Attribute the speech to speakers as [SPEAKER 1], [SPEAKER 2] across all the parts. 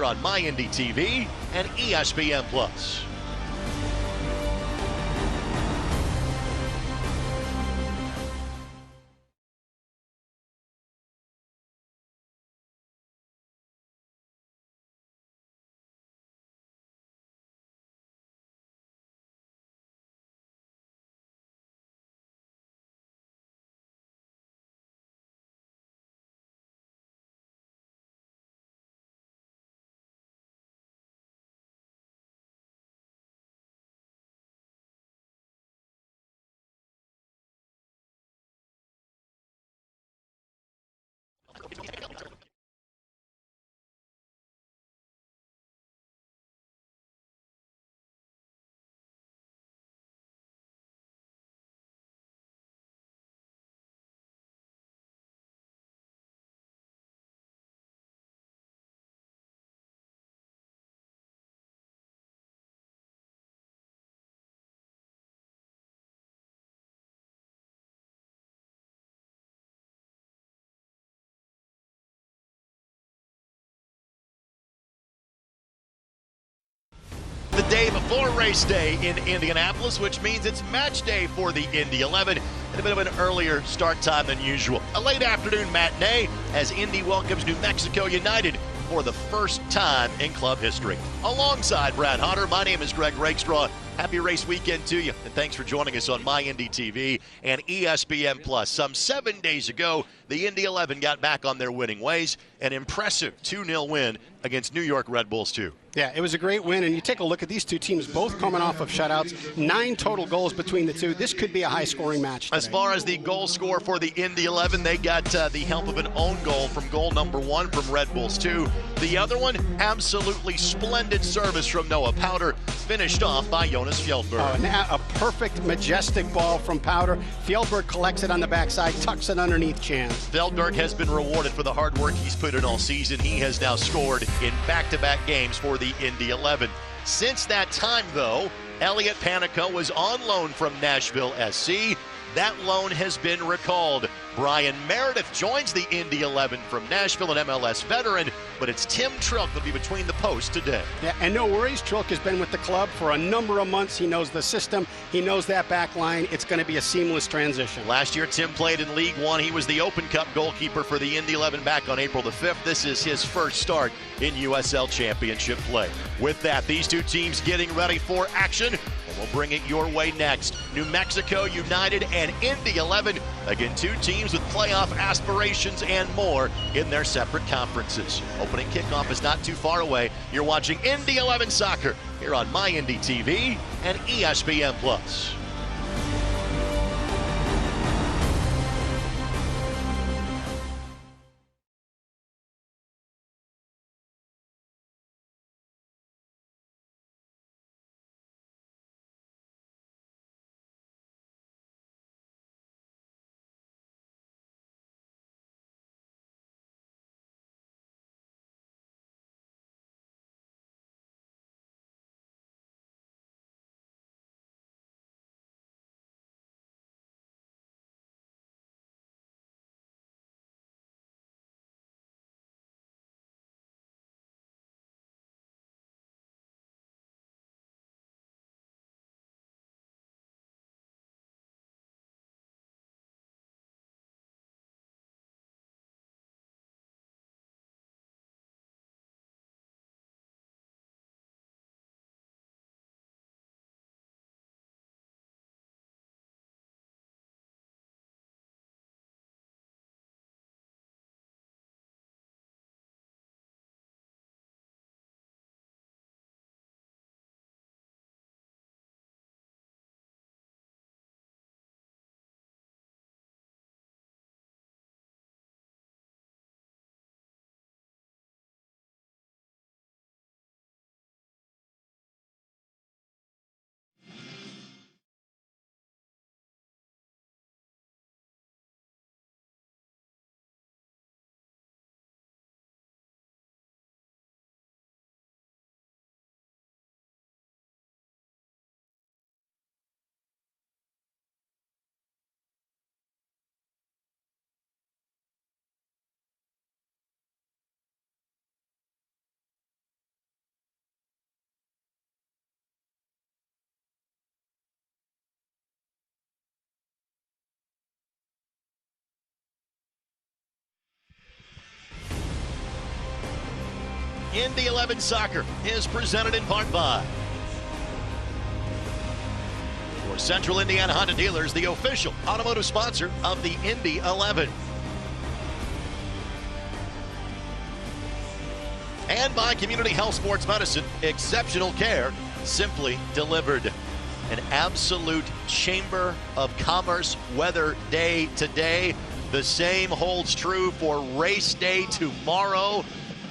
[SPEAKER 1] here on My Indy TV and ESPN+. The day before race day in Indianapolis, which means it's match day for the Indy 11 and a bit of an earlier start time than usual. A late afternoon matinee as Indy welcomes New Mexico United for the first time in club history. Alongside Brad Hunter, my name is Greg Rakestraw. Happy race weekend to you, and thanks for joining us on My Indy TV and ESPN+. Some 7 days ago, the Indy 11 got back on their winning ways. An impressive 2-0 win against New York Red Bulls 2.
[SPEAKER 2] Yeah, it was a great win, and you take a look at these two teams, both coming off of shutouts. 9 total goals between the two. This could be a high-scoring match today.
[SPEAKER 1] As far as the goal score for the Indy 11, they got the help of an own goal from goal number 1 from Red Bulls 2. The other one, absolutely splendid service from Noah Powder, finished off by Jonas Fjällberg.
[SPEAKER 2] A perfect, majestic ball from Powder. Fjällberg collects it on the backside, tucks it underneath Chan.
[SPEAKER 1] Fjällberg has been rewarded for the hard work he's put in all season. He has now scored in back-to-back games for the Indy 11. Since that time, though, Elliot Panico was on loan from Nashville SC. That loan has been recalled. Brian Meredith joins the Indy 11 from Nashville, an MLS veteran, but it's Tim Trilk that'll be between the posts today.
[SPEAKER 2] Yeah, and no worries, Trilk has been with the club for a number of months. He knows the system. He knows that back line. It's going to be a seamless transition.
[SPEAKER 1] Last year, Tim played in League One. He was the Open Cup goalkeeper for the Indy 11 back on April the 5th. This is his first start in USL Championship play. With that, these two teams getting ready for action, and we'll bring it your way next. New Mexico United and Indy 11. Again, two teams with playoff aspirations and more in their separate conferences. Opening kickoff is not too far away. You're watching Indy 11 Soccer here on My Indy TV and ESPN+. Indy 11 Soccer is presented in part by your Central Indiana Honda dealers, the official automotive sponsor of the Indy 11. And by Community Health Sports Medicine, exceptional care simply delivered. An absolute Chamber of Commerce weather day today. The same holds true for race day tomorrow.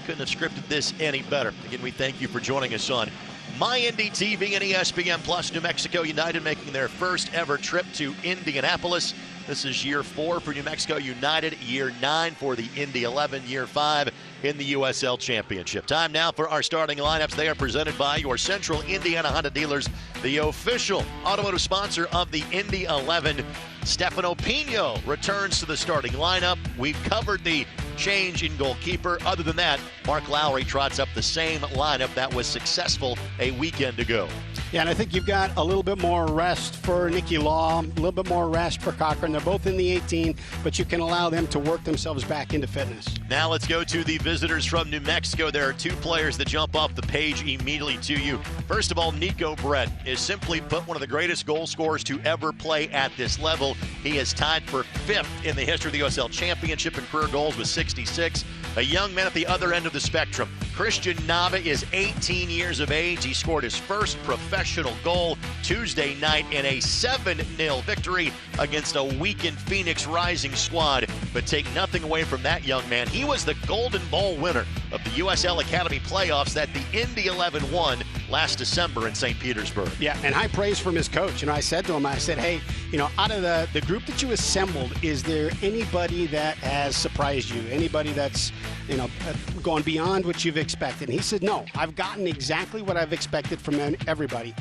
[SPEAKER 1] Couldn't have scripted this any better. Again, we thank you for joining us on My Indy TV and ESPN Plus. New Mexico United making their first ever trip to Indianapolis. This is year 4 for New Mexico United, year 9 for the Indy 11, year 5 in the USL Championship. Time now for our starting lineups. They are presented by your Central Indiana Honda dealers, the official automotive sponsor of the Indy 11. Stefano Pino returns to the starting lineup. We've covered the change in goalkeeper. Other than that, Mark Lowry trots up the same lineup that was successful a weekend ago.
[SPEAKER 2] Yeah, and I think you've got a little bit more rest for Nicky Law, a little bit more rest for Cochran. They're both in the 18, but you can allow them to work themselves back into fitness.
[SPEAKER 1] Now let's go to the visitors from New Mexico. There are 2 players that jump off the page immediately to you. First of all, Nico Brett is simply put one of the greatest goal scorers to ever play at this level. He is tied for 5th in the history of the USL Championship in career goals with 66. A young man at the other end of the spectrum. Christian Nava is 18 years of age. He scored his first professional goal Tuesday night in a 7-0 victory against a weakened Phoenix Rising squad. But take nothing away from that young man. He was the Golden Ball winner of the USL Academy playoffs that the Indy 11 won last December in St. Petersburg.
[SPEAKER 2] Yeah, and high praise from his coach. I said to him, hey, out of the group that you assembled, is there anybody that has surprised you? Anybody that's, gone beyond what you've expected? And he said, no, I've gotten exactly what I've expected from everybody,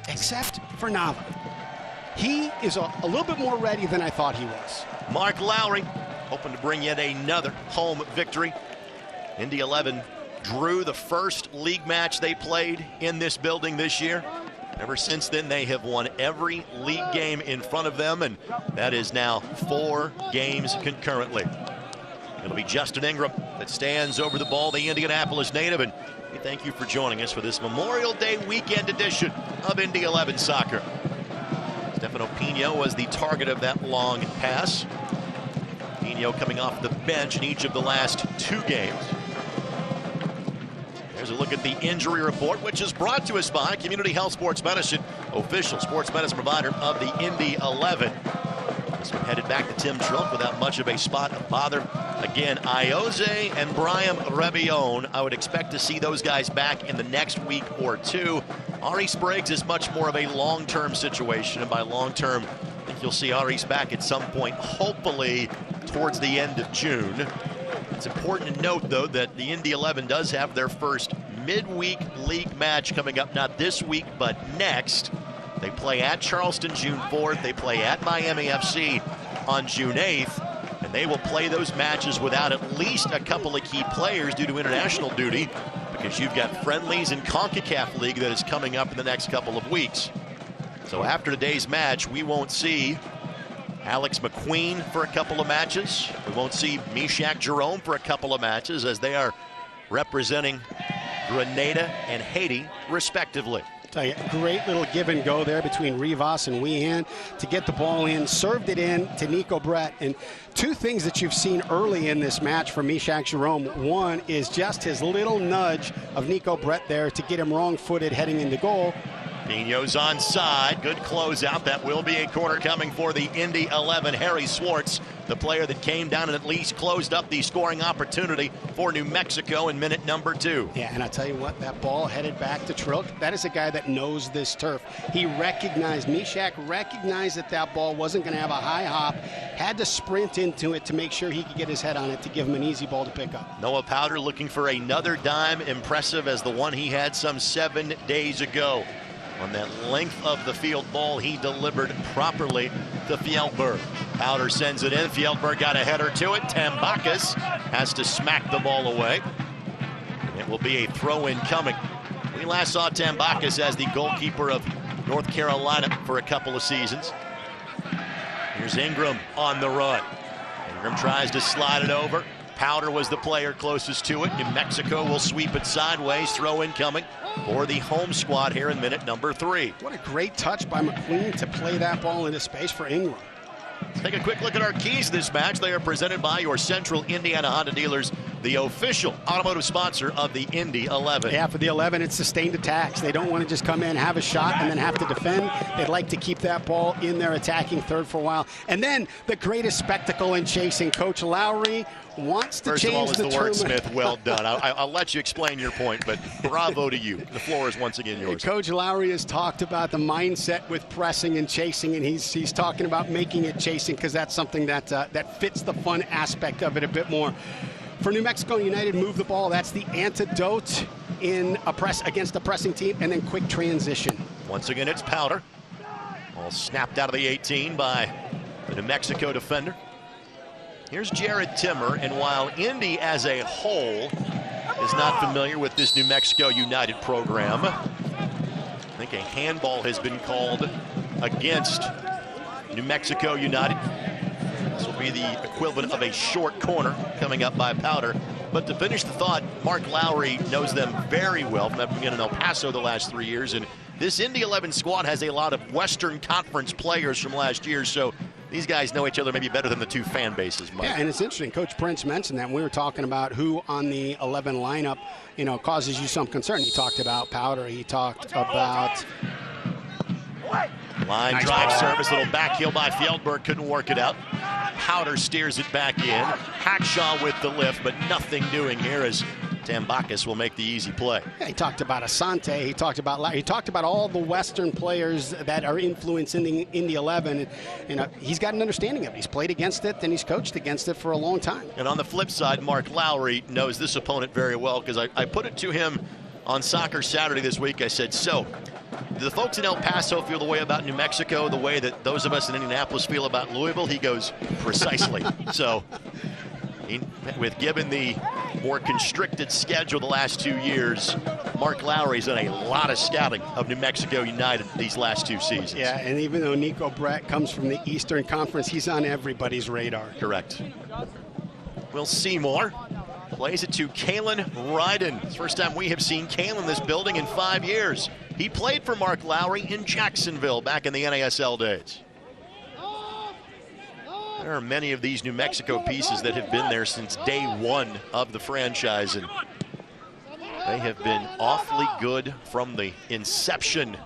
[SPEAKER 2] except for Nava. He is a little bit more ready than I thought he was.
[SPEAKER 1] Mark Lowry hoping to bring yet another home victory. Indy 11 drew the first league match they played in this building this year. Ever since then, they have won every league game in front of them, and that is now 4 games concurrently. It'll be Justin Ingram that stands over the ball, the Indianapolis native, and we thank you for joining us for this Memorial Day weekend edition of Indy 11 Soccer. Stefano Pino was the target of that long pass. Pino coming off the bench in each of the last 2 games. Here's a look at the injury report, which is brought to us by Community Health Sports Medicine, official sports medicine provider of the Indy 11. This one headed back to Tim Trilk without much of a spot of bother. Again, Ioze and Brian Rebillon, I would expect to see those guys back in the next week or 2. Ari Spriggs is much more of a long-term situation, and by long-term, I think you'll see Ari's back at some point, hopefully towards the end of June. It's important to note, though, that the Indy 11 does have their first midweek league match coming up, not this week, but next. They play at Charleston June 4th. They play at Miami FC on June 8th. And they will play those matches without at least a couple of key players due to international duty, because you've got friendlies in CONCACAF League that is coming up in the next couple of weeks. So after today's match, we won't see Alex McQueen for a couple of matches. We won't see Mishak Jerome for a couple of matches, as they are representing Grenada and Haiti, respectively.
[SPEAKER 2] Tell you, great little give and go there between Rivas and Weehan to get the ball in, served it in to Nico Brett. And 2 things that you've seen early in this match from Mishak Jerome. One is just his little nudge of Nico Brett there to get him wrong-footed heading into goal.
[SPEAKER 1] Pino's onside. Good closeout. That will be a corner coming for the Indy 11. Harry Swartz, the player that came down and at least closed up the scoring opportunity for New Mexico in minute number 2.
[SPEAKER 2] Yeah, and I'll tell you what, that ball headed back to Trilk. That is a guy that knows this turf. He recognized, Mishak recognized that ball wasn't going to have a high hop, had to sprint into it to make sure he could get his head on it to give him an easy ball to pick up.
[SPEAKER 1] Noah Powder looking for another dime, impressive as the one he had some 7 days ago. On that length of the field ball, he delivered properly to Fjellberg. Powder sends it in. Fjellberg got a header to it. Tambakis has to smack the ball away. It will be a throw-in coming. We last saw Tambakis as the goalkeeper of North Carolina for a couple of seasons. Here's Ingram on the run. Ingram tries to slide it over. Powder was the player closest to it. New Mexico will sweep it sideways. Throw incoming for the home squad here in minute number 3.
[SPEAKER 2] What a great touch by McQueen to play that ball into space for Ingram.
[SPEAKER 1] Let's take a quick look at our keys this match. They are presented by your Central Indiana Honda dealers, the official automotive sponsor of the Indy 11.
[SPEAKER 2] Yeah, for the 11, it's sustained attacks. They don't want to just come in, have a shot, and then have to defend. They'd like to keep that ball in their attacking third for a while. And then the greatest spectacle in chasing. Coach Lowry wants to change the tournament.
[SPEAKER 1] First of all, Mr. Wordsmith, well done. I'll let you explain your point, but bravo to you. The floor is once again yours.
[SPEAKER 2] Coach Lowry has talked about the mindset with pressing and chasing, and he's talking about making it chasing because that's something that fits the fun aspect of it a bit more. For New Mexico United, move the ball. That's the antidote in a press against a pressing team, and then quick transition.
[SPEAKER 1] Once again, it's Powder. All snapped out of the 18 by the New Mexico defender. Here's Jared Timmer, and while Indy as a whole is not familiar with this New Mexico United program, I think a handball has been called against New Mexico United. This will be the equivalent of a short corner coming up by Powder. But to finish the thought, Mark Lowry knows them very well from having been in El Paso the last 3 years. And this Indy 11 squad has a lot of Western Conference players from last year. So these guys know each other maybe better than the two fan bases, Mike.
[SPEAKER 2] Yeah, and it's interesting. Coach Prince mentioned that when we were talking about who on the 11 lineup, causes you some concern. He talked about Powder. He talked about...
[SPEAKER 1] Line
[SPEAKER 2] nice
[SPEAKER 1] drive
[SPEAKER 2] ball.
[SPEAKER 1] service, little back heel by Fjellberg, couldn't work it out. Powder steers it back in. Hackshaw with the lift, but nothing doing here as Tambakis will make the easy play.
[SPEAKER 2] Yeah, he talked about Asante. He talked about all the Western players that are influencing the Indy 11. And, he's got an understanding of it. He's played against it, and he's coached against it for a long time.
[SPEAKER 1] And on the flip side, Mark Lowry knows this opponent very well because I put it to him on Soccer Saturday this week. I said, so do the folks in El Paso feel the way about New Mexico the way that those of us in Indianapolis feel about Louisville? He goes, precisely. So given the more constricted schedule the last 2 years, Mark Lowry's done a lot of scouting of New Mexico United these last 2 seasons.
[SPEAKER 2] Yeah, and even though Nico Brett comes from the Eastern Conference, he's on everybody's radar.
[SPEAKER 1] Correct. Will Seymour plays it to Kalen Ryden. It's the first time we have seen Kalen in this building in 5 years. He played for Mark Lowry in Jacksonville back in the NASL days. There are many of these New Mexico pieces that have been there since day one of the franchise, and they have been awfully good from the inception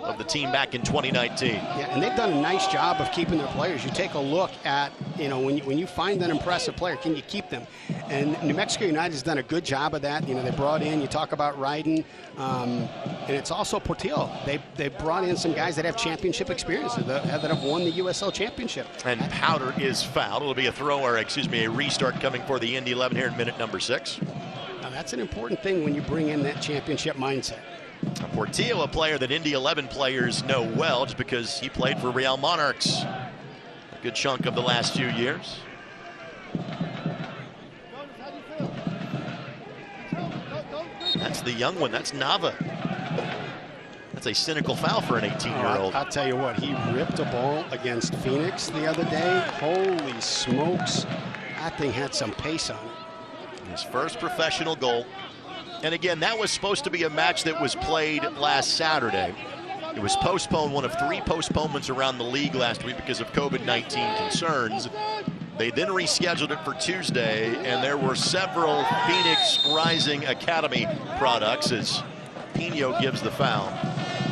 [SPEAKER 1] of the team back in 2019.
[SPEAKER 2] Yeah, and they've done a nice job of keeping their players. You take a look at, when you find an impressive player, can you keep them? And New Mexico United has done a good job of that. They brought in, you talk about Ryden, and it's also Portillo. They brought in some guys that have championship experience, that have won the USL championship.
[SPEAKER 1] And Powder is fouled. It'll be a restart coming for the Indy 11 here in minute number 6.
[SPEAKER 2] Now that's an important thing when you bring in that championship mindset.
[SPEAKER 1] Portillo, a player that Indy 11 players know well just because he played for Real Monarchs a good chunk of the last few years. That's the young one. That's Nava. That's a cynical foul for an 18-year-old.
[SPEAKER 2] I'll tell you what, he ripped a ball against Phoenix the other day. Holy smokes. That thing had some pace on it.
[SPEAKER 1] His first professional goal. And again, that was supposed to be a match that was played last Saturday. It was postponed, one of 3 postponements around the league last week because of COVID-19 concerns. They then rescheduled it for Tuesday, and there were several Phoenix Rising Academy products as Pino gives the foul.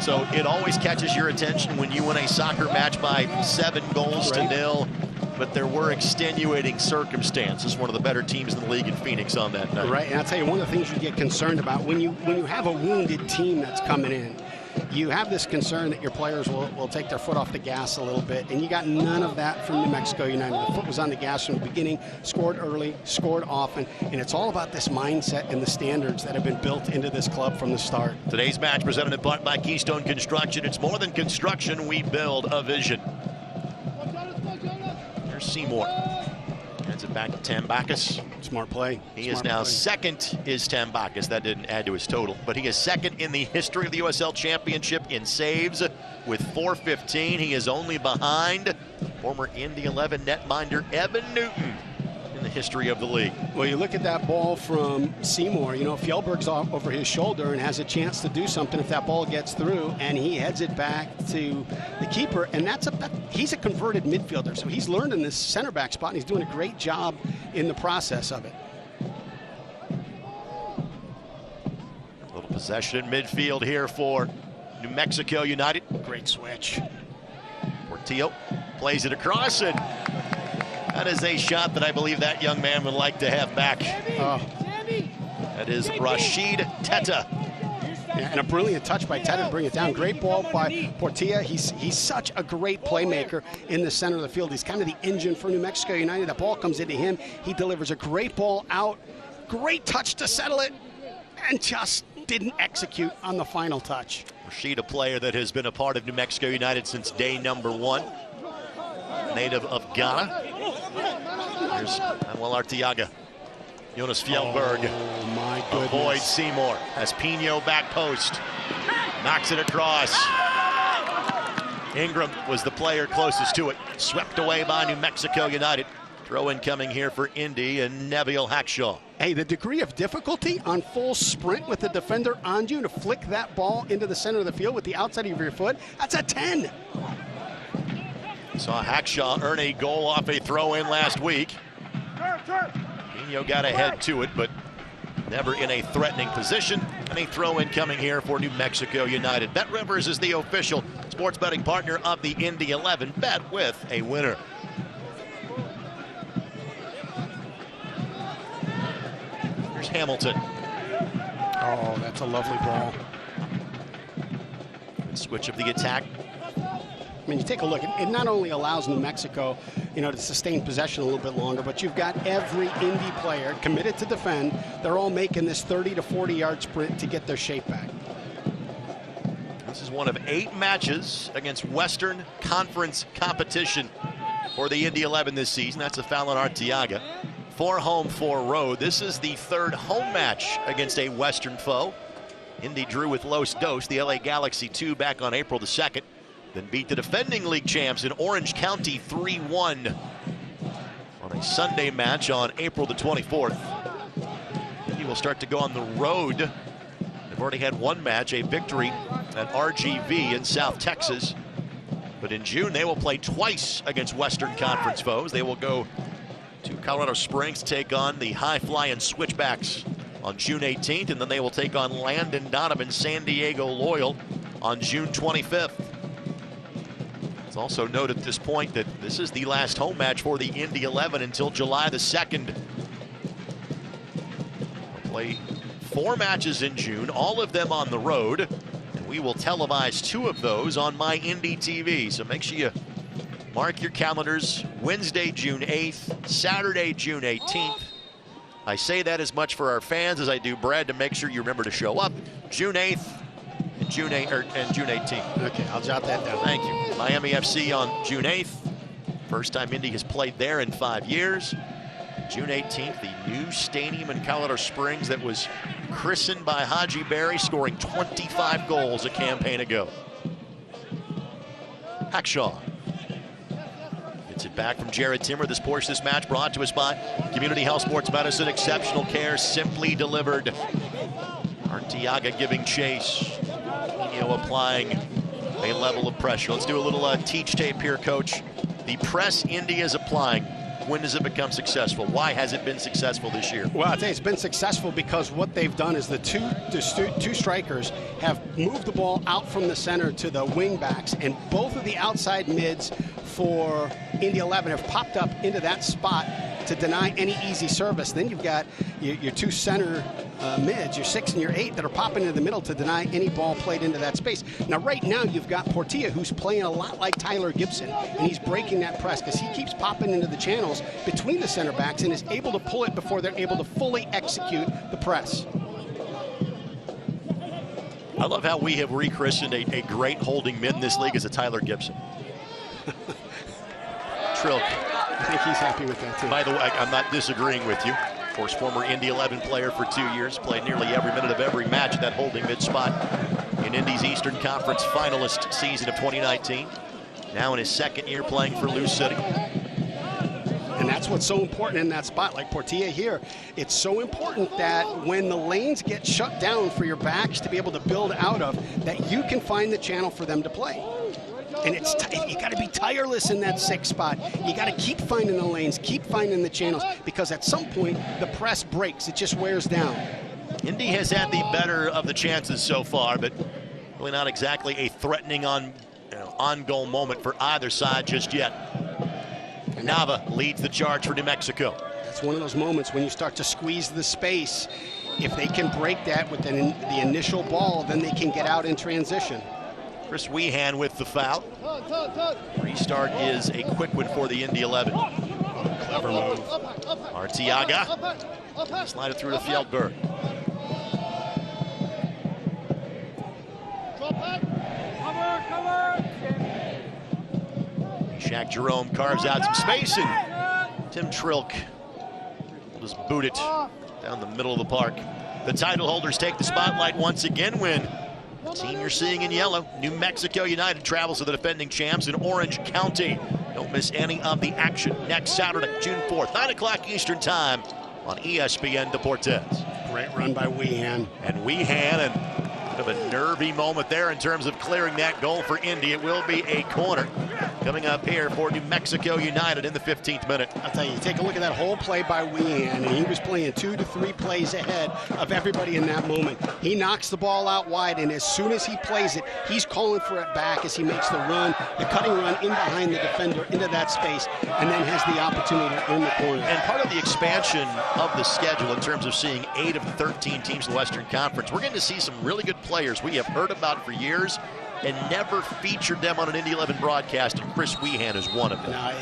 [SPEAKER 1] So it always catches your attention when you win a soccer match by 7 goals to 0. But there were extenuating circumstances. One of the better teams in the league in Phoenix on that night.
[SPEAKER 2] Right, and I'll tell you, one of the things you get concerned about when you have a wounded team that's coming in, you have this concern that your players will take their foot off the gas a little bit, and you got none of that from New Mexico United. The foot was on the gas from the beginning, scored early, scored often, and it's all about this mindset and the standards that have been built into this club from the start.
[SPEAKER 1] Today's match presented in part by Keystone Construction. It's more than construction, we build a vision. There's Seymour. Hands it back to Tambakis.
[SPEAKER 2] Smart play.
[SPEAKER 1] He is now second, is Tambakis. That didn't add to his total, but he is second in the history of the USL Championship in saves with 415. He is only behind former Indy 11 netminder Evan Newton, in the history of the league.
[SPEAKER 2] Well, you look at that ball from Seymour. You know, Fjellberg's off over his shoulder and has a chance to do something if that ball gets through, and he heads it back to the keeper. And he's a converted midfielder, so he's learned in this center back spot, and he's doing a great job in the process of it.
[SPEAKER 1] A little possession in midfield here for New Mexico United.
[SPEAKER 2] Great switch.
[SPEAKER 1] Portillo plays it across, and that is a shot that I believe that young man would like to have back. That is Rashid Teta.
[SPEAKER 2] Yeah, and a brilliant touch by Teta to bring it down. Great ball by Portilla. He's such a great playmaker in the center of the field. He's kind of the engine for New Mexico United. That ball comes into him. He delivers a great ball out. Great touch to settle it, and just didn't execute on the final touch.
[SPEAKER 1] Rashid, a player that has been a part of New Mexico United since day number one. Native of Ghana. Here's Manuel Artiago. Jonas Fjellberg
[SPEAKER 2] my goodness.
[SPEAKER 1] Avoids Seymour as Pino back post. Knocks it across. Ingram was the player closest to it. Swept away by New Mexico United. Throw in coming here for Indy and Neville Hackshaw.
[SPEAKER 2] Hey, the degree of difficulty on full sprint with the defender on you to flick that ball into the center of the field with the outside of your foot, that's a 10.
[SPEAKER 1] Saw Hackshaw earn a goal off a throw-in last week. Pino got ahead to it, but never in a threatening position. And a throw-in coming here for New Mexico United. BetRivers is the official sports betting partner of the Indy 11. Bet with a winner. Here's Hamilton.
[SPEAKER 2] Oh, that's a lovely ball.
[SPEAKER 1] Switch of the attack.
[SPEAKER 2] I mean, you take a look, it not only allows New Mexico, to sustain possession a little bit longer, but you've got every Indy player committed to defend. They're all making this 30 to 40-yard sprint to get their shape back.
[SPEAKER 1] This is one of 8 matches against Western Conference competition for the Indy 11 this season. That's a foul on Artiaga. 4 home, 4 road. This is the 3rd home match against a Western foe. Indy drew with Los Dos, the LA Galaxy 2, back on April the 2nd. Then beat the defending league champs in Orange County 3-1 on a Sunday match on April the 24th. Indy will start to go on the road. They've already had 1 match, a victory at RGV in South Texas. But in June, they will play twice against Western Conference foes. They will go to Colorado Springs to take on the high-flying Switchbacks on June 18th, and then they will take on Landon Donovan San Diego Loyal on June 25th. It's also noted at this point that this is the last home match for the Indy 11 until July the 2nd. They'll play 4 matches in June, all of them on the road, and we will televise 2 of those on My Indy TV. So make sure you mark your calendars. Wednesday, June 8th, Saturday, June 18th. I say that as much for our fans as I do Brad to make sure you remember to show up. June 8th and June 18th.
[SPEAKER 2] Okay, I'll jot that down.
[SPEAKER 1] Thank you. Miami FC on June 8th. First time Indy has played there in 5 years. June 18th, the new stadium in Colorado Springs that was christened by Haji Berry, scoring 25 goals a campaign ago. Hackshaw gets it back from Jared Timmer. This portion of this match brought to us by Community Health Sports Medicine. Exceptional care, simply delivered. Artiaga giving chase. Pino applying a level of pressure. Let's do a little teach tape here, Coach. The press Indy is applying, when does it become successful? Why has it been successful this year?
[SPEAKER 2] Well, I'd say it's been successful because what they've done is the two strikers have moved the ball out from the center to the wing backs, and both of the outside mids for Indy 11 have popped up into that spot to deny any easy service. Then you've got your 2 center mids, your 6 and your 8, that are popping into the middle to deny any ball played into that space. Now, right now, you've got Portilla, who's playing a lot like Tyler Gibson, and he's breaking that press because he keeps popping into the channels between the center backs and is able to pull it before they're able to fully execute the press.
[SPEAKER 1] I love how we have rechristened a great holding mid in this league as a Tyler Gibson. Trilk.
[SPEAKER 2] I think he's happy with that, too.
[SPEAKER 1] By the way, I'm not disagreeing with you. Of course, former Indy 11 player for 2 years, played nearly every minute of every match at that holding mid spot in Indy's Eastern Conference finalist season of 2019. Now in his 2nd year playing for Lou City.
[SPEAKER 2] And that's what's so important in that spot. Like Portilla here, it's so important that when the lanes get shut down for your backs to be able to build out of, that you can find the channel for them to play. And you got to be tireless in that 6 spot. You got to keep finding the lanes, keep finding the channels, because at some point the press breaks. It just wears down.
[SPEAKER 1] Indy has had the better of the chances so far, but really not exactly a threatening on-goal moment for either side just yet. Nava leads the charge for New Mexico.
[SPEAKER 2] That's one of those moments when you start to squeeze the space. If they can break that with the initial ball, then they can get out in transition.
[SPEAKER 1] Chris Weehan with the foul. Restart is a quick one for the Indy 11.
[SPEAKER 2] Clever move.
[SPEAKER 1] Artiaga. Slide it through to Fjellberg. Shaq Jerome carves out some space, and Tim Trilk will just boot it down the middle of the park. The title holders take the spotlight once again when the team you're seeing in yellow, New Mexico United, travels to the defending champs in Orange County. Don't miss any of the action next Saturday, June 4th, 9 o'clock Eastern Time on ESPN Deportes.
[SPEAKER 2] Great run by Weehan.
[SPEAKER 1] And Weehan, and a bit of a nervy moment there in terms of clearing that goal for Indy. It will be a corner coming up here for New Mexico United in the 15th minute.
[SPEAKER 2] I'll tell you, take a look at that whole play by Weehan, and he was playing 2 to 3 plays ahead of everybody in that moment. He knocks the ball out wide, and as soon as he plays it, he's calling for it back as he makes the run, the cutting run in behind the defender into that space, and then has the opportunity to earn the corner.
[SPEAKER 1] And part of the expansion of the schedule in terms of seeing 8 of the 13 teams in the Western Conference, we're going to see some really good players we have heard about for years and never featured them on an Indy 11 broadcast, and Chris Weehan is one of them.
[SPEAKER 2] No,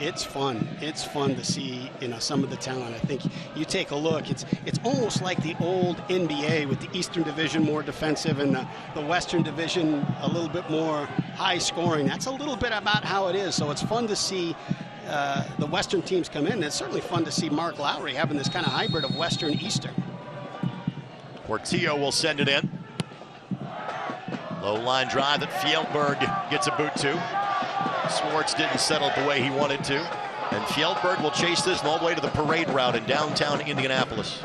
[SPEAKER 2] it's fun. It's fun to see, some of the talent. I think you take a look, it's almost like the old NBA with the Eastern Division more defensive and the Western Division a little bit more high scoring. That's a little bit about how it is. So it's fun to see the Western teams come in. It's certainly fun to see Mark Lowry having this kind of hybrid of Western Eastern.
[SPEAKER 1] Portillo will send it in. Low line drive that Fjellberg gets a boot to. Swartz didn't settle it the way he wanted to. And Fjellberg will chase this all the way to the parade route in downtown Indianapolis.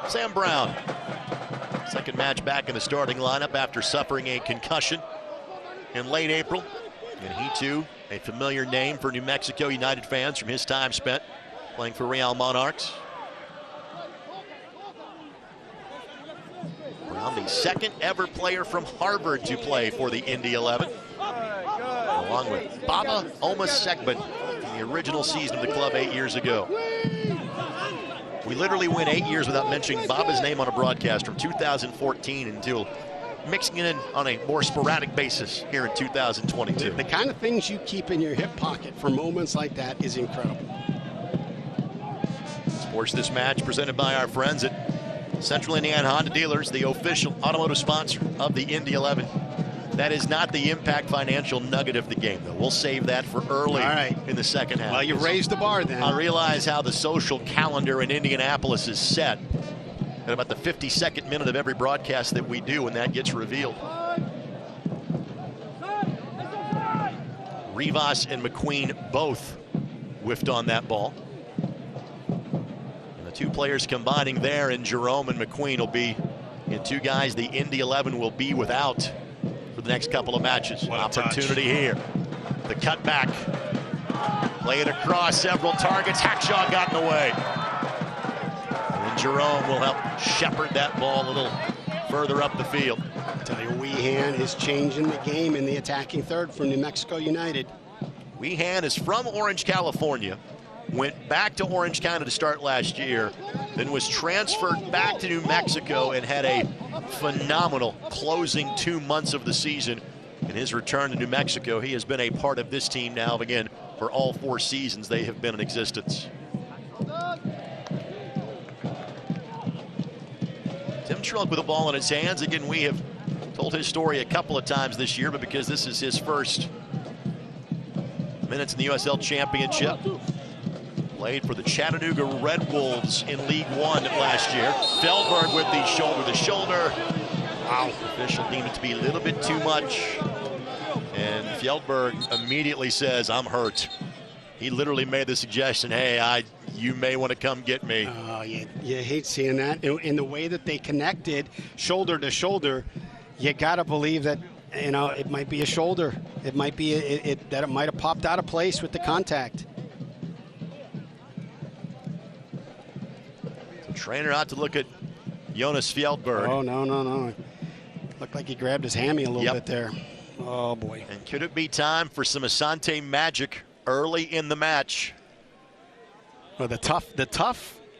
[SPEAKER 1] Sam Brown, second match back in the starting lineup after suffering a concussion in late April. And he too, a familiar name for New Mexico United fans from his time spent playing for Real Monarchs. Brown, the second ever player from Harvard to play for the Indy 11, along with Baba Omasekban from the original season of the club 8 years ago. We literally went 8 years without mentioning Baba's name on a broadcast from 2014 until mixing it in on a more sporadic basis here in 2022.
[SPEAKER 2] The kind of things you keep in your hip pocket for moments like that is incredible.
[SPEAKER 1] Sports This Match presented by our friends at Central Indiana Honda Dealers, the official automotive sponsor of the Indy 11. That is not the Impact Financial nugget of the game, though. We'll save that for early in the second half.
[SPEAKER 2] Well, you raised the bar then.
[SPEAKER 1] I realize how the social calendar in Indianapolis is set at about the 52nd minute of every broadcast that we do when that gets revealed. Rivas and McQueen both whiffed on that ball. And the two players combining there in Jerome and McQueen will be in two guys the Indy 11 will be without for the next couple of matches. Opportunity here. The cutback. Play it across several targets. Hackshaw got in the way. And Jerome will help shepherd that ball a little further up the field.
[SPEAKER 2] I tell you, Weehan is changing the game in the attacking third for New Mexico United.
[SPEAKER 1] Weehan is from Orange, California. Went back to Orange County to start last year, then was transferred back to New Mexico and had a phenomenal closing 2 months of the season. In his return to New Mexico, he has been a part of this team now again for all 4 seasons they have been in existence. Tim Trilk with the ball in his hands. Again, we have told his story a couple of times this year, but because this is his first minutes in the USL Championship, Played for the Chattanooga Red Wolves in League One last year. Feldberg with the shoulder-to-shoulder. Wow. Official deemed it to be a little bit too much. And Feldberg immediately says, I'm hurt. He literally made the suggestion, hey, you may want to come get me.
[SPEAKER 2] Oh, you hate seeing that. In the way that they connected shoulder to shoulder, you got to believe that, it might be a shoulder. It might be that it might have popped out of place with the contact.
[SPEAKER 1] The trainer out to look at Jonas Feldberg.
[SPEAKER 2] Oh, no. Looked like he grabbed his hammy a little bit there. Oh, boy.
[SPEAKER 1] And could it be time for some Asante magic early in the match?
[SPEAKER 2] Well, the tough,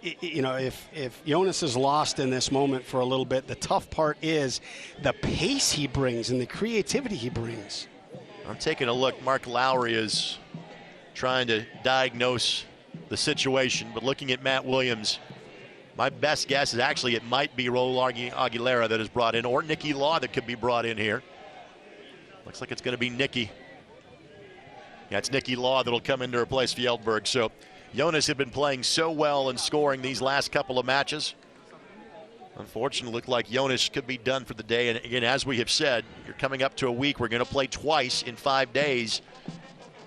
[SPEAKER 2] if Jonas is lost in this moment for a little bit, the tough part is the pace he brings and the creativity he brings.
[SPEAKER 1] I'm taking a look. Mark Lowry is trying to diagnose the situation, but looking at Matt Williams, my best guess is actually it might be Raul Aguilera that is brought in, or Nicky Law that could be brought in here. Looks like it's going to be Nicky. Yeah, it's Nicky Law that'll come in to replace Feldberg. So Jonas had been playing so well and scoring these last couple of matches. Unfortunately, looked like Jonas could be done for the day. And again, as we have said, you're coming up to a week. We're going to play twice in 5 days.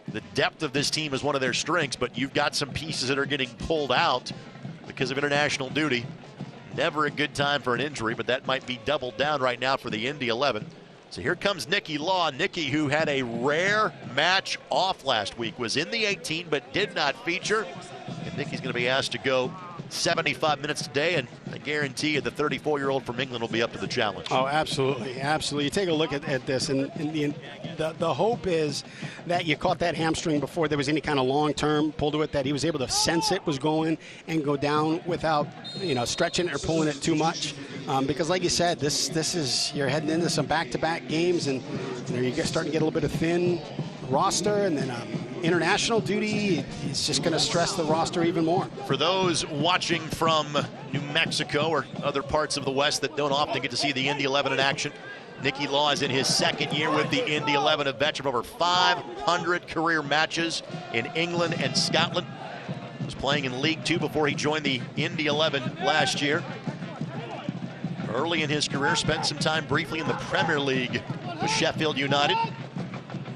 [SPEAKER 1] The depth of this team is one of their strengths, but you've got some pieces that are getting pulled out because of international duty. Never a good time for an injury, but that might be doubled down right now for the Indy 11. So here comes Nicky Law. Nicky, who had a rare match off last week, was in the 18 but did not feature. And Nicky's going to be asked to go 75 minutes today, and I guarantee you the 34-year-old from England will be up to the challenge.
[SPEAKER 2] Oh, absolutely, absolutely. You take a look at this, and the hope is that you caught that hamstring before there was any kind of long-term pull to it, that he was able to sense it was going and go down without, stretching it or pulling it too much. Because like you said, this is, you're heading into some back-to-back games, and you're starting to get a little bit of thin roster, and then international duty, it's just going to stress the roster even more.
[SPEAKER 1] For those watching from New Mexico or other parts of the West that don't often get to see the Indy 11 in action, Nicky Law is in his second year with the Indy 11, a veteran of over 500 career matches in England and Scotland. He was playing in League Two before he joined the Indy 11 last year. Early in his career, spent some time briefly in the Premier League with Sheffield United.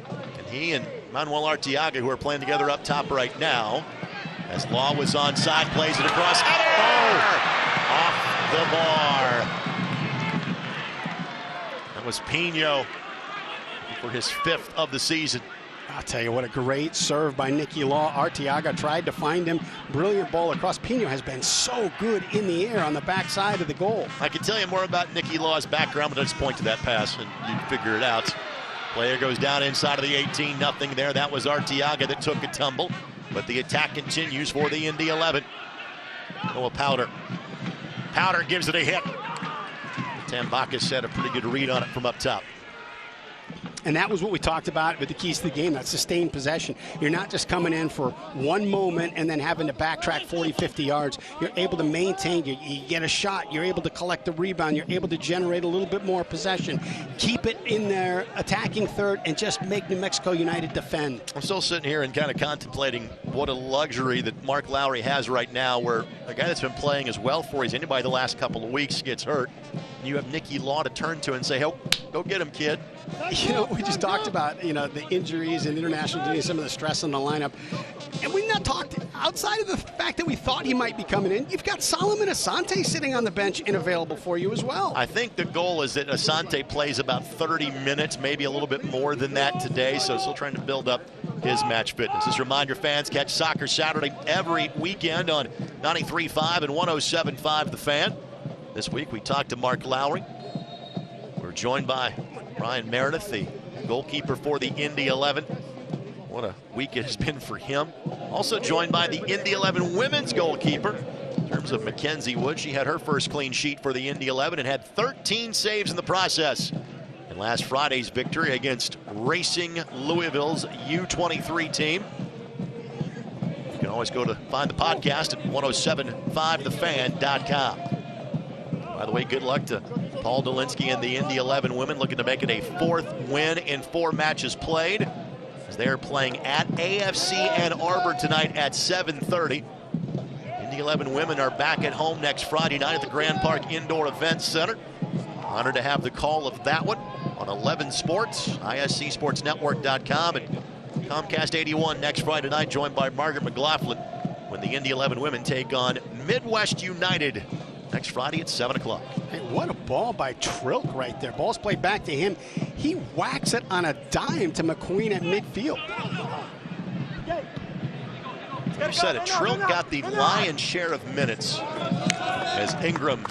[SPEAKER 1] And he and Manuel Artiago, who are playing together up top right now, as Law was onside, plays it across. Off the bar. That was Pino for his 5th of the season.
[SPEAKER 2] I'll tell you what, a great serve by Nicky Law. Artiaga tried to find him. Brilliant ball across. Pino has been so good in the air on the backside of the goal.
[SPEAKER 1] I can tell you more about Nicky Law's background, but I'll just point to that pass and you can figure it out. Player goes down inside of the 18, nothing there. That was Artiaga that took a tumble, but the attack continues for the Indy 11. Noah Powder gives it a hit. Tambakis had a pretty good read on it from up top.
[SPEAKER 2] And that was what we talked about with the keys to the game, that sustained possession. You're not just coming in for one moment and then having to backtrack 40, 50 yards. You're able to maintain, you get a shot, you're able to collect the rebound, you're able to generate a little bit more possession, keep it in their attacking third, and just make New Mexico United defend.
[SPEAKER 1] I'm still sitting here and kind of contemplating what a luxury that Mark Lowry has right now, where a guy that's been playing as well for as anybody the last couple of weeks gets hurt. And you have Nicky Law to turn to and say, hey, go get him, kid.
[SPEAKER 2] We just talked about, the injuries and international duty, some of the stress on the lineup. And we've not talked, outside of the fact that we thought he might be coming in, you've got Solomon Asante sitting on the bench and available for you as well.
[SPEAKER 1] I think the goal is that Asante plays about 30 minutes, maybe a little bit more than that today, so still trying to build up his match fitness. Just remind your fans, catch Soccer Saturday every weekend on 93.5 and 107.5 The Fan. This week we talked to Mark Lowry. We're joined by Ryan Meredith, the goalkeeper for the Indy 11. What a week it has been for him. Also joined by the Indy 11 women's goalkeeper. In terms of Mackenzie Wood, she had her first clean sheet for the Indy 11 and had 13 saves in the process. And last Friday's victory against Racing Louisville's U23 team. You can always go to find the podcast at 1075thefan.com. By the way, good luck to Paul Dolinsky and the Indy 11 women, looking to make it a 4th win in 4 matches played. as they are playing at AFC Ann Arbor tonight at 7:30. Indy 11 women are back at home next Friday night at the Grand Park Indoor Events Center. Honored to have the call of that one on 11 Sports, ISCSportsNetwork.com, and Comcast 81 next Friday night, joined by Margaret McLaughlin when the Indy 11 women take on Midwest United next Friday at 7 o'clock.
[SPEAKER 2] Hey, what a ball by Trilk right there. Ball's played back to him. He whacks it on a dime to McQueen at midfield.
[SPEAKER 1] You said it. Trilk got the lion's share of minutes as Ingram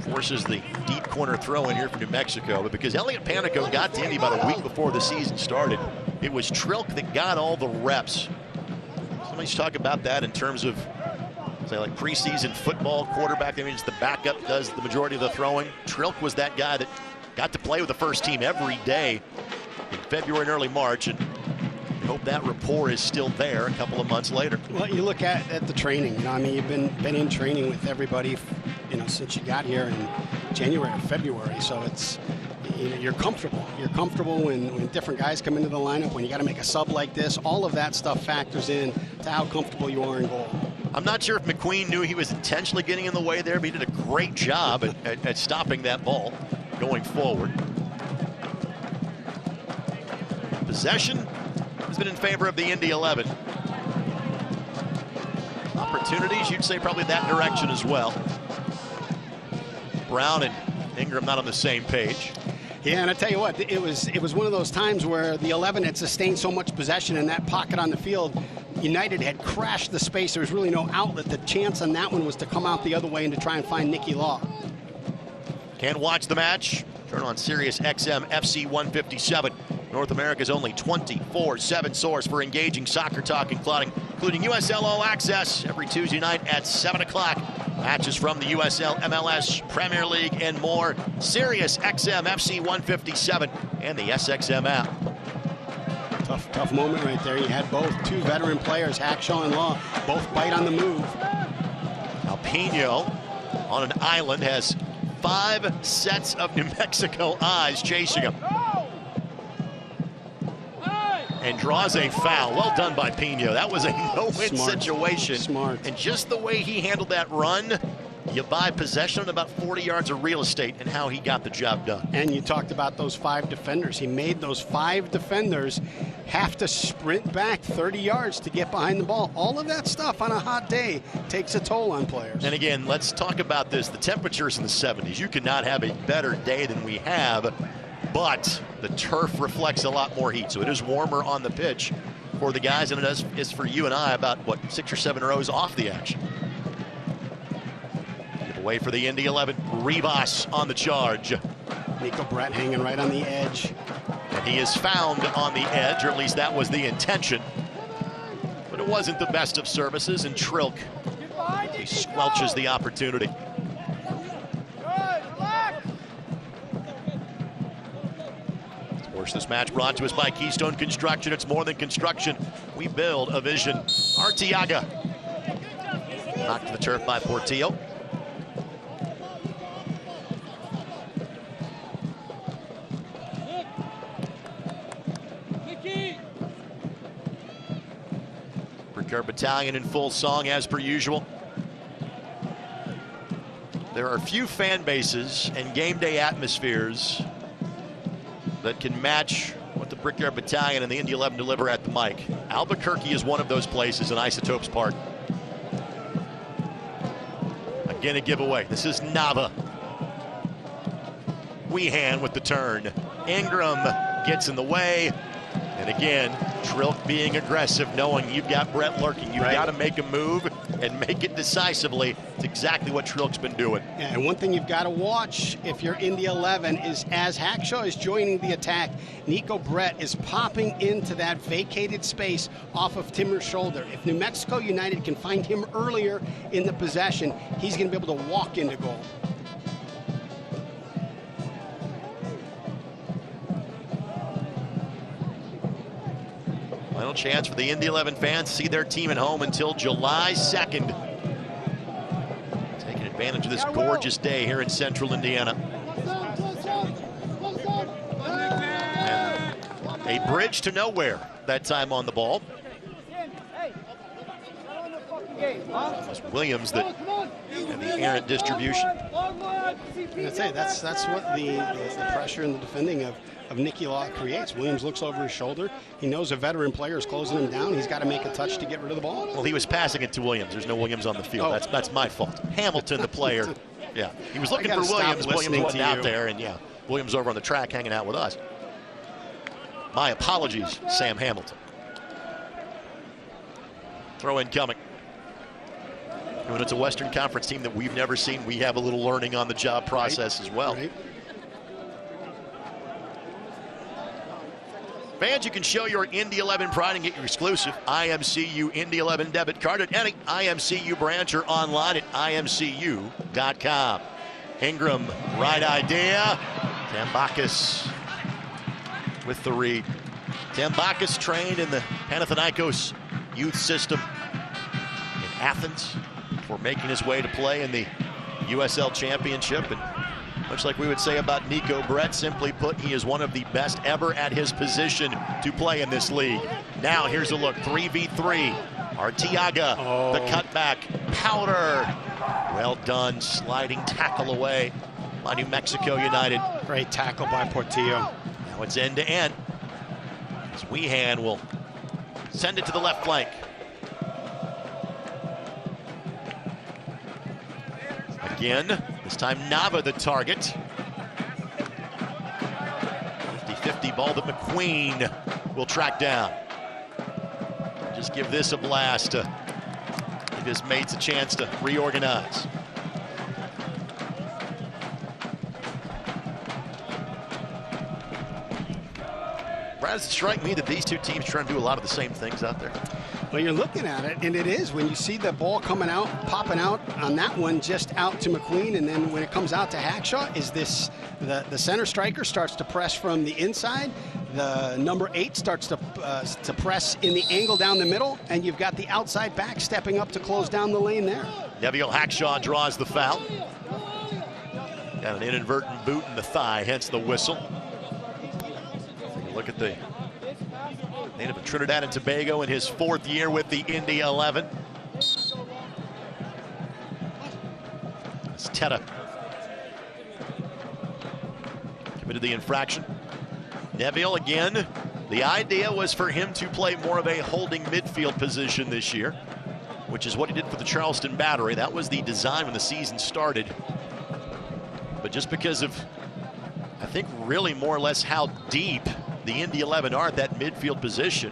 [SPEAKER 1] forces the deep corner throw in here for New Mexico. But because Elliot Panico got to Indy about a week before the season started, it was Trilk that got all the reps. Somebody's talk about that in terms of, say, like preseason football quarterback. That means the backup does the majority of the throwing. Trilk was that guy that got to play with the first team every day in February and early March. And I hope that rapport is still there a couple of months later.
[SPEAKER 2] Well, you look at the training. You know, I mean, you've been in training with everybody, you know, since you got here in January or February. So it's, you know, you're comfortable. You're comfortable when different guys come into the lineup, when you got to make a sub like this. All of that stuff factors in to how comfortable you are in goal.
[SPEAKER 1] I'm not sure if McQueen knew he was intentionally getting in the way there, but he did a great job at stopping that ball going forward. Possession has been in favor of the Indy 11. Opportunities, you'd say probably that direction as well. Brown and Ingram not on the same page.
[SPEAKER 2] Yeah, and I tell you what, it was one of those times where the 11 had sustained so much possession in that pocket on the field. United had crashed the space. There was really no outlet. The chance on that one was to come out the other way and to try and find Nicky Law.
[SPEAKER 1] Can watch the match. Turn on Sirius XM FC 157. North America's only 24/7 source for engaging soccer talk, including USL All Access every Tuesday night at 7 o'clock. Matches from the USL, MLS, Premier League, and more. Sirius XM FC 157 and the SXM app.
[SPEAKER 2] Tough moment right there. You had both two veteran players, Hackshaw and Law, both bite on the move.
[SPEAKER 1] Alpino on an island has 5 sets of New Mexico eyes chasing him. And draws a foul. Well done by Pino. That was a no-win situation.
[SPEAKER 2] Smart.
[SPEAKER 1] And just the way he handled that run, you buy possession on about 40 yards of real estate and how he got the job done.
[SPEAKER 2] And you talked about those 5 defenders. He made those 5 defenders have to sprint back 30 yards to get behind the ball. All of that stuff on a hot day takes a toll on players.
[SPEAKER 1] And again, let's talk about this. The temperature's in the 70s. You cannot have a better day than we have, but the turf reflects a lot more heat, so it is warmer on the pitch for the guys than it is for you and I, about, what, 6 or 7 rows off the action. Give away for the Indy 11. Rivas on the charge.
[SPEAKER 2] Nico Brett hanging right on the edge.
[SPEAKER 1] And he is found on the edge, or at least that was the intention. But it wasn't the best of services, and Trilk, he squelches the opportunity. This match brought to us by Keystone Construction. It's more than construction. We build a vision. Artiago knocked to the turf by Portillo. Brickyard Battalion in full song as per usual. There are few fan bases and game day atmospheres that can match what the Brickyard Battalion and the Indy 11 deliver at the mic. Albuquerque is one of those places in Isotopes Park. Again, a giveaway. This is Nava. Weehan with the turn. Ingram gets in the way. And again, Trilk being aggressive, knowing you've got Brett lurking. You've got to make a move and make it decisively. It's exactly what Trilk's been doing.
[SPEAKER 2] Yeah, and one thing you've got to watch if you're Indy 11 is as Hackshaw is joining the attack, Nico Brett is popping into that vacated space off of Timmer's shoulder. If New Mexico United can find him earlier in the possession, he's going to be able to walk into goal.
[SPEAKER 1] Final chance for the Indy 11 fans to see their team at home until July 2nd. Taking advantage of this gorgeous day here in central Indiana. And a bridge to nowhere that time on the ball. It was Williams that and the errant distribution.
[SPEAKER 2] I'd say that's what the pressure and the defending of Nicky Law creates. Williams looks over his shoulder. He knows a veteran player is closing him down. He's got to make a touch to get rid of the ball.
[SPEAKER 1] Well, he was passing it to Williams. There's no Williams on the field. Oh. That's my fault. Hamilton, the player. Yeah, he was looking for Williams. Williams wasn't out there, and yeah, Williams over on the track hanging out with us. My apologies, Sam Hamilton. Throw in coming. When it's a Western Conference team that we've never seen, we have a little learning on the job process as well. Right. Fans, you can show your Indy 11 pride and get your exclusive IMCU Indy 11 debit card at any IMCU branch or online at imcu.com. Ingram, right idea. Tambakis with the read. Tambakis trained in the Panathinaikos youth system in Athens before making his way to play in the USL Championship. And much like we would say about Nico Brett, simply put, he is one of the best ever at his position to play in this league. Now here's a look, 3v3. Artiago, the cutback. Powder. Well done, sliding tackle away by New Mexico United.
[SPEAKER 2] Great tackle by Portillo.
[SPEAKER 1] Now it's end to end. As Weehan will send it to the left flank. Again, this time Nava the target. 50-50 ball that McQueen will track down. Just give this a blast to give his mates a chance to reorganize. Brad, does it strike me that these two teams try to do a lot of the same things out there?
[SPEAKER 2] Well, you're looking at it, and it is. When you see the ball coming out, popping out on that one, just out to McQueen, and then when it comes out to Hackshaw, is this the center striker starts to press from the inside. The number 8 starts to press in the angle down the middle, and you've got the outside back stepping up to close down the lane there.
[SPEAKER 1] Neville Hackshaw draws the foul. Got an inadvertent boot in the thigh, hence the whistle. Take a look at the native of Trinidad and Tobago in his 4th year with the Indy 11. It's Teta. Committed the infraction. Neville again. The idea was for him to play more of a holding midfield position this year, which is what he did for the Charleston Battery. That was the design when the season started. But just because of, I think, really more or less how deep the Indy 11 are at that midfield position,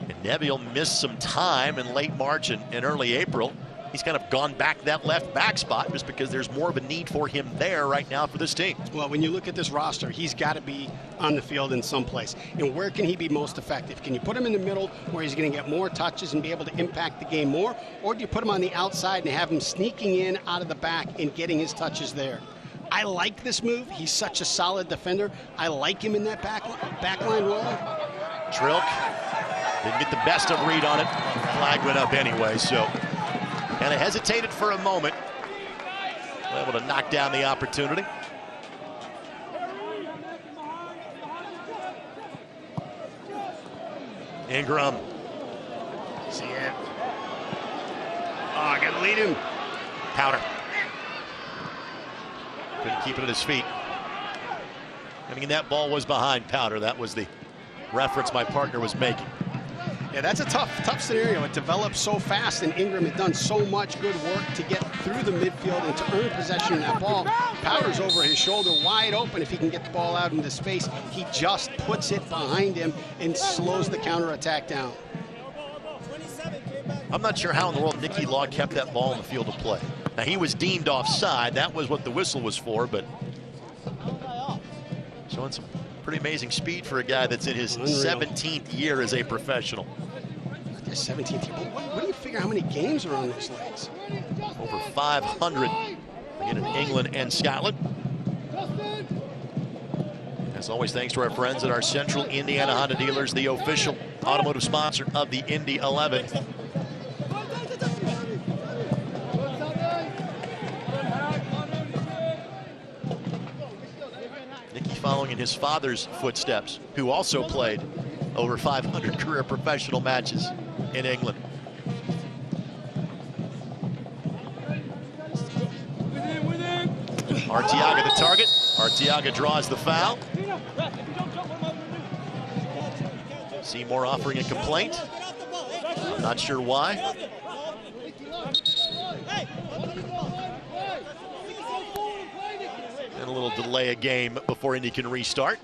[SPEAKER 1] and Neville missed some time in late March and early April, he's kind of gone back that left back spot just because there's more of a need for him there right now for this team.
[SPEAKER 2] Well, when you look at this roster, he's got to be on the field in some place. And where can he be most effective? Can you put him in the middle where he's going to get more touches and be able to impact the game more? Or do you put him on the outside and have him sneaking in out of the back and getting his touches there? I like this move. He's such a solid defender. I like him in that backline role.
[SPEAKER 1] Trilk didn't get the best of read on it. Flag went up anyway, so kind of hesitated for a moment. Able to knock down the opportunity. Ingram.
[SPEAKER 2] See it. Oh, I got to lead him.
[SPEAKER 1] Powder. Couldn't keep it at his feet. I mean, that ball was behind Powder. That was the reference my partner was making.
[SPEAKER 2] Yeah, that's a tough scenario. It develops so fast, and Ingram had done so much good work to get through the midfield and to earn possession of that ball. Powder's over his shoulder, wide open. If he can get the ball out into space, he just puts it behind him and slows the counterattack down.
[SPEAKER 1] I'm not sure how in the world Nicky Law kept that ball in the field of play. Now, he was deemed offside. That was what the whistle was for, but showing some pretty amazing speed for a guy that's in his 17th year as a professional.
[SPEAKER 2] 17th year. What do you figure how many games are on those legs?
[SPEAKER 1] Over 500 in England and Scotland. As always, thanks to our friends at our Central Indiana Honda dealers, the official automotive sponsor of the Indy 11. Nicky following in his father's footsteps, who also played over 500 career professional matches in England. Artiago the target. Artiago draws the foul. Seymour offering a complaint. Not sure why. And a little delay of game before Indy can restart.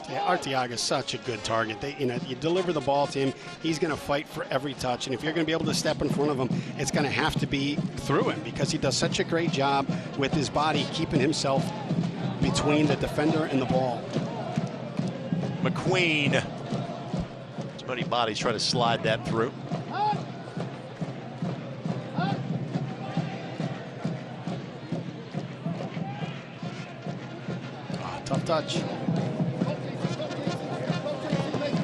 [SPEAKER 2] Yeah, Artiago is such a good target. You deliver the ball to him, he's going to fight for every touch. And if you're going to be able to step in front of him, it's going to have to be through him, because he does such a great job with his body keeping himself between the defender and the ball.
[SPEAKER 1] McQueen. Too many bodies try to slide that through.
[SPEAKER 2] Tough touch.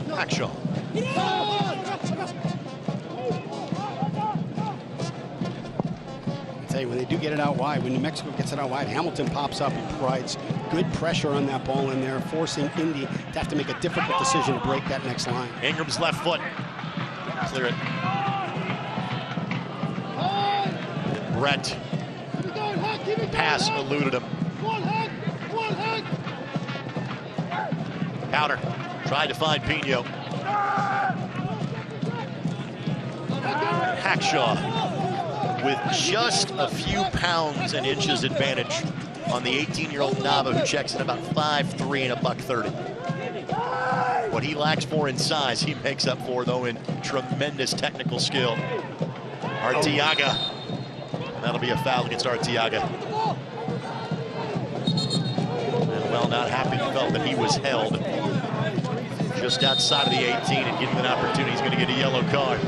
[SPEAKER 1] Hackshaw.
[SPEAKER 2] I tell you, when they do get it out wide, when New Mexico gets it out wide, Hamilton pops up and provides good pressure on that ball in there, forcing Indy to have to make a difficult decision to break that next line.
[SPEAKER 1] Ingram's left foot. Clear it. Brett. Pass eluded him. Powder tried to find Pino. Hackshaw with just a few pounds and inches advantage on the 18-year-old Nava, who checks in about 5'3" and $130. What he lacks for in size, he makes up for, though, in tremendous technical skill. Artiago. That'll be a foul against Artiago. Manuel not happy, he felt that he was held just outside of the 18 and given an opportunity. He's going to get a yellow card.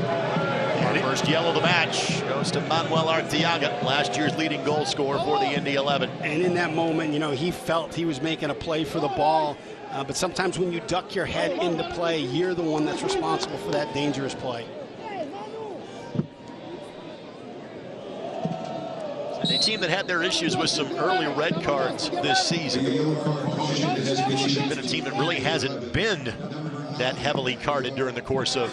[SPEAKER 1] First yellow of the match goes to Manuel Artiago, last year's leading goal scorer for the Indy 11.
[SPEAKER 2] And in that moment, he felt he was making a play for the ball. But sometimes when you duck your head into play, you're the one that's responsible for that dangerous play.
[SPEAKER 1] A team that had their issues with some early red cards this season. It's been a team that really hasn't been that heavily carded during the course of,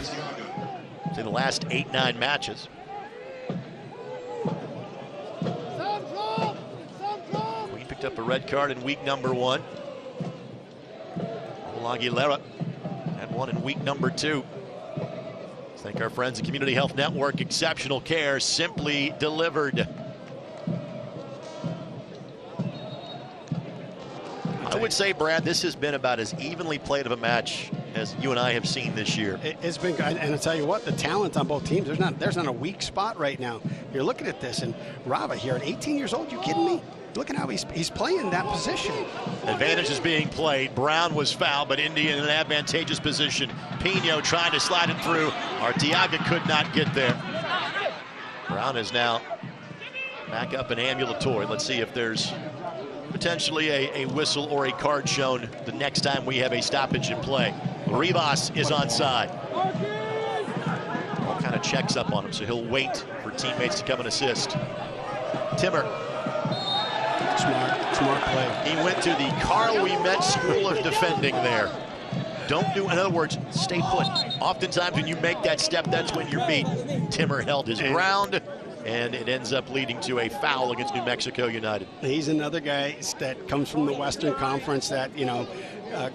[SPEAKER 1] say, the last 8-9 matches. We picked up a red card in week number 1. Aguilera had one in week number 2. Thank our friends at Community Health Network. Exceptional care, simply delivered. I would say, Brad, this has been about as evenly played of a match as you and I have seen this year.
[SPEAKER 2] It's been, and I tell you what, the talent on both teams, there's not a weak spot right now. You're looking at this, and Rava here at 18 years old, you kidding me? Look at how he's playing that position. Advantage
[SPEAKER 1] is being played. Brown was fouled, but Indy in an advantageous position. Pino trying to slide it through. Artiago could not get there. Brown is now back up and ambulatory. Let's see if there's potentially a whistle or a card shown the next time we have a stoppage in play. Rivas is onside. All kind of checks up on him, so he'll wait for teammates to come and assist. Timmer.
[SPEAKER 2] Smart play.
[SPEAKER 1] He went to the Carl Ouimet School of Defending there. Don't do, in other words, stay put. Oftentimes when you make that step, that's when you're beat. Timmer held his ground, and it ends up leading to a foul against New Mexico United.
[SPEAKER 2] He's another guy that comes from the Western Conference that,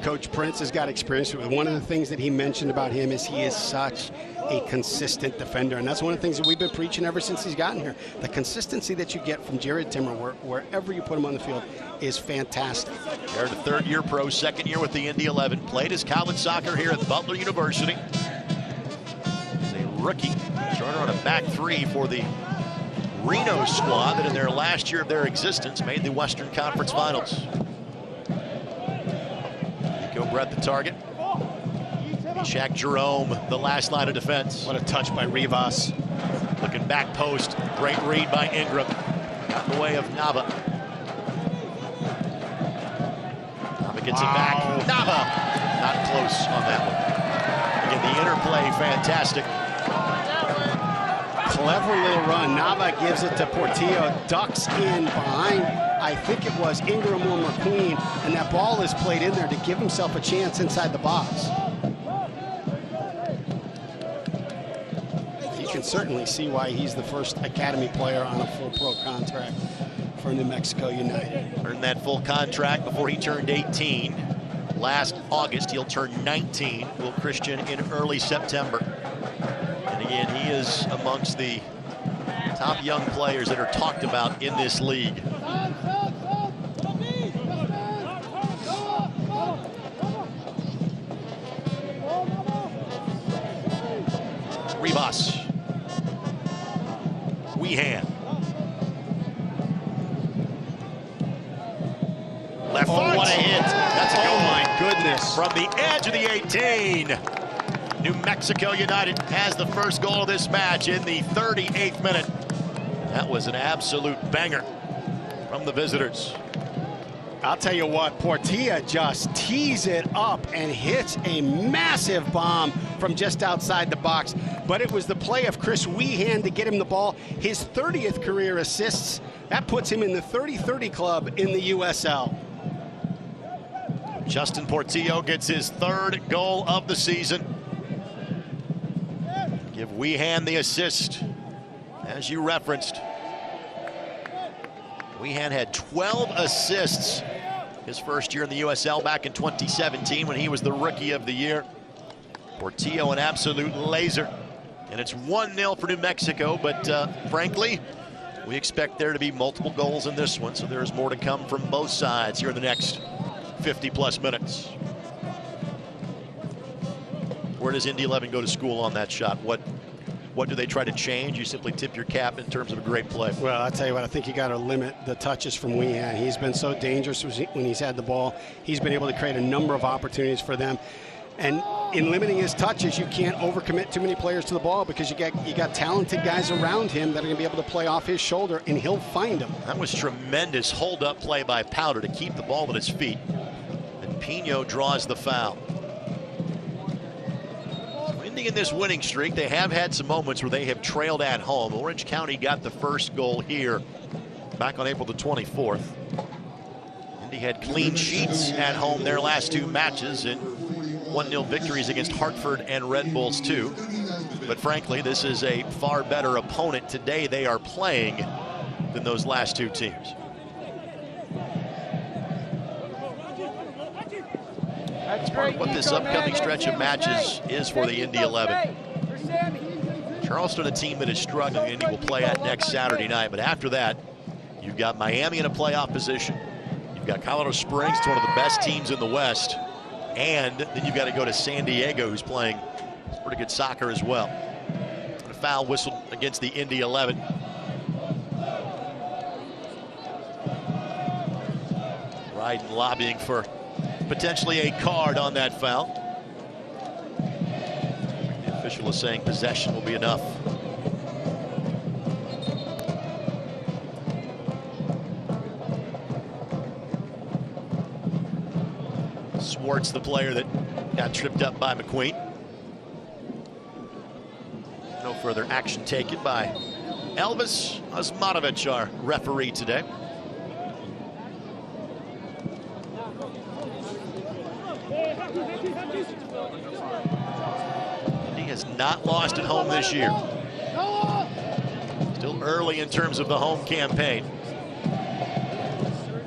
[SPEAKER 2] Coach Prince has got experience with. One of the things that he mentioned about him is he is such a consistent defender, and that's one of the things that we've been preaching ever since he's gotten here. The consistency that you get from Jared Timmer, wherever you put him on the field, is fantastic.
[SPEAKER 1] Jared, a third-year pro, second year with the Indy 11. Played his college soccer here at Butler University. He's a rookie, starter on a back three for the Reno squad that in their last year of their existence made the Western Conference Finals. Nico Brett the target. Shaq Jerome, the last line of defense.
[SPEAKER 2] What a touch by Rivas.
[SPEAKER 1] Looking back post, great read by Ingram. Got in the way of Nava. Nava gets it back. Nava, not close on that one. Again, the interplay, fantastic.
[SPEAKER 2] Clever little run. Nava gives it to Portillo, ducks in behind, I think it was Ingram or McQueen, and that ball is played in there to give himself a chance inside the box. can certainly see why he's the first academy player on a full pro contract for New Mexico United.
[SPEAKER 1] Earned that full contract before he turned 18. Last August, he'll turn 19. Will Christian in early September. And again, he is amongst the top young players that are talked about in this league. Rivas. Weehan. Left foot. What a hit. That's a goal.
[SPEAKER 2] Oh my goodness.
[SPEAKER 1] From the edge of the 18. New Mexico United has the first goal of this match in the 38th minute. That was an absolute banger from the visitors.
[SPEAKER 2] I'll tell you what, Portilla just tees it up and hits a massive bomb from just outside the box. But it was the play of Chris Weehan to get him the ball. His 30th career assists. That puts him in the 30-30 club in the USL.
[SPEAKER 1] Justin Portillo gets his third goal of the season. Give Weehan the assist, as you referenced. Weehan had 12 assists his first year in the USL back in 2017 when he was the Rookie of the Year. Portillo, an absolute laser. And it's 1-0 for New Mexico, but frankly, we expect there to be multiple goals in this one, so there's more to come from both sides here in the next 50-plus minutes. Where does Indy 11 go to school on that shot? What do they try to change? You simply tip your cap in terms of a great play.
[SPEAKER 2] Well, I'll tell you what, I think you got to limit the touches from Weehan. He's been so dangerous when he's had the ball. He's been able to create a number of opportunities for them. And in limiting his touches, you can't overcommit too many players to the ball because you got talented guys around him that are going to be able to play off his shoulder, and he'll find them.
[SPEAKER 1] That was tremendous hold-up play by Powder to keep the ball at his feet. And Pino draws the foul. In this winning streak, they have had some moments where they have trailed at home. Orange County got the first goal here back on April the 24th. Indy had clean sheets at home their last two matches and 1-0 victories against Hartford and Red Bulls too. But frankly, this is a far better opponent today they are playing than those last two teams. That's part of what this upcoming stretch of matches is for the Indy 11. Charleston, a team that is struggling, Indy will play at next Saturday night. But after that, you've got Miami in a playoff position. You've got Colorado Springs, it's one of the best teams in the West. And then you've got to go to San Diego, who's playing pretty good soccer as well. And a foul whistled against the Indy 11. Ryden lobbying for potentially a card on that foul. The official is saying possession will be enough. Swartz, the player that got tripped up by McQueen. No further action taken by Elvis Osmanovic, our referee today. Indy has not lost at home this year. Still early in terms of the home campaign.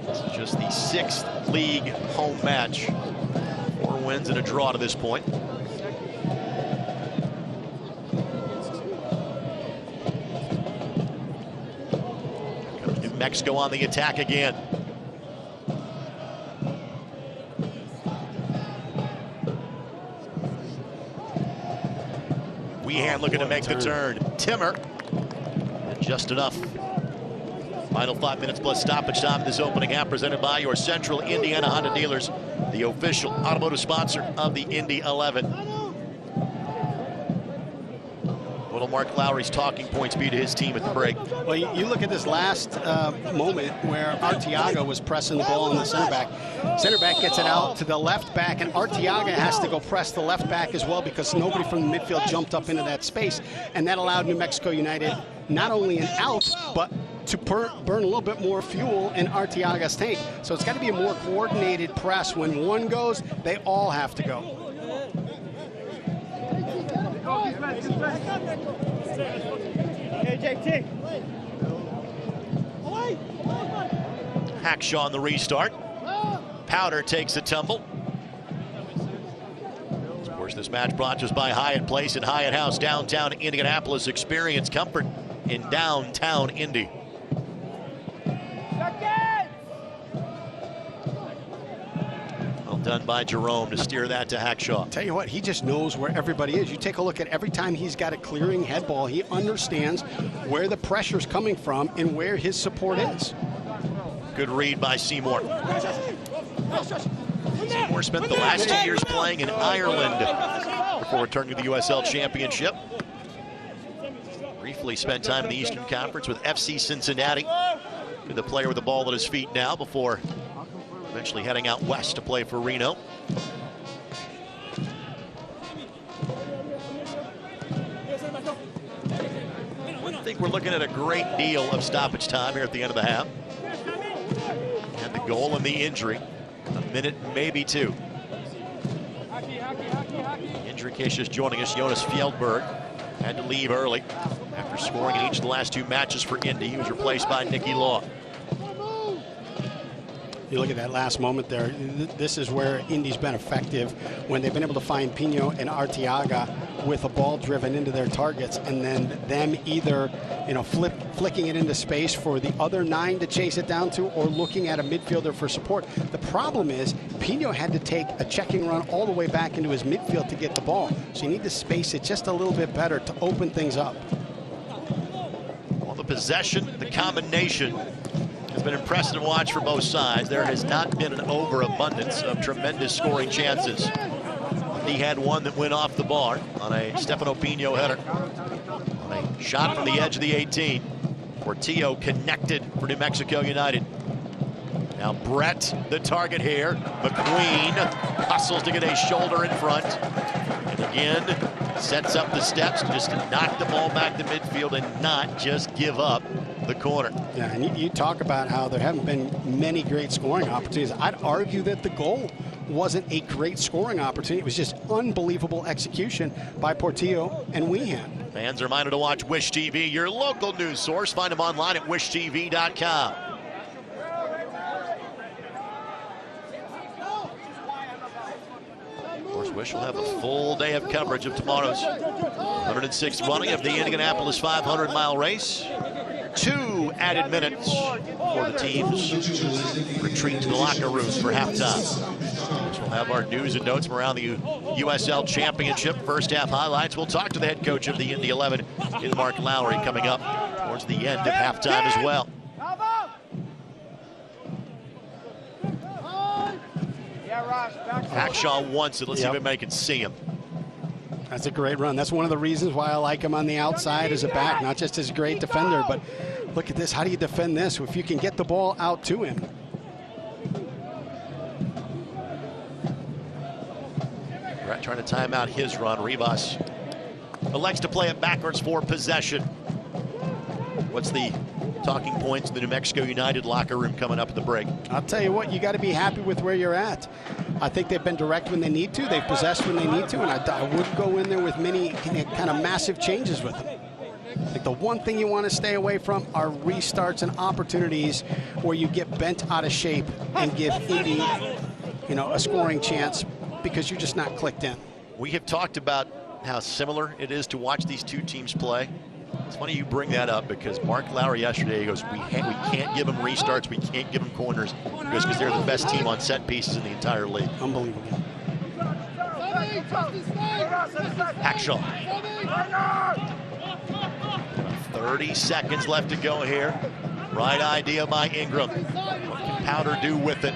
[SPEAKER 1] This is just the 6th league home match. 4 wins and a draw to this point. New Mexico on the attack again. Weehan looking to make the turn. Timmer, and just enough. Final 5 minutes plus stoppage time in this opening half, presented by your Central Indiana Honda dealers, the official automotive sponsor of the Indy 11. What'll Mark Lowry's talking points be to his team at the break?
[SPEAKER 2] Well, you look at this last moment where Artiago was pressing the ball on the center back. Center back gets it out to the left back, and Artiaga has to go press the left back as well because nobody from the midfield jumped up into that space. And that allowed New Mexico United not only an out, but to burn a little bit more fuel in Artiaga's tank. So it's got to be a more coordinated press. When one goes, they all have to go.
[SPEAKER 1] Hackshaw on the restart. Powder takes a tumble. Of course, this match brought to us by Hyatt Place and Hyatt House, downtown Indianapolis. Experience comfort in downtown Indy. Well done by Jerome to steer that to Hackshaw.
[SPEAKER 2] Tell you what, he just knows where everybody is. You take a look at every time he's got a clearing head ball, he understands where the pressure's coming from and where his support is.
[SPEAKER 1] Good read by Seymour. Seymour spent the last 2 years playing in Ireland before returning to the USL Championship. Briefly spent time in the Eastern Conference with FC Cincinnati. The player with the ball at his feet now before eventually heading out west to play for Reno. I think we're looking at a great deal of stoppage time here at the end of the half. And the goal and the injury, a minute, maybe two. Injury case just joining us, Jonas Fjellberg had to leave early after scoring in each of the last 2 matches for Indy. He was replaced by Nicky Law.
[SPEAKER 2] You look at that last moment there. This is where Indy's been effective when they've been able to find Pino and Artiaga with a ball driven into their targets, and then them either, flicking it into space for the other 9 to chase it down to, or looking at a midfielder for support. The problem is Pino had to take a checking run all the way back into his midfield to get the ball. So you need to space it just a little bit better to open things up.
[SPEAKER 1] Well, the possession, the combination has been impressive to watch for both sides. There has not been an overabundance of tremendous scoring chances. He had one that went off the bar on a Stefano Pino header. On a shot from the edge of the 18. Portillo connected for New Mexico United. Now Brett, the target here. McQueen hustles to get a shoulder in front. And again, sets up the steps just to knock the ball back to midfield and not just give up the corner.
[SPEAKER 2] Yeah, and you talk about how there haven't been many great scoring opportunities. I'd argue that the goal wasn't a great scoring opportunity. It was just unbelievable execution by Portillo and Weehan.
[SPEAKER 1] Fans are reminded to watch Wish TV, your local news source. Find them online at wishtv.com. Of course, Wish will have a full day of coverage of tomorrow's 106th running of the Indianapolis 500-mile race. 2 added minutes for the teams retreat to the locker rooms for halftime. We'll have our news and notes from around the USL Championship. First half highlights. We'll talk to the head coach of the Indy 11, Mark Lowry, coming up towards the end of halftime as well. Hackshaw wants it. Let's see if anybody can see him.
[SPEAKER 2] That's a great run. That's one of the reasons why I like him on the outside as a back, not just as a great defender, but look at this. How do you defend this? If you can get the ball out to him.
[SPEAKER 1] Brett trying to time out his run. Rivas elects to play it backwards for possession. What's the talking points in the New Mexico United locker room coming up at the break?
[SPEAKER 2] I'll tell you what, you got to be happy with where you're at. I think they've been direct when they need to. They've possessed when they need to, and I wouldn't go in there with many kind of massive changes with them. Like the one thing you want to stay away from are restarts and opportunities where you get bent out of shape and give Indy, a scoring chance because you're just not clicked in.
[SPEAKER 1] We have talked about how similar it is to watch these two teams play. It's funny you bring that up because Mark Lowry yesterday goes, we can't give them restarts, we can't give them corners, because they're the best team on set pieces in the entire league.
[SPEAKER 2] Unbelievable.
[SPEAKER 1] Hackshaw. 30 seconds left to go here. Right idea by Ingram. What can Powder do with it?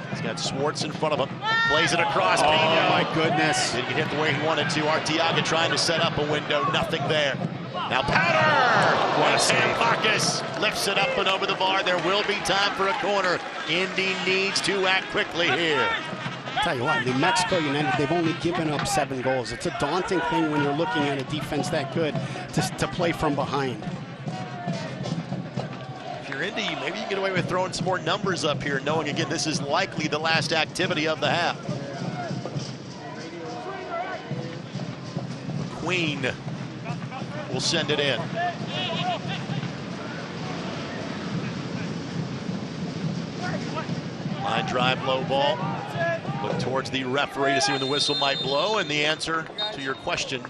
[SPEAKER 1] He's got Swartz in front of him. Plays it across.
[SPEAKER 2] Oh,
[SPEAKER 1] Pino.
[SPEAKER 2] my goodness.
[SPEAKER 1] Didn't get hit the way he wanted to. Artiaga trying to set up a window. Nothing there. Now Powder!
[SPEAKER 2] What a save.
[SPEAKER 1] Marcus lifts it up and over the bar. There will be time for a corner. Indy needs to act quickly here.
[SPEAKER 2] I'll tell you what, New Mexico United, they've only given up 7 goals. It's a daunting thing when you're looking at a defense that good to play from behind.
[SPEAKER 1] If you're Indy, maybe you can get away with throwing some more numbers up here, knowing, again, this is likely the last activity of the half. McQueen will send it in. Line drive, low ball. Look towards the referee to see when the whistle might blow, and the answer to your question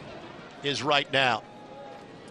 [SPEAKER 1] is right now.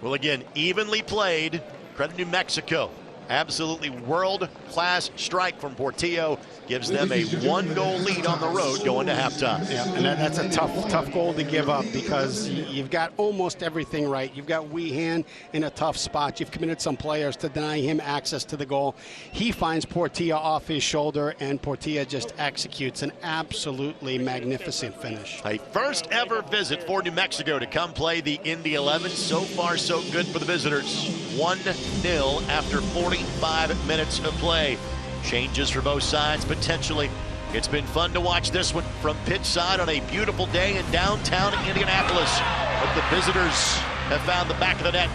[SPEAKER 1] Well, again, evenly played. Credit New Mexico. Absolutely world-class strike from Portillo. Gives them a 1-goal lead on the road going to halftime.
[SPEAKER 2] Yeah, and that's a tough goal to give up because you've got almost everything right. You've got Weehan in a tough spot. You've committed some players to deny him access to the goal. He finds Portillo off his shoulder, and Portillo just executes an absolutely magnificent finish.
[SPEAKER 1] A first ever visit for New Mexico to come play the Indy 11. So far, so good for the visitors. 1-0 after 45 minutes of play. Changes for both sides potentially. It's been fun to watch this one from pitch side on a beautiful day in downtown Indianapolis. But the visitors have found the back of the net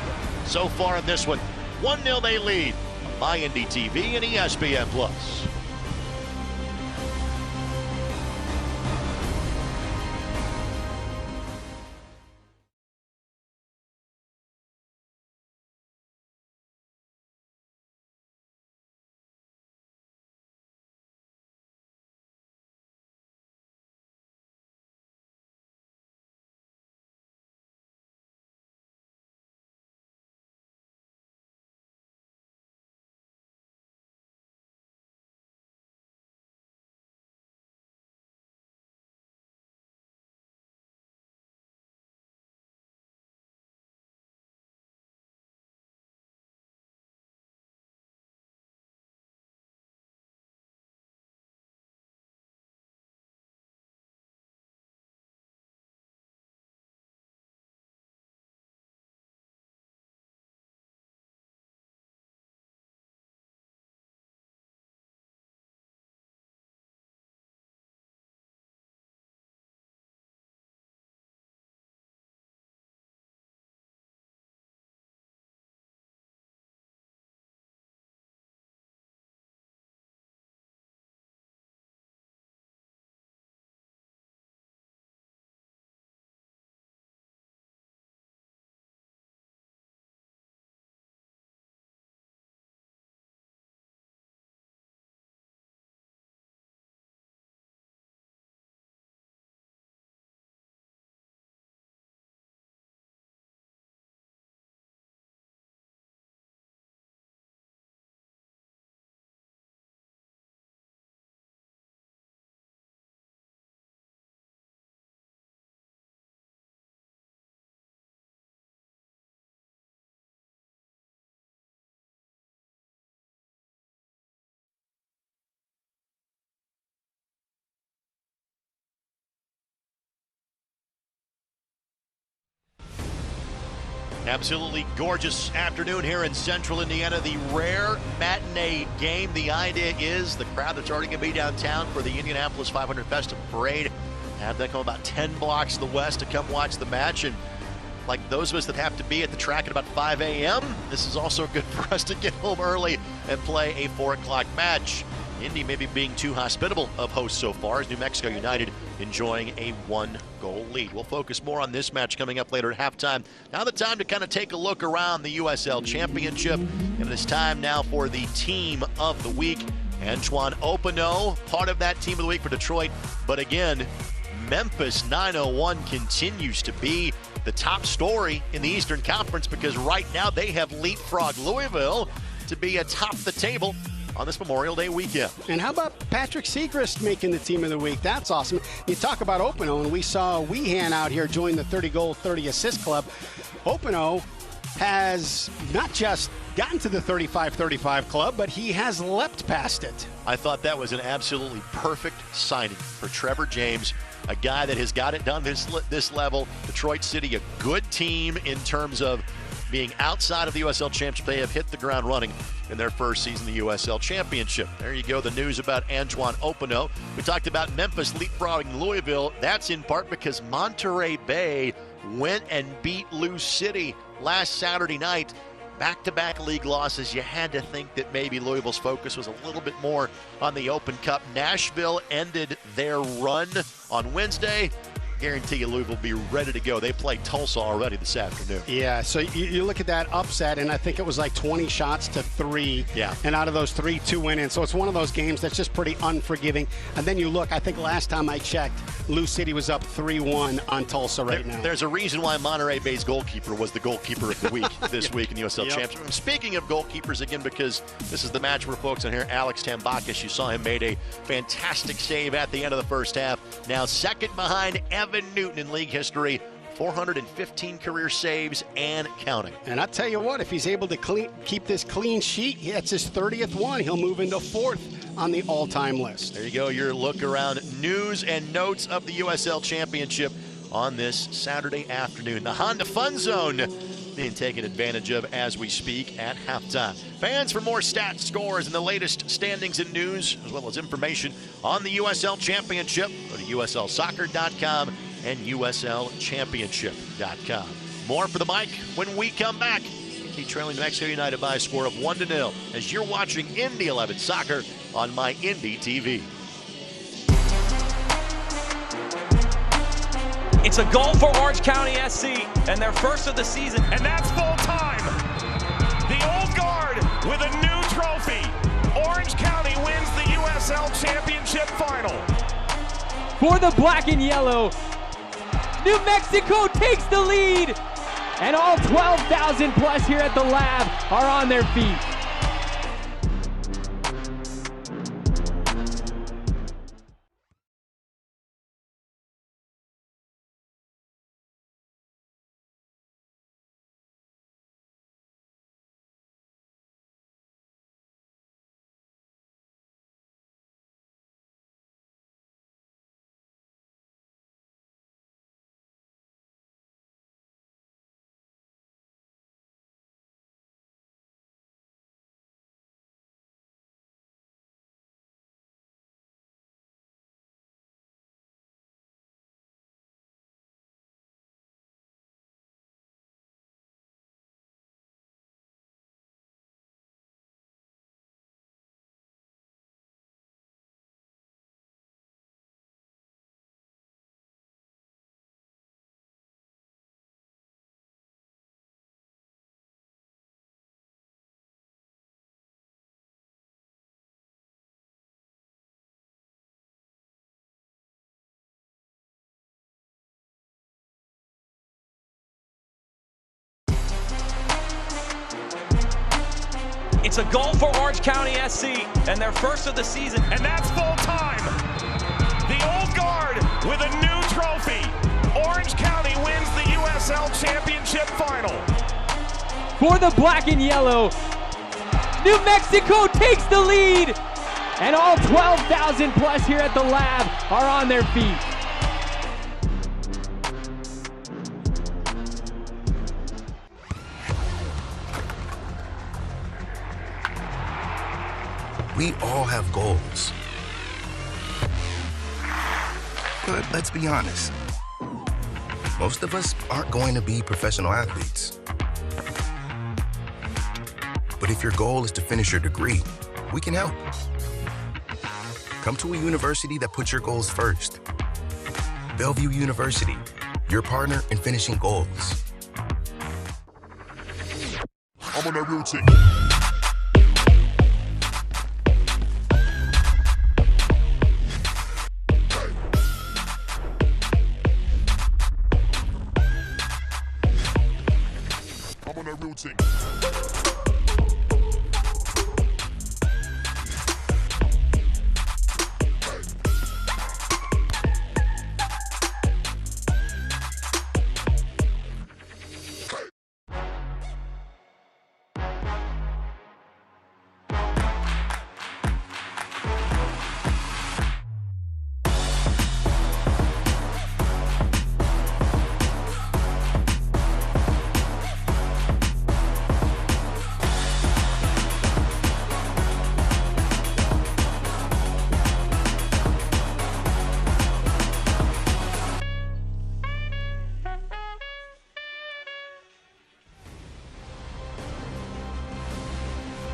[SPEAKER 1] so far in this one. 1-0 they lead by Indy TV and ESPN+. Absolutely gorgeous afternoon here in central Indiana. The rare matinee game. The idea is the crowd that's already going to be downtown for the Indianapolis 500 Festival Parade have them come about 10 blocks to the west to come watch the match. And like those of us that have to be at the track at about 5 a.m., this is also good for us to get home early and play a 4 o'clock match. Indy maybe being too hospitable of hosts so far as New Mexico United enjoying a 1-goal lead. We'll focus more on this match coming up later at halftime. Now the time to kind of take a look around the USL Championship. And it's time now for the Team of the Week. Antoine Opino, part of that Team of the Week for Detroit. But again, Memphis 901 continues to be the top story in the Eastern Conference because right now they have leapfrogged Louisville to be atop the table on this Memorial Day weekend.
[SPEAKER 2] And how about Patrick Segrist making the Team of the Week? That's awesome. You talk about Opino, and we saw Weehan out here join the 30-goal, 30-assist club. Opino has not just gotten to the 35-35 club, but he has leapt past it.
[SPEAKER 1] I thought that was an absolutely perfect signing for Trevor James, a guy that has got it done this level. Detroit City, a good team in terms of being outside of the USL Championship. They have hit the ground running in their first season of the USL Championship. There you go, the news about Antoine Opino. We talked about Memphis leapfrogging Louisville. That's in part because Monterey Bay went and beat Lou City last Saturday night. Back-to-back league losses. You had to think that maybe Louisville's focus was a little bit more on the Open Cup. Nashville ended their run on Wednesday. guarantee you Louisville will be ready to go. They play Tulsa already this afternoon.
[SPEAKER 2] Yeah, so you look at that upset, and I think it was like 20 shots to 3.
[SPEAKER 1] Yeah.
[SPEAKER 2] And out of those 3, 2 went in. So it's one of those games that's just pretty unforgiving. And then you look, I think last time I checked, Lou City was up 3-1 on Tulsa now.
[SPEAKER 1] There's a reason why Monterey Bay's goalkeeper was the goalkeeper of the week this week in the USL Championship. Speaking of goalkeepers, again, because this is the match we're focusing on here, Alex Tambakis, you saw him made a fantastic save at the end of the first half. Now second behind Evan Newton in league history, 415 career saves and counting.
[SPEAKER 2] And I tell you what, if he's able to keep this clean sheet, that's his 30th one. He'll move into 4th on the all-time list.
[SPEAKER 1] There you go, your look around news and notes of the USL Championship on this Saturday afternoon. The Honda Fun Zone being taken advantage of as we speak at halftime. Fans, for more stats, scores, and the latest standings and news, as well as information on the USL Championship, go to uslsoccer.com and uslchampionship.com. More for the mic when we come back. Indy trailing New Mexico United by a score of 1-0 as you're watching Indy 11 Soccer on My Indy TV.
[SPEAKER 3] It's a goal for Orange County SC and their first of the season.
[SPEAKER 4] And that's full time. The old guard with a new trophy. Orange County wins the USL Championship final.
[SPEAKER 5] For the black and yellow, New Mexico takes the lead. And all 12,000 plus here at the lab are on their feet.
[SPEAKER 3] It's a goal for Orange County SC and their first of the season.
[SPEAKER 4] And that's full time. The old guard with a new trophy. Orange County wins the USL Championship final.
[SPEAKER 5] For the black and yellow, New Mexico takes the lead. And all 12,000 plus here at the lab are on their feet.
[SPEAKER 6] We all have goals. But let's be honest. Most of us aren't going to be professional athletes. But if your goal is to finish your degree, we can help. Come to a university that puts your goals first. Bellevue University, your partner in finishing goals.
[SPEAKER 7] I'm on that routine. I'm on that routine.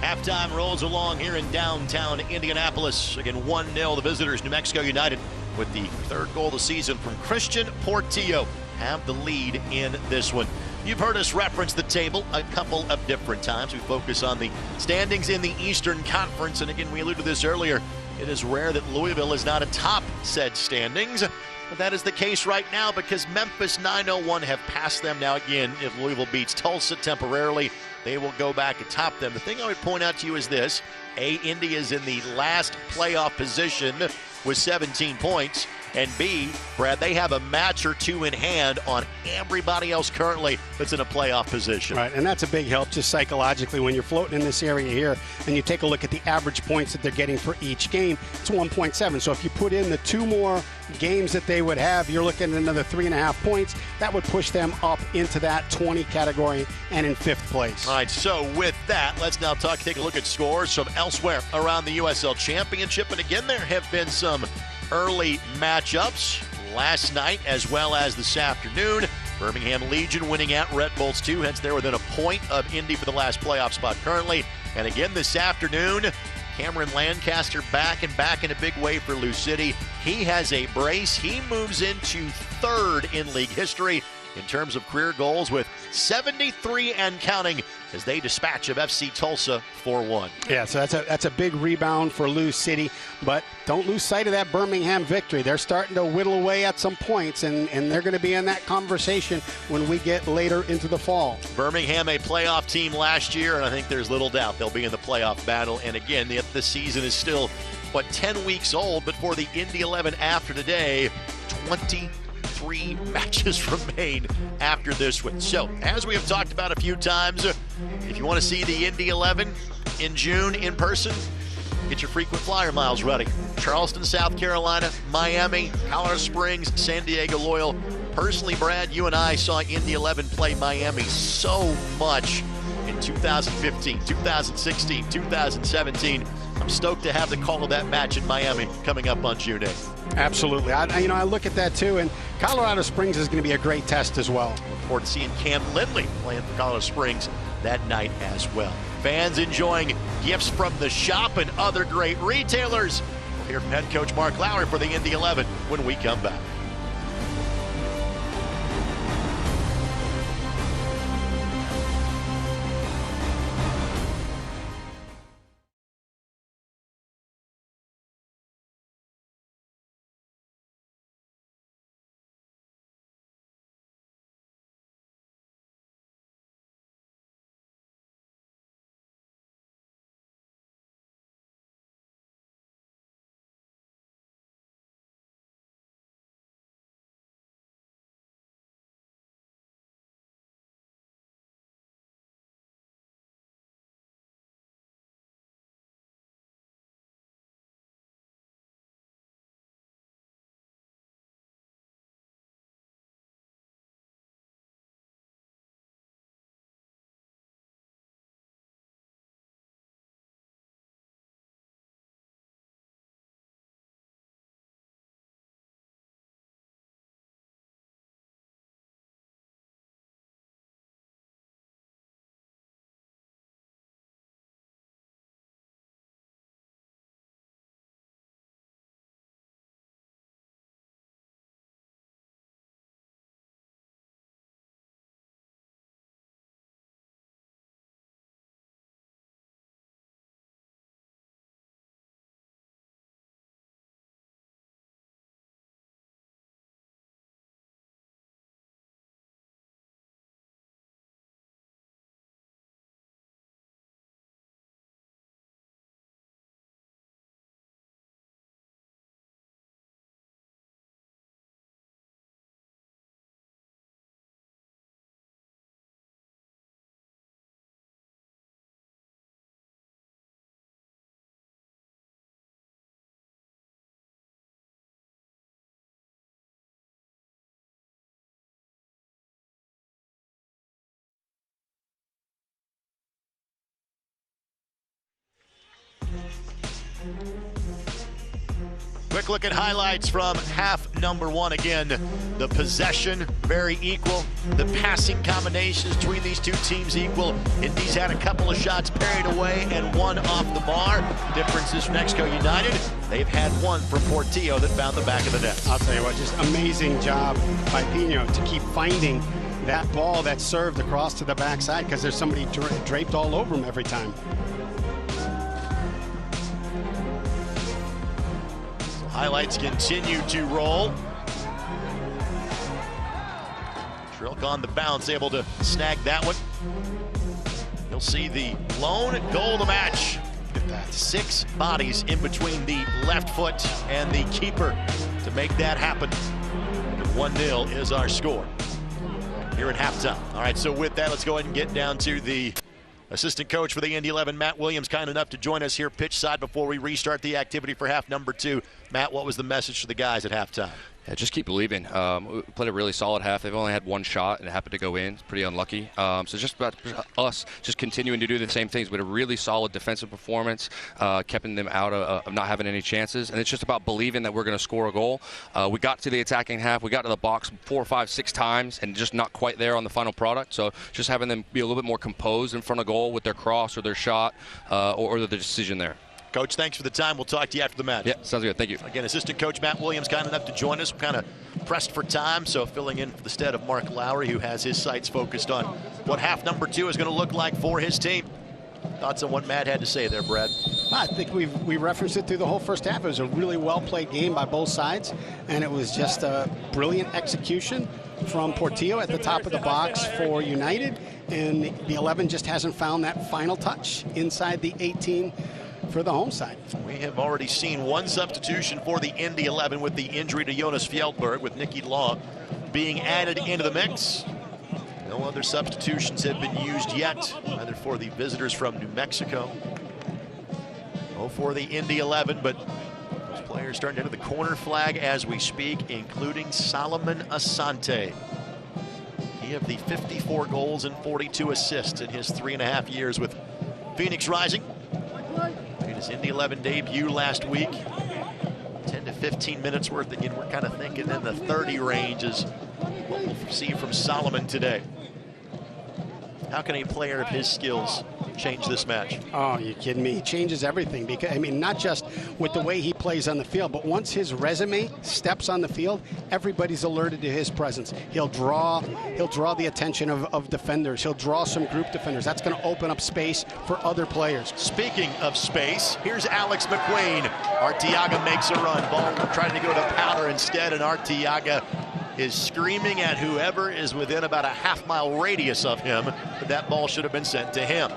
[SPEAKER 1] Halftime rolls along here in downtown Indianapolis. Again, 1-0, the visitors, New Mexico United, with the third goal of the season from Christian Portillo have the lead in this one. You've heard us reference the table a couple of different times. We focus on the standings in the Eastern Conference, and again, we alluded to this earlier. It is rare that Louisville is not atop said standings, but that is the case right now because Memphis 901 have passed them. Now again, if Louisville beats Tulsa temporarily, they will go back atop them. The thing I would point out to you is this. Indy is in the last playoff position with 17 points. And B, Brad, they have a match or two in hand on everybody else currently that's in a playoff position.
[SPEAKER 2] Right, and that's a big help just psychologically when you're floating in this area here and you take a look at the average points that they're getting for each game. It's 1.7. So if you put in the 2 more games that they would have, you're looking at another 3.5 points. That would push them up into that 20 category and in 5th place.
[SPEAKER 1] All right, so with that, let's now take a look at scores from elsewhere around the USL Championship. And again, there have been some early matchups last night as well as this afternoon. Birmingham Legion winning at Red Bulls 2, hence they're within a point of Indy for the last playoff spot currently. And again this afternoon, Cameron Lancaster back in a big way for Lou City. He has a brace. He moves into 3rd in league history in terms of career goals with 73 and counting as they dispatch of FC Tulsa 4-1.
[SPEAKER 2] Yeah, so that's a big rebound for Lou City, but don't lose sight of that Birmingham victory. They're starting to whittle away at some points, and they're going to be in that conversation when we get later into the fall.
[SPEAKER 1] Birmingham, a playoff team last year, and I think there's little doubt they'll be in the playoff battle. And again, the season is still, 10 weeks old, but for the Indy 11 after today, 23 matches remain after this one. So, as we have talked about a few times, if you want to see the Indy 11 in June in person, get your frequent flyer miles ready. Charleston, South Carolina, Miami, Colorado Springs, San Diego Loyal. Personally, Brad, you and I saw Indy 11 play Miami so much in 2015, 2016, 2017. I'm stoked to have the call of that match in Miami coming up on June 8th.
[SPEAKER 2] Absolutely. I look at that too, and Colorado Springs is going to be a great test as well.
[SPEAKER 1] Look forward to seeing Cam Lindley playing for Colorado Springs that night as well. Fans enjoying gifts from the shop and other great retailers. We'll hear from head coach Mark Lowry for the Indy 11 when we come back. Quick look at highlights from half number one. Again, the possession very equal. The passing combinations between these two teams equal. Indy's had a couple of shots parried away and one off the bar. Difference is Mexico United. They've had one from Portillo that found the back of the net.
[SPEAKER 2] I'll tell you what, just amazing job by Pino to keep finding that ball that's served across to the backside, because there's somebody draped all over him every time.
[SPEAKER 1] Highlights continue to roll. Trilk on the bounce, able to snag that one. You'll see the lone goal of the match. Look at that. 6 bodies in between the left foot and the keeper to make that happen. 1-0 is our score here at halftime. All right, so with that, let's go ahead and get down to the assistant coach for the Indy 11, Matt Williams, kind enough to join us here pitch side before we restart the activity for half number 2. Matt, what was the message to the guys at halftime?
[SPEAKER 8] Yeah, just keep believing. We played a really solid half. They've only had one shot and it happened to go in. It's pretty unlucky. So just about us just continuing to do the same things. We had a really solid defensive performance, keeping them out of not having any chances. And it's just about believing that we're going to score a goal. We got to the attacking half. We got to the box 4, 5, 6 times and just not quite there on the final product. So just having them be a little bit more composed in front of goal with their cross or their shot or the decision there.
[SPEAKER 1] Coach, thanks for the time. We'll talk to you after the match.
[SPEAKER 8] Yeah, sounds good. Thank you.
[SPEAKER 1] Again, assistant coach Matt Williams, kind enough to join us. We're kind of pressed for time, so filling in for the stead of Mark Lowry, who has his sights focused on what half number 2 is going to look like for his team. Thoughts on what Matt had to say there, Brad?
[SPEAKER 2] I think we referenced it through the whole first half. It was a really well-played game by both sides, and it was just a brilliant execution from Portillo at the top of the box for United, and the 11 just hasn't found that final touch inside the 18 for the home side.
[SPEAKER 1] We have already seen one substitution for the Indy 11 with the injury to Jonas Fjellberg, with Nicky Law being added into the mix. No other substitutions have been used yet, either for the visitors from New Mexico or for the Indy 11, but those players starting to enter the corner flag as we speak, including Solomon Asante. He of the 54 goals and 42 assists in his 3.5 years with Phoenix Rising. Made his Indy 11 debut last week. 10 to 15 minutes worth. Again, we're kind of thinking in the 30 range is what we'll see from Solomon today. How can a player of his skills change this match?
[SPEAKER 2] Oh, you kidding me? He changes everything, because I mean, not just with the way he plays on the field, but once his resume steps on the field, everybody's alerted to his presence. He'll draw the attention of defenders. He'll draw some group defenders. That's going to open up space for other players.
[SPEAKER 1] Speaking of space, here's Alex McQueen. Artiaga makes a run. Ball trying to go to Powder instead, and Artiaga is screaming at whoever is within about a half-mile radius of him that ball should have been sent to him.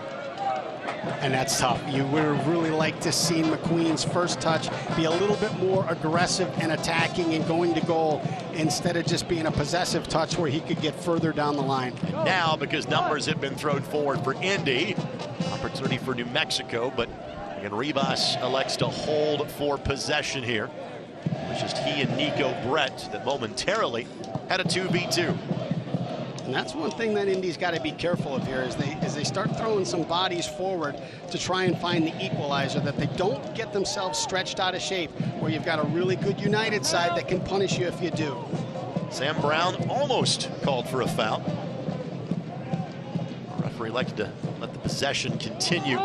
[SPEAKER 2] And that's tough. You would have really liked to see McQueen's first touch be a little bit more aggressive and attacking and going to goal, instead of just being a possessive touch where he could get further down the line.
[SPEAKER 1] And now, because numbers have been thrown forward for Indy, opportunity for New Mexico, but again, Rivas elects to hold for possession here. It was just he and Nico Brett that momentarily had a 2v2.
[SPEAKER 2] And that's one thing that Indy's got to be careful of here, is they start throwing some bodies forward to try and find the equalizer, that they don't get themselves stretched out of shape, where you've got a really good United side that can punish you if you do.
[SPEAKER 1] Sam Brown almost called for a foul. The referee elected to let the possession continue.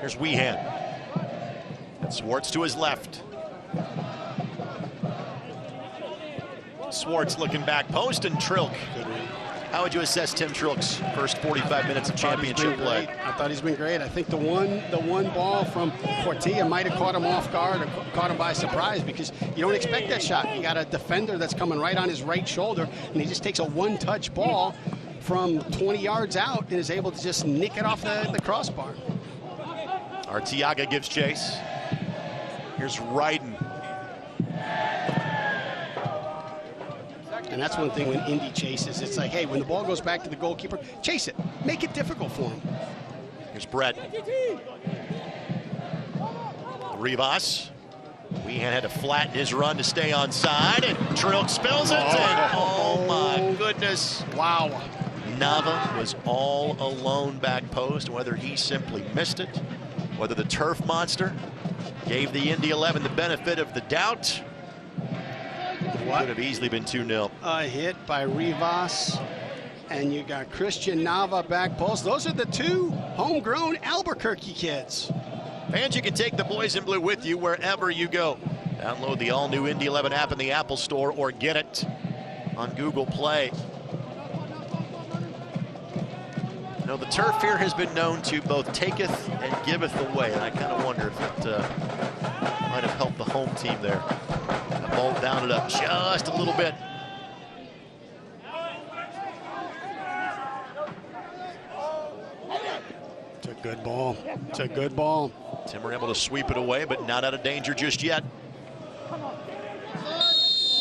[SPEAKER 1] Here's Weehan. And Swartz to his left. Swartz looking back post, and Trilk. How would you assess Tim Trilk's first 45 minutes of championship play?
[SPEAKER 2] I thought he's been great. I think the one ball from Portilla might have caught him off guard or caught him by surprise, because you don't expect that shot. You got a defender that's coming right on his right shoulder, and he just takes a one-touch ball from 20 yards out and is able to just nick it off the crossbar.
[SPEAKER 1] Artiaga gives chase. Here's Ryden.
[SPEAKER 2] And that's one thing when Indy chases. It's like, hey, when the ball goes back to the goalkeeper, chase it. Make it difficult for him.
[SPEAKER 1] Here's Brett. Rivas. Weehan had to flatten his run to stay onside, and Trilk spills it. And oh my goodness.
[SPEAKER 2] Wow.
[SPEAKER 1] Nava was all alone back post, whether he simply missed it, whether the turf monster gave the Indy 11 the benefit of the doubt. It could have easily been 2-0.
[SPEAKER 2] A hit by Rivas, and you got Christian Nava back post. Those are the two homegrown Albuquerque kids.
[SPEAKER 1] Fans, you can take the boys in blue with you wherever you go. Download the all-new Indy 11 app in the Apple Store or get it on Google Play. You know, the turf here has been known to both taketh and giveth away, and I kind of wonder if it might have helped the home team there. The ball down it up just a little bit.
[SPEAKER 2] It's a good ball. It's a good ball.
[SPEAKER 1] Timmer able to sweep it away, but not out of danger just yet.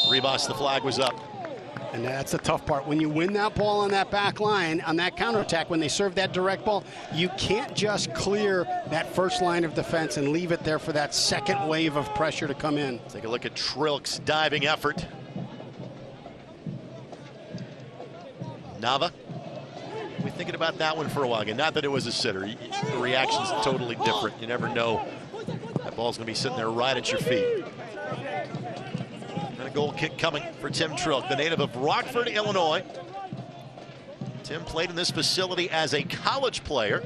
[SPEAKER 1] Rivas, the flag was up.
[SPEAKER 2] And that's the tough part. When you win that ball on that back line, on that counterattack, when they serve that direct ball, you can't just clear that first line of defense and leave it there for that second wave of pressure to come in.
[SPEAKER 1] Take a look at Trilk's diving effort. Nava. We're thinking about that one for a while again. Not that it was a sitter. The reaction's totally different. You never know. That ball's going to be sitting there right at your feet. And a goal kick coming for Tim Trilk, the native of Rockford, Illinois. Tim played in this facility as a college player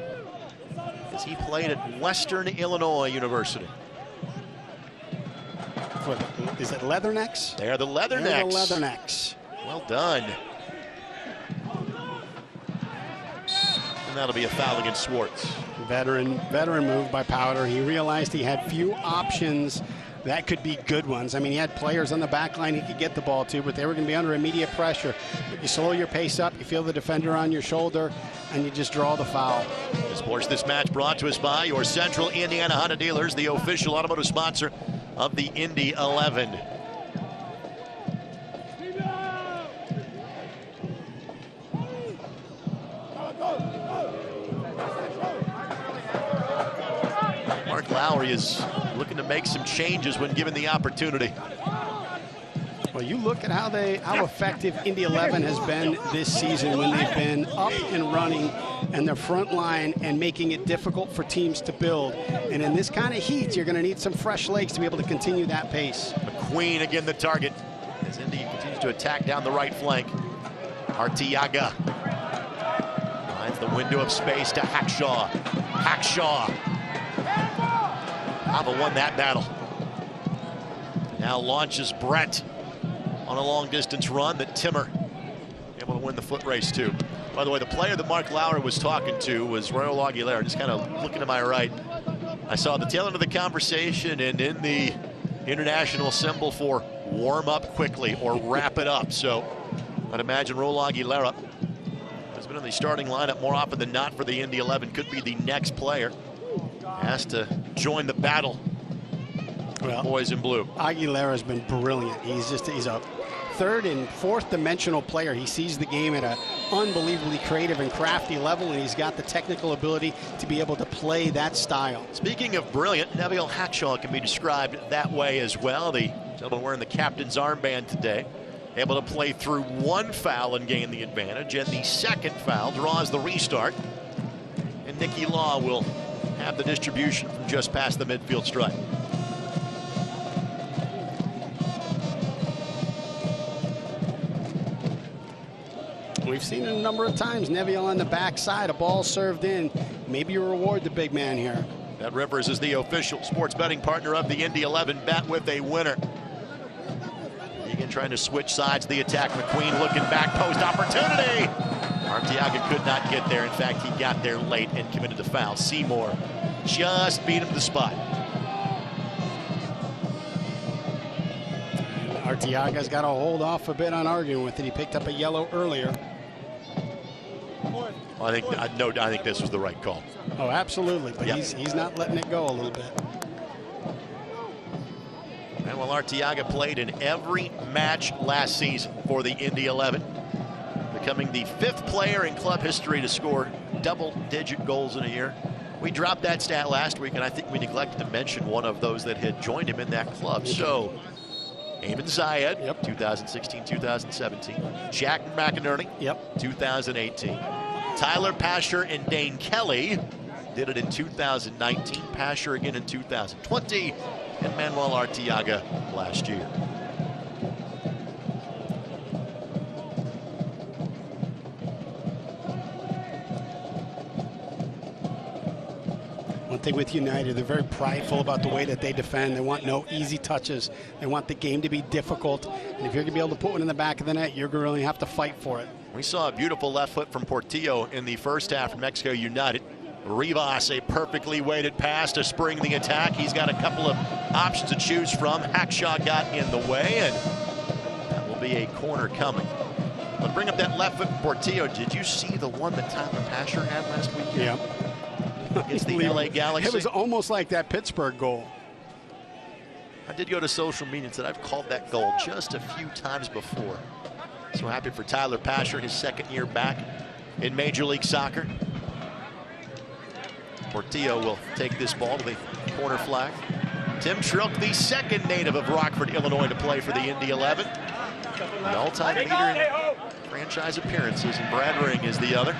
[SPEAKER 1] as he played at Western Illinois University.
[SPEAKER 2] Is it Leathernecks?
[SPEAKER 1] They are the Leathernecks.
[SPEAKER 2] They're the Leathernecks.
[SPEAKER 1] Well done. And that'll be a foul against Swartz.
[SPEAKER 2] Veteran move by Powder. He realized he had few options that could be good ones. I mean, he had players on the back line he could get the ball to, but they were going to be under immediate pressure. You slow your pace up, you feel the defender on your shoulder, and you just draw the foul.
[SPEAKER 1] Sports This Match brought to us by your Central Indiana Honda dealers, the official automotive sponsor of the Indy 11. Mark Lowry is looking to make some changes when given the opportunity.
[SPEAKER 2] Well, you look at how effective Indy 11 has been this season when they've been up and running and their front line and making it difficult for teams to build. And in this kind of heat, you're going to need some fresh legs to be able to continue that pace.
[SPEAKER 1] McQueen again the target as Indy continues to attack down the right flank. Artiaga finds the window of space to Hackshaw. Hackshaw. Hava won that battle. Now launches Brett on a long distance run that Timmer able to win the foot race too. By the way, the player that Mark Lowry was talking to was Raul Aguilera. Just kind of looking to my right. I saw the tail end of the conversation and in the international symbol for warm up quickly or wrap it up. So I'd imagine Raul Aguilera has been in the starting lineup more often than not for the Indy 11. Could be the next player. Has to join the battle. Well, boys in blue.
[SPEAKER 2] Aguilera's been brilliant. He's a third and fourth dimensional player. He sees the game at an unbelievably creative and crafty level, and he's got the technical ability to be able to play that style.
[SPEAKER 1] Speaking of brilliant, Neville Hackshaw can be described that way as well. The gentleman wearing the captain's armband today, able to play through one foul and gain the advantage, and the second foul draws the restart. And Nicky Law will have the distribution from just past the midfield stripe.
[SPEAKER 2] We've seen it a number of times. Neville on the backside, a ball served in. Maybe you reward the big man here.
[SPEAKER 1] Bet Rivers is the official sports betting partner of the Indy 11. Bet with a winner. Weehan trying to switch sides of the attack. McQueen looking back, post opportunity. Artiaga could not get there. In fact, he got there late and committed the foul. Seymour just beat him to the spot.
[SPEAKER 2] Artiaga's got to hold off a bit on arguing with it. He picked up a yellow earlier.
[SPEAKER 1] I think this was the right call.
[SPEAKER 2] Oh, absolutely. But
[SPEAKER 1] yep.
[SPEAKER 2] he's not letting it go a little bit.
[SPEAKER 1] Manuel Artiaga played in every match last season for the Indy 11, becoming the 5th player in club history to score double-digit goals in a year. We dropped that stat last week, and I think we neglected to mention one of those that had joined him in that club. So Eamon Zayed,
[SPEAKER 2] Yep.
[SPEAKER 1] 2016-2017. Jack McInerney,
[SPEAKER 2] Yep.
[SPEAKER 1] 2018. Tyler Pasher and Dane Kelly did it in 2019. Pasher again in 2020. And Manuel Artiago last year.
[SPEAKER 2] One thing with United, they're very prideful about the way that they defend. They want no easy touches. They want the game to be difficult. And if you're going to be able to put one in the back of the net, you're going to really have to fight for it.
[SPEAKER 1] We saw a beautiful left foot from Portillo in the first half of Mexico United. Rivas, a perfectly weighted pass to spring the attack. He's got a couple of options to choose from. Hackshaw got in the way, and that will be a corner coming. But bring up that left foot from Portillo. Did you see the one that Tyler Pasher had last weekend?
[SPEAKER 2] Yeah.
[SPEAKER 1] Against the LA Galaxy?
[SPEAKER 2] It was almost like that Pittsburgh goal.
[SPEAKER 1] I did go to social media and said I've called that goal just a few times before. So happy for Tyler Pasher, his second year back in Major League Soccer. Portillo will take this ball to the corner flag. Tim Trilk, the second native of Rockford, Illinois, to play for the Indy 11. The all-time leader in franchise appearances, and Brad Ring is the other.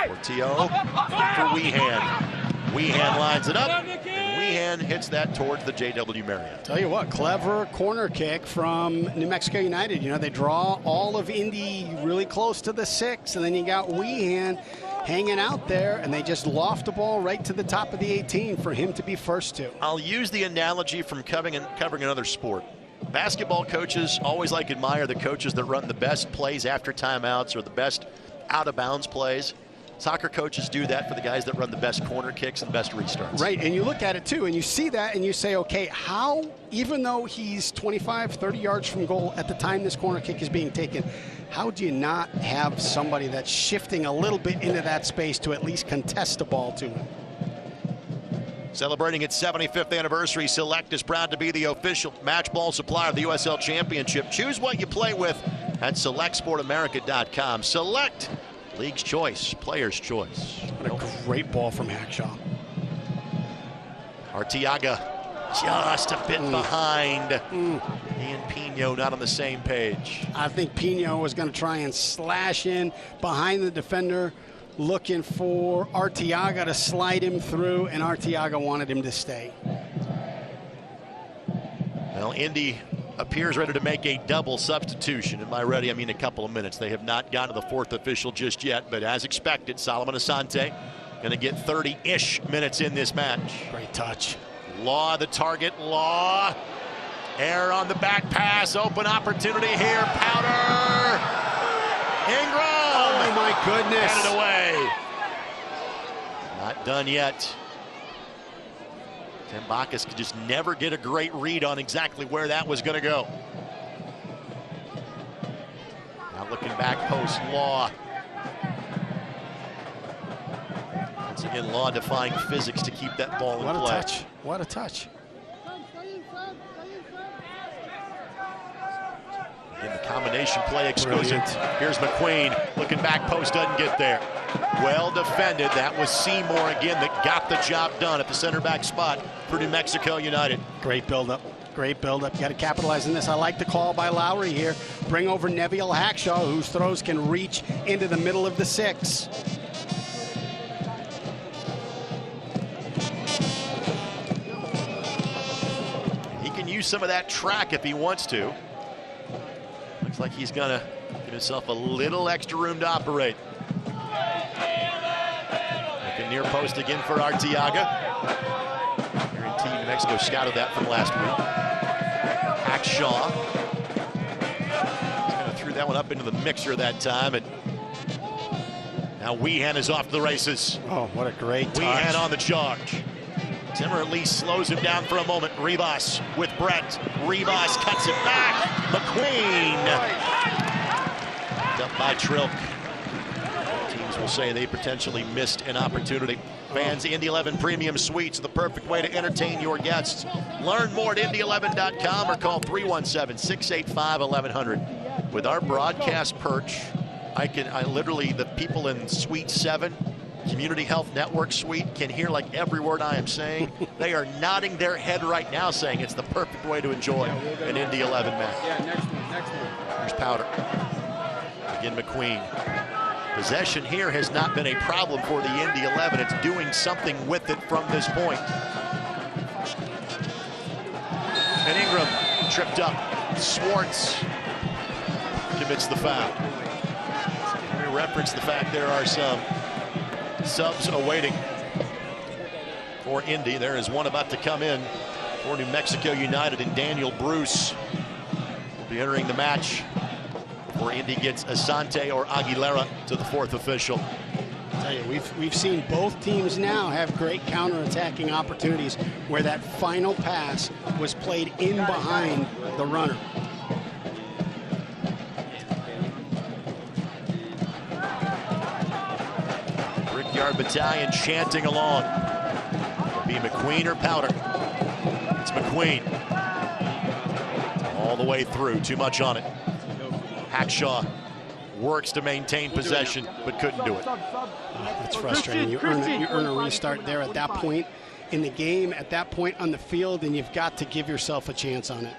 [SPEAKER 1] Portillo for Weehan. Weehan lines it up, and Weehan hits that towards the J.W. Marriott.
[SPEAKER 2] Tell you what, clever corner kick from New Mexico United. You know, they draw all of Indy really close to the 6, and then you got Weehan hanging out there, and they just loft the ball right to the top of the 18 for him to be first to.
[SPEAKER 1] I'll use the analogy from covering another sport. Basketball coaches always admire the coaches that run the best plays after timeouts or the best out-of-bounds plays. Soccer coaches do that for the guys that run the best corner kicks and best restarts.
[SPEAKER 2] Right, and you look at it too, and you see that, and you say, okay, how, even though he's 25, 30 yards from goal at the time this corner kick is being taken, how do you not have somebody that's shifting a little bit into that space to at least contest the ball to him?
[SPEAKER 1] Celebrating its 75th anniversary, Select is proud to be the official match ball supplier of the USL Championship. Choose what you play with at SelectSportAmerica.com. Select, league's choice, player's choice.
[SPEAKER 2] What a great ball from Hackshaw.
[SPEAKER 1] Artiago just a bit behind. He and Pino not on the same page.
[SPEAKER 2] I think Pino was going to try and slash in behind the defender, looking for Artiago to slide him through, and Artiago wanted him to stay.
[SPEAKER 1] Well, Indy appears ready to make a double substitution. And by ready, I mean a couple of minutes. They have not gotten to the fourth official just yet, but as expected, Solomon Asante going to get 30-ish minutes in this match.
[SPEAKER 2] Great touch.
[SPEAKER 1] Law the target. Law. Air on the back pass. Open opportunity here. Powder. Ingram.
[SPEAKER 2] Oh, my goodness.
[SPEAKER 1] Headed away. Not done yet. Tim Bacchus could just never get a great read on exactly where that was going to go. Now looking back post, Law. Once again, Law defying physics to keep that ball in play.
[SPEAKER 2] What a touch. What a touch.
[SPEAKER 1] Again, the combination play exquisite. Here's McQueen looking back post, doesn't get there. Well defended. That was Seymour again that got the job done at the center back spot for New Mexico United.
[SPEAKER 2] Great buildup. Great buildup. You got to capitalize on this. I like the call by Lowry here. Bring over Neville Hackshaw, whose throws can reach into the middle of the 6.
[SPEAKER 1] He can use some of that track if he wants to. Looks like he's going to give himself a little extra room to operate. Looking near post again for Artiago. Guaranteed New Mexico scouted that from last week. Hackshaw. He's kind of threw that one up into the mixer that time. And now Weehan is off to the races.
[SPEAKER 2] Oh, what a great touch.
[SPEAKER 1] Weehan on the charge. Timmer at least slows him down for a moment. Rivas with Brett. Rivas cuts it back. McQueen. Up by Trilk. Teams will say they potentially missed an opportunity. Fans, Indy 11 Premium Suites, the perfect way to entertain your guests. Learn more at Indy11.com or call 317-685-1100. With our broadcast perch, I literally, the people in Suite 7 Community Health Network suite can hear like every word I am saying. They are nodding their head right now saying it's the perfect way to enjoy an Indy 11 match.
[SPEAKER 2] Yeah, next one.
[SPEAKER 1] Here's Powder. Again, McQueen. Possession here has not been a problem for the Indy 11. It's doing something with it from this point. And Ingram tripped up. Swartz commits the foul. We reference the fact there are some subs awaiting for Indy. There is one about to come in for New Mexico United, and Daniel Bruce will be entering the match before Indy gets Asante or Aguilera to the fourth official.
[SPEAKER 2] I tell you, we've seen both teams now have great counterattacking opportunities where that final pass was played in behind the runner.
[SPEAKER 1] Brickyard Battalion chanting along. It'll be McQueen or Powder. It's McQueen. All the way through, too much on it. Hackshaw works to maintain possession, but couldn't do it.
[SPEAKER 2] It's frustrating. You earn a restart there at that point in the game, at that point on the field, and you've got to give yourself a chance on it.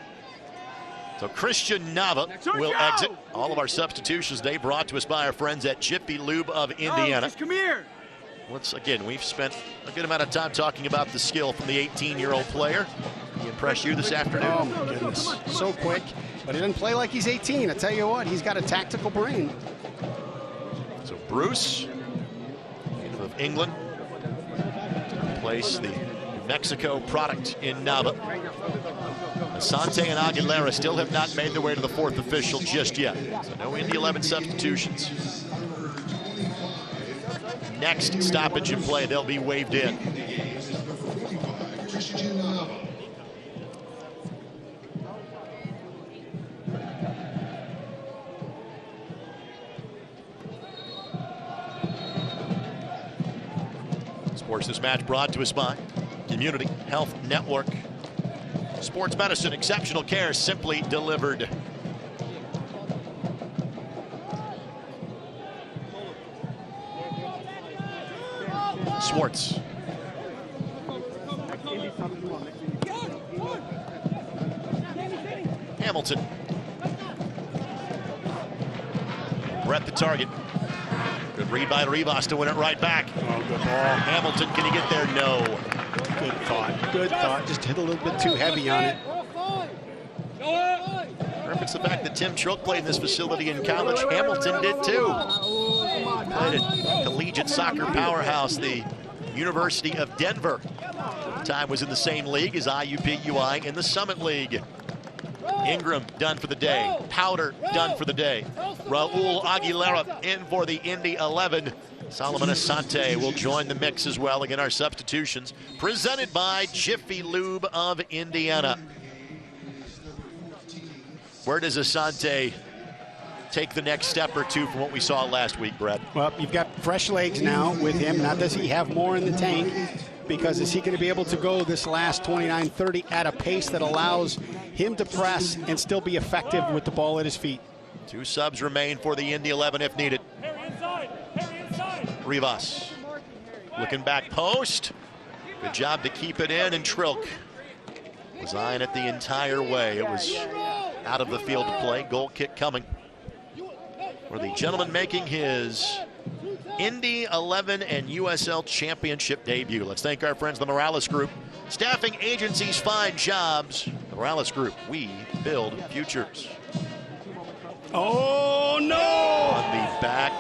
[SPEAKER 1] So Christian Nava will exit. All of our substitutions today brought to us by our friends at Jiffy Lube of Indiana.
[SPEAKER 9] Come here.
[SPEAKER 1] Once again, we've spent a good amount of time talking about the skill from the 18-year-old player. He impressed you this afternoon?
[SPEAKER 2] Oh, my goodness. So quick. But he doesn't play like he's 18. I tell you what, he's got a tactical brain.
[SPEAKER 1] So Bruce, native of England, replace the New Mexico product in Nava. Asante and Aguilera still have not made their way to the fourth official just yet. So no Indy 11 substitutions. Next stoppage in play, they'll be waved in. Sports this match brought to us by Community Health Network. Sports medicine, exceptional care, simply delivered. Swartz. Hamilton. Brett the target. Good read by Rivas to win it right back.
[SPEAKER 2] Oh, good ball.
[SPEAKER 1] Hamilton, can he get there? No.
[SPEAKER 2] Good thought. Good thought. Just hit a little bit too heavy on it.
[SPEAKER 1] Reference the fact that Tim Trilk played in this facility in college. Hamilton did too. Played at collegiate soccer powerhouse, the University of Denver. At the time was in the same league as IUPUI in the Summit League. Ingram done for the day. Powder done for the day. Raul Aguilera in for the Indy 11. Solomon Asante will join the mix as well. Again, our substitutions presented by Jiffy Lube of Indiana. Where does Asante take the next step or two from what we saw last week, Brett?
[SPEAKER 2] Well, you've got fresh legs now with him. Now, does he have more in the tank? Because is he going to be able to go this last 29-30 at a pace that allows him to press and still be effective with the ball at his feet?
[SPEAKER 1] Two subs remain for the Indy 11 if needed. Rivas looking back post. Good job to keep it in, and Trilk was eyeing it the entire way. It was out of the field to play. Goal kick coming for the gentleman making his Indy 11 and USL Championship debut. Let's thank our friends, the Morales Group. Staffing agencies find jobs. The Morales Group, we build futures.
[SPEAKER 2] Oh, no!
[SPEAKER 1] On the back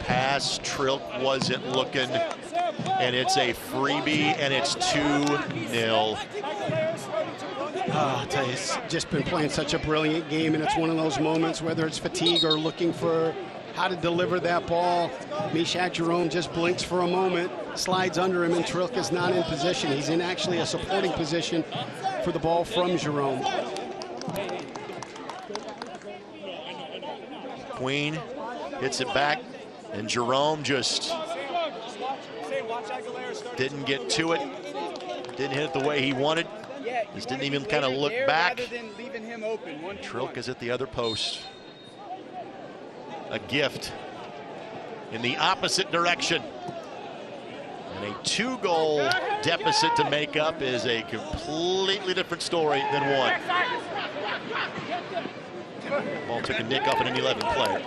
[SPEAKER 1] pass, Trilk wasn't looking, and it's a freebie, and it's 2-0.
[SPEAKER 2] I'll tell you, it's just been playing such a brilliant game, and it's one of those moments, whether it's fatigue or looking for how to deliver that ball. Meshach Jerome just blinks for a moment, slides under him, and Trilk is not in position. He's in actually a supporting position for the ball from Jerome.
[SPEAKER 1] Queen hits it back, and Jerome just didn't get to it. Didn't hit it the way he wanted. Just didn't even kind of look back. Trilk is at the other post. A gift in the opposite direction. A 2-goal deficit to make up is a completely different story than one. Ball took a nick off an Indy 11 player.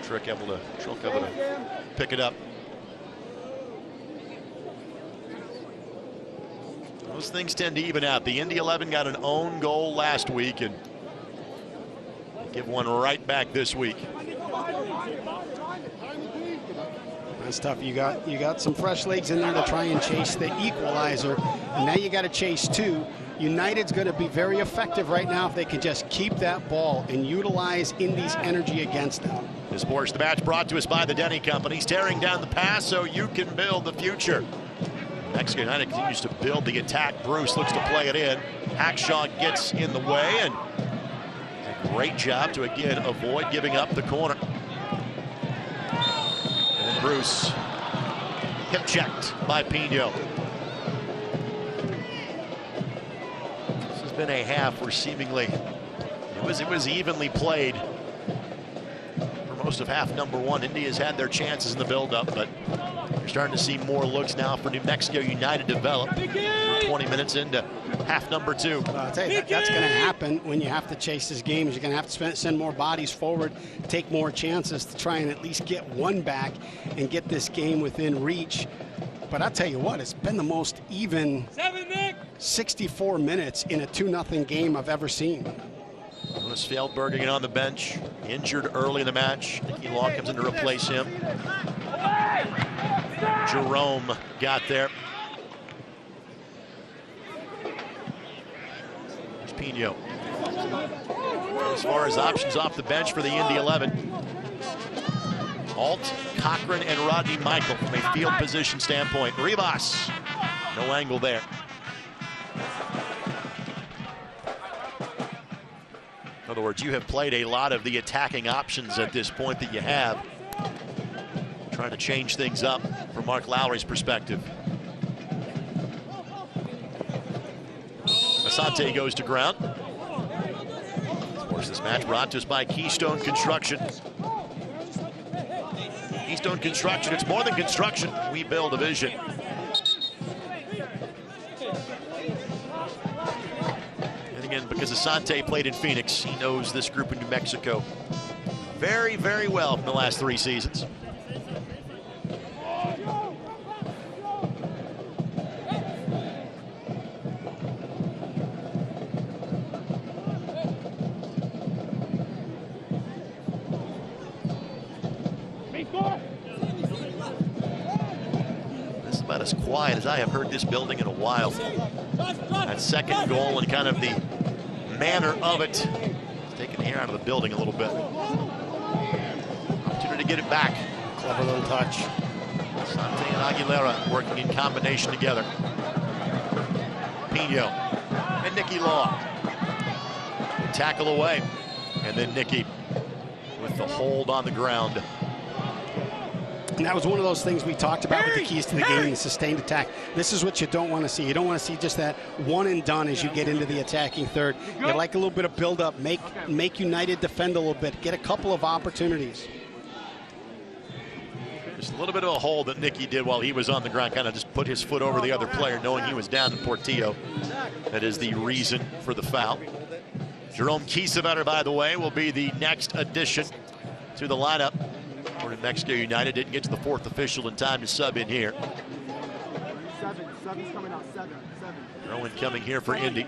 [SPEAKER 1] Trick able to pick it up. Those things tend to even out. The Indy 11 got an own goal last week and give one right back this week.
[SPEAKER 2] That's tough. You got some fresh legs in there to try and chase the equalizer, and now you got to chase 2. United's going to be very effective right now if they can just keep that ball and utilize Indy's energy against them.
[SPEAKER 1] This Sports the Match brought to us by the Denny Companies, tearing down the past so you can build the future. Mexico United continues to build the attack. Bruce looks to play it in. Hackshaw gets in the way, and a great job to again avoid giving up the corner. And then Bruce hip checked by Pino. This has been a half where seemingly it was evenly played for most of half number 1. Indy has had their chances in the build-up, but you're starting to see more looks now for New Mexico United develop. We're 20 minutes into half number 2.
[SPEAKER 2] I'll tell you, that's going to happen when you have to chase these games. You're going to have to send more bodies forward, take more chances to try and at least get one back and get this game within reach. But I'll tell you what, it's been the most even 64 minutes in a 2-0 game I've ever seen.
[SPEAKER 1] Jonas Fjellberg again on the bench, injured early in the match. Nicky Law comes in to replace him. Jerome got there. There's Pino. As far as options off the bench for the Indy 11, Alt, Cochran, and Rodney Michael from a field position standpoint. Rivas, no angle there. In other words, you have played a lot of the attacking options at this point that you have. Trying to change things up from Mark Lowry's perspective. Asante goes to ground. Of course, this match brought to us by Keystone Construction. Keystone Construction, it's more than construction. We build a vision. And again, because Asante played in Phoenix, he knows this group in New Mexico very, very well from the last 3 seasons. This is about as quiet as I have heard this building in a while. That second goal and kind of the manner of it, it's taking the air out of the building a little bit. Opportunity to get it back.
[SPEAKER 2] Clever little touch.
[SPEAKER 1] Asante and Aguilera working in combination together. Pino and Nicky Law. Tackle away. And then Nicky with the hold on the ground.
[SPEAKER 2] And that was one of those things we talked about with the keys to the game, the sustained attack. This is what you don't want to see. You don't want to see just that one and done as you get into the attacking third. You like a little bit of build-up, make United defend a little bit, get a couple of opportunities.
[SPEAKER 1] Just a little bit of a hold that Nicky did while he was on the ground, kind of just put his foot over the other player, knowing he was down in Portillo. That is the reason for the foul. Jerome Kiesewetter, by the way, will be the next addition to the lineup. New Mexico United didn't get to the 4th official in time to sub in here. Rowan coming here for Indy.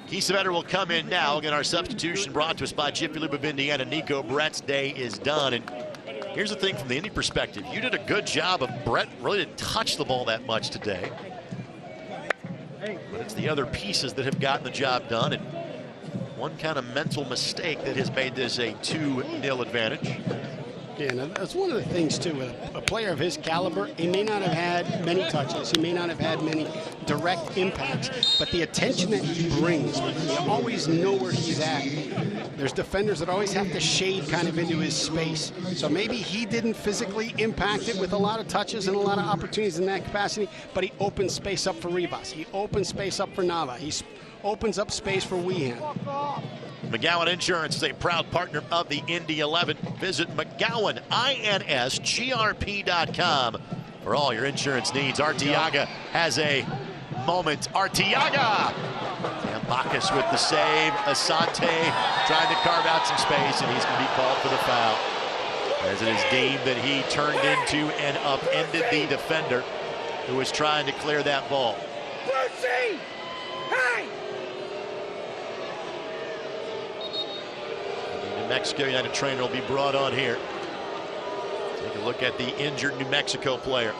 [SPEAKER 1] Kiesewetter will come in now. Again, our substitution brought to us by Jiffy Lube of Indiana. Nico Brett's day is done. And here's the thing from the Indy perspective. You did a good job of Brett. Really didn't touch the ball that much today. But it's the other pieces that have gotten the job done. And one kind of mental mistake that has made this a 2-0 advantage.
[SPEAKER 2] Yeah, and that's one of the things, too. A player of his caliber, he may not have had many touches. He may not have had many direct impacts. But the attention that he brings, you always know where he's at. There's defenders that always have to shade kind of into his space. So maybe he didn't physically impact it with a lot of touches and a lot of opportunities in that capacity, but he opened space up for Rivas. He opened space up for Nava. He opens up space for Weehan.
[SPEAKER 1] McGowan Insurance is a proud partner of the Indy 11. Visit McGowan, INSGRP.com for all your insurance needs. Artiaga has a moment. Artiaga! Bacchus with the save. Asante trying to carve out some space, and he's going to be called for the foul, as it is deemed that he turned into and upended the defender who was trying to clear that ball.
[SPEAKER 9] Lucy! Hey!
[SPEAKER 1] The New Mexico United trainer will be brought on here. Take a look at the injured New Mexico player.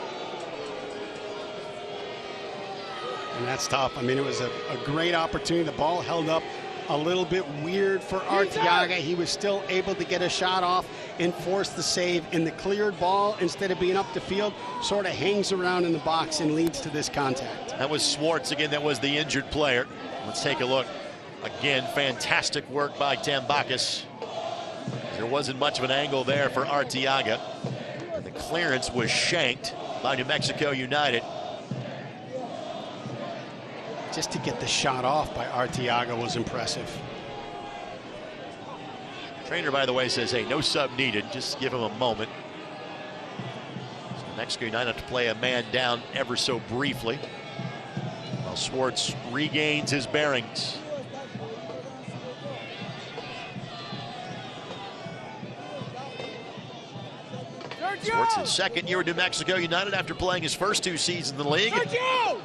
[SPEAKER 2] And that's tough. I mean, it was a great opportunity. The ball held up a little bit weird for Artiaga. He was still able to get a shot off and force the save. And the cleared ball, instead of being up the field, sort of hangs around in the box and leads to this contact.
[SPEAKER 1] That was Swartz again. That was the injured player. Let's take a look. Again, fantastic work by Bacchus. There wasn't much of an angle there for Artiaga. The clearance was shanked by New Mexico United.
[SPEAKER 2] Just to get the shot off by Artiaga was impressive.
[SPEAKER 1] Trainer, by the way, says, hey, no sub needed. Just give him a moment. So Mexico United have to play a man down ever so briefly, while Swartz regains his bearings. Swartz in second year at New Mexico United after playing his first 2 seasons in the league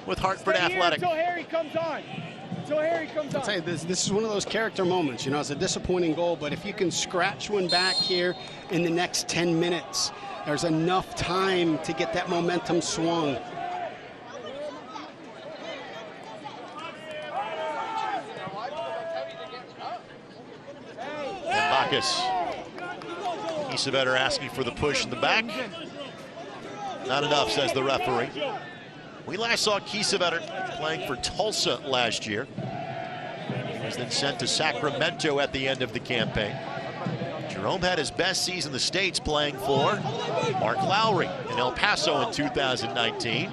[SPEAKER 1] with Hartford Athletic.
[SPEAKER 9] Until Harry comes on. Until Harry comes on.
[SPEAKER 2] I'll tell you, this is one of those character moments. You know, it's a disappointing goal, but if you can scratch one back here in the next 10 minutes, there's enough time to get that momentum swung.
[SPEAKER 1] And Bacchus. Kiesewetter asking for the push in the back. Not enough, says the referee. We last saw Kiesewetter playing for Tulsa last year. He was then sent to Sacramento at the end of the campaign. Jerome had his best season in the States playing for Mark Lowry in El Paso in 2019,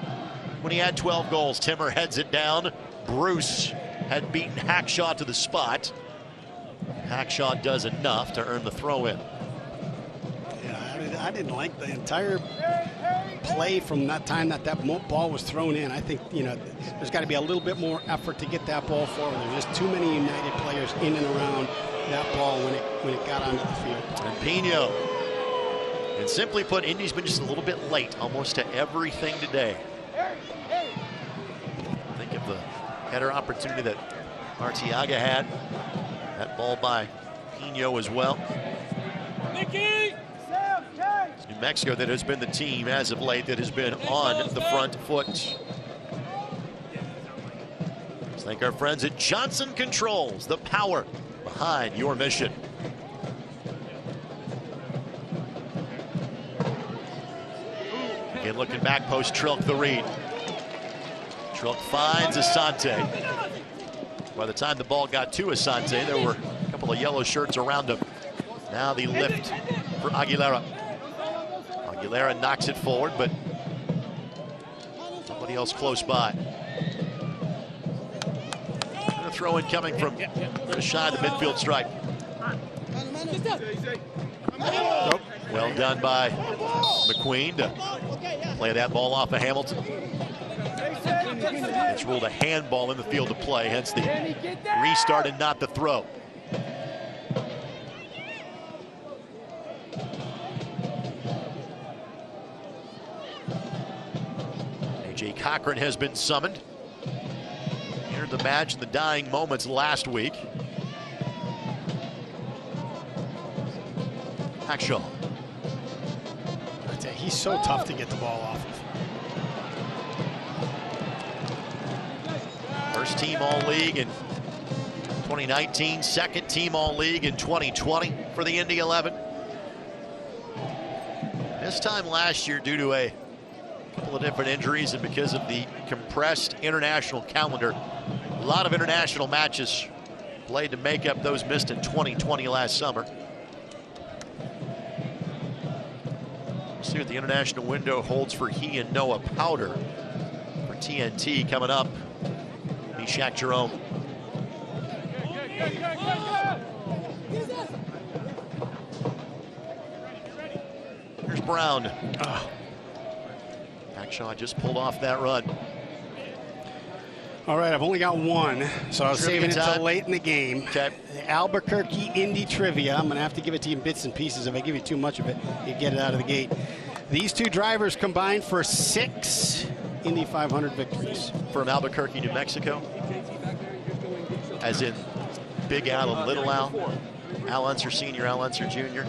[SPEAKER 1] when he had 12 goals. Timmer heads it down. Bruce had beaten Hackshaw to the spot. Hackshaw does enough to earn the throw-in.
[SPEAKER 2] I didn't like the entire play from that time that ball was thrown in. I think, you know, there's got to be a little bit more effort to get that ball forward. There's just too many United players in and around that ball when it got onto the field.
[SPEAKER 1] And Pino. And simply put, Indy's been just a little bit late almost to everything today. Think of the header opportunity that Artiaga had. That ball by Pino as well. It's New Mexico that has been the team as of late that has been on the front foot. Let's thank our friends at Johnson Controls, the power behind your mission. Again, looking back post Trilk the read. Trilk finds Asante. By the time the ball got to Asante, there were a couple of yellow shirts around him. Now the lift for Aguilera. Aguilera knocks it forward, but somebody else close by. And a throw in coming from just shy of the midfield stripe. Nope. Well done by McQueen to play that ball off of Hamilton. It's ruled a handball in the field of play, hence the restart and not the throw. A.J. Cochran has been summoned. Entered the match in the dying moments last week. Hackshaw.
[SPEAKER 2] He's so tough to get the ball off of.
[SPEAKER 1] First team All-League in 2019, second team All-League in 2020 for the Indy 11. This time last year, due to a couple of different injuries and because of the compressed international calendar, a lot of international matches played to make up those missed in 2020 last summer. See what the international window holds for he and Noah Powder for TNT coming up. Shaq Jerome. Here's Brown. Back Shaw just pulled off that run.
[SPEAKER 2] All right, I've only got one, so I was saving it till late in the game.
[SPEAKER 1] Okay.
[SPEAKER 2] The Albuquerque Indy trivia. I'm going to have to give it to you in bits and pieces. If I give you too much of it, you get it out of the gate. These two drivers combined for 6 Indy 500 victories.
[SPEAKER 1] From Albuquerque, New Mexico. As in Big Al and Little Al. Al Unser Sr., Al Unser Jr.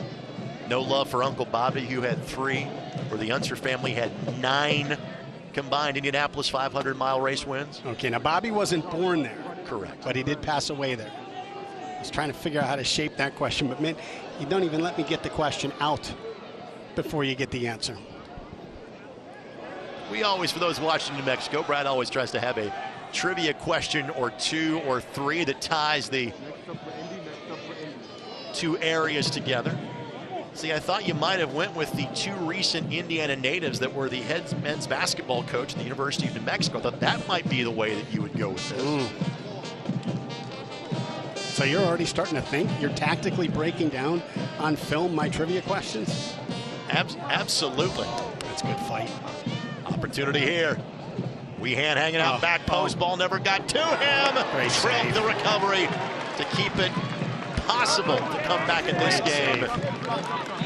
[SPEAKER 1] No love for Uncle Bobby, who had 3, where the Unser family had 9 combined Indianapolis 500-mile race wins.
[SPEAKER 2] Okay, now Bobby wasn't born there.
[SPEAKER 1] Correct.
[SPEAKER 2] But he did pass away there. I was trying to figure out how to shape that question, but man, you don't even let me get the question out before you get the answer.
[SPEAKER 1] We always, for those watching New Mexico, Brad always tries to have a trivia question or 2 or 3 that ties the 2 areas together. See, I thought you might have went with the 2 recent Indiana natives that were the head men's basketball coach at the University of New Mexico. I thought that might be the way that you would go with this.
[SPEAKER 2] So you're already starting to think? You're tactically breaking down on film my trivia questions?
[SPEAKER 1] Absolutely.
[SPEAKER 2] That's a good fight.
[SPEAKER 1] Opportunity here. Weehan hanging out back post. Ball never got to him. Trick the recovery to keep it possible to come back in this game.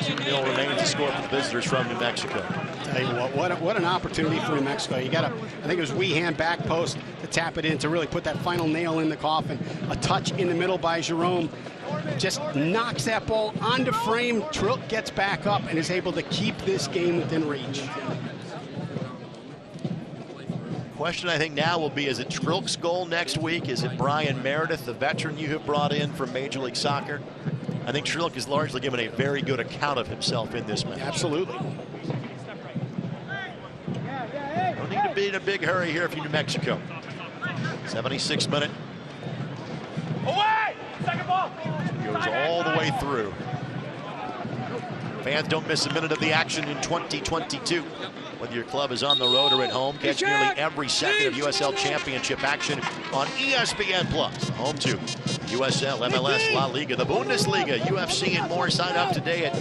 [SPEAKER 1] 2-0 remains to score for the visitors from New Mexico.
[SPEAKER 2] Tell you what an opportunity for New Mexico. You got I think it was Weehan back post to tap it in to really put that final nail in the coffin. A touch in the middle by Jerome. Just knocks that ball onto frame. Trilk gets back up and is able to keep this game within reach.
[SPEAKER 1] Question I think now will be, is it Trilk's goal next week? Is it Brian Meredith, the veteran you have brought in from Major League Soccer? I think Trilk has largely given a very good account of himself in this match.
[SPEAKER 2] Absolutely.
[SPEAKER 1] Don't need to be in a big hurry here for New Mexico. 76th minute.
[SPEAKER 4] Away! Second ball!
[SPEAKER 1] Goes all the way through. Fans don't miss a minute of the action in 2022. Whether your club is on the road or at home, catch nearly every second of USL Championship action on ESPN+. Home to USL, MLS, La Liga, the Bundesliga, UFC, and more. Sign up today at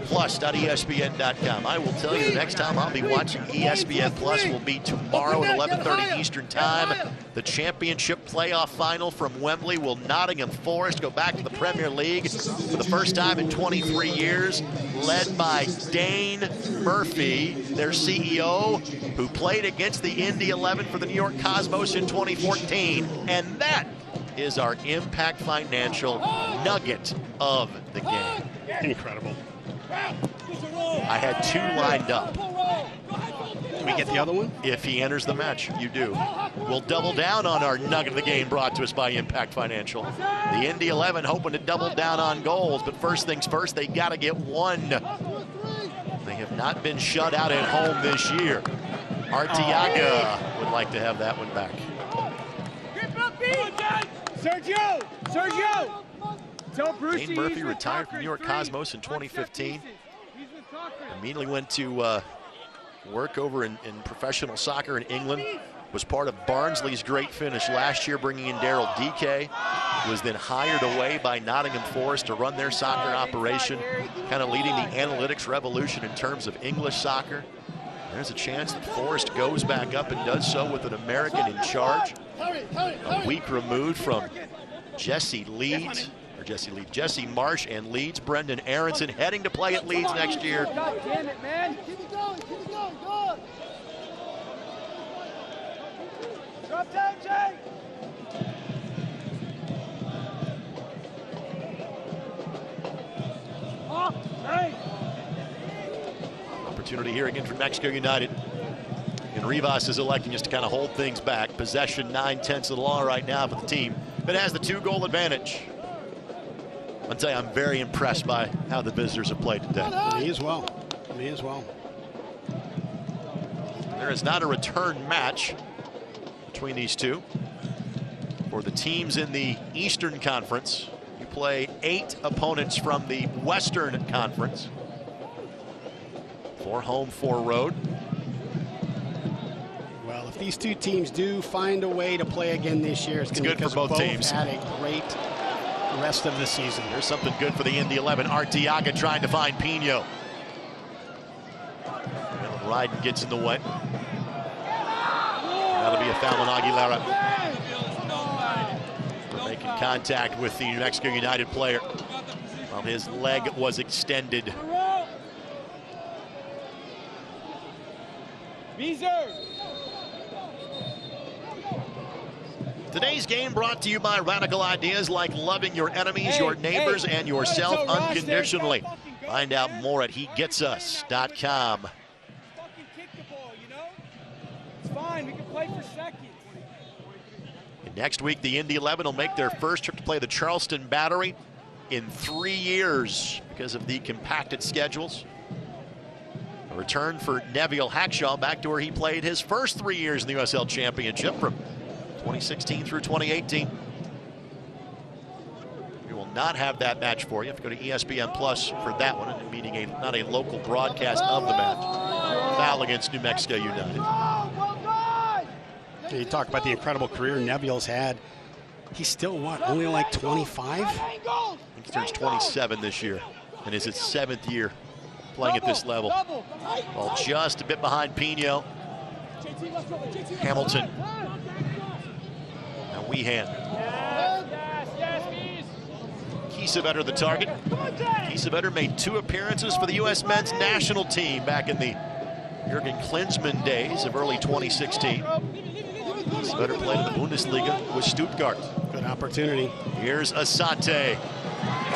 [SPEAKER 1] plus.espn.com. I will tell you the next time I'll be watching ESPN Plus will be tomorrow at 11:30 Eastern Time. The championship playoff final from Wembley. Will Nottingham Forest go back to the Premier League for the first time in 23 years, led by Dane Murphy, their CEO, who played against the Indy 11 for the New York Cosmos in 2014. And that is our Impact Financial nugget of the game.
[SPEAKER 2] Incredible.
[SPEAKER 1] I had 2 lined up.
[SPEAKER 2] Can we get the other one?
[SPEAKER 1] If he enters the match, you do. We'll double down on our nugget of the game brought to us by Impact Financial. The Indy 11 hoping to double down on goals, but first things first, they got to get 1. They have not been shut out at home this year. Artiago would like to have that one back.
[SPEAKER 9] Sergio! Tell Brucey
[SPEAKER 1] Dane Murphy retired from New York Cosmos in 2015. Immediately went to work over in professional soccer in England. Was part of Barnsley's great finish last year, bringing in Daryl DK. Was then hired away by Nottingham Forest to run their soccer operation, kind of leading the analytics revolution in terms of English soccer. There's a chance that Forest goes back up and does so with an American in charge. A week removed from Jesse Marsh and Leeds. Brendan Aronson heading to play at Leeds next year.
[SPEAKER 9] God damn it, man. Keep it going, go. Drop down, Jay.
[SPEAKER 1] Opportunity here again for Mexico United. And Rivas is electing just to kind of hold things back. Possession 9/10 of the law right now for the team that has the 2-goal advantage. I'll tell you, I'm very impressed by how the visitors have played today.
[SPEAKER 2] Me as well.
[SPEAKER 1] There is not a return match between these two. For the teams in the Eastern Conference, you play 8 opponents from the Western Conference. 4 home, 4 road.
[SPEAKER 2] Well, if these two teams do find a way to play again this year, it's
[SPEAKER 1] good for both teams.
[SPEAKER 2] Had a great rest of the season.
[SPEAKER 1] There's something good for the Indy 11. Artiaga trying to find Pino. Biden gets in the way. That'll be a foul on Aguilera. Making contact with the New Mexico United player while his leg was extended. Today's game brought to you by radical ideas like loving your enemies, your neighbors, and yourself unconditionally. Find out more at hegetsus.com.
[SPEAKER 9] Fucking kick the ball, you know? It's fine, we can play for seconds.
[SPEAKER 1] Next week, the Indy 11 will make their first trip to play the Charleston Battery in 3 years because of the compacted schedules. A return for Neville Hackshaw back to where he played his first 3 years in the USL Championship from 2016 through 2018. We will not have that match for you. You have to go to ESPN Plus for that one, meaning not a local broadcast of the match. Foul against New Mexico United.
[SPEAKER 2] You talk about the incredible career Neville's had. He's still, what, only like 25?
[SPEAKER 1] I think he turns 27 this year and is his 7th year playing at this level. Well, just a bit behind Pino. Hamilton. Now Weehan. Kiesewetter the target. Kiesewetter made 2 appearances for the U.S. men's national team back in the Jurgen Klinsmann days of early 2016. Kiesewetter played in the Bundesliga with Stuttgart.
[SPEAKER 2] Good opportunity.
[SPEAKER 1] Here's Asante.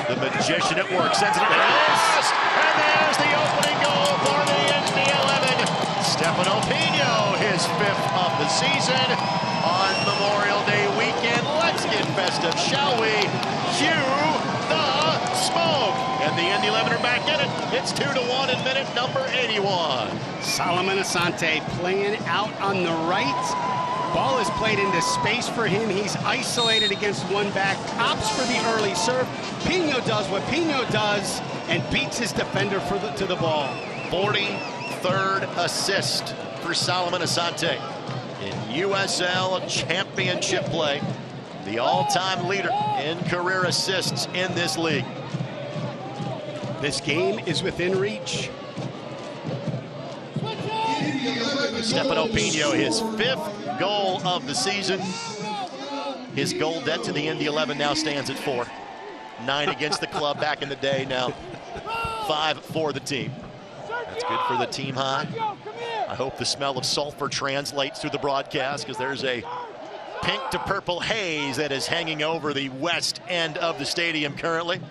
[SPEAKER 1] The magician at work. Sends it to the post. And there's the opening goal for the Indy 11. Stefano Pino, his 5th of the season. On Memorial Day weekend, let's get festive, shall we? Cue the smoke. And the Indy 11 are back in it. It's 2-1 in minute number 81.
[SPEAKER 2] Solomon Asante playing out on the right. Ball is played into space for him. He's isolated against one back. Opts for the early serve. Pino does what Pino does and beats his defender to the ball.
[SPEAKER 1] 43rd assist for Solomon Asante in USL Championship play. The all-time leader in career assists in this league.
[SPEAKER 2] This game is within reach.
[SPEAKER 1] Stefano Pino, his 5th goal of the season. His goal debt to the Indy 11 now stands at 4. 9 against the club back in the day, now 5 for the team. That's good for the team high. I hope the smell of sulfur translates through the broadcast, because there's a pink to purple haze that is hanging over the west end of the stadium currently.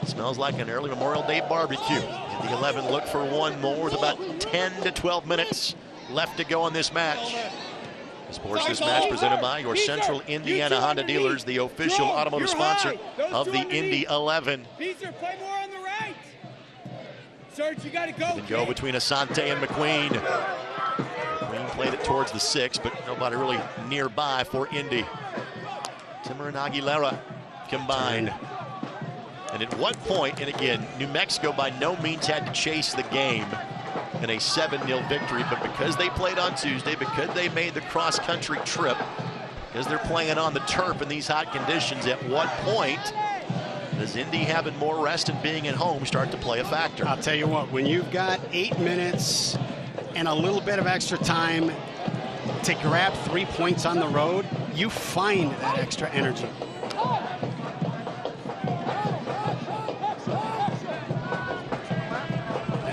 [SPEAKER 1] It smells like an early Memorial Day barbecue. The 11 look for one more with about 10 to 12 minutes left to go in this match. Sports this match presented by your Central Indiana Honda dealers, the official automotive sponsor of the Indy 11.
[SPEAKER 9] Beezer, play more on the right. Serge, you gotta go.
[SPEAKER 1] Go between Asante and McQueen. McQueen played it towards the 6, but nobody really nearby for Indy. Timmer and Aguilera combined. And at what point, and again, New Mexico by no means had to chase the game in a 7-0 victory, but because they played on Tuesday, because they made the cross-country trip, because they're playing on the turf in these hot conditions, at what point does Indy having more rest and being at home start to play a factor?
[SPEAKER 2] I'll tell you what, when you've got 8 minutes and a little bit of extra time to grab 3 points on the road, you find that extra energy.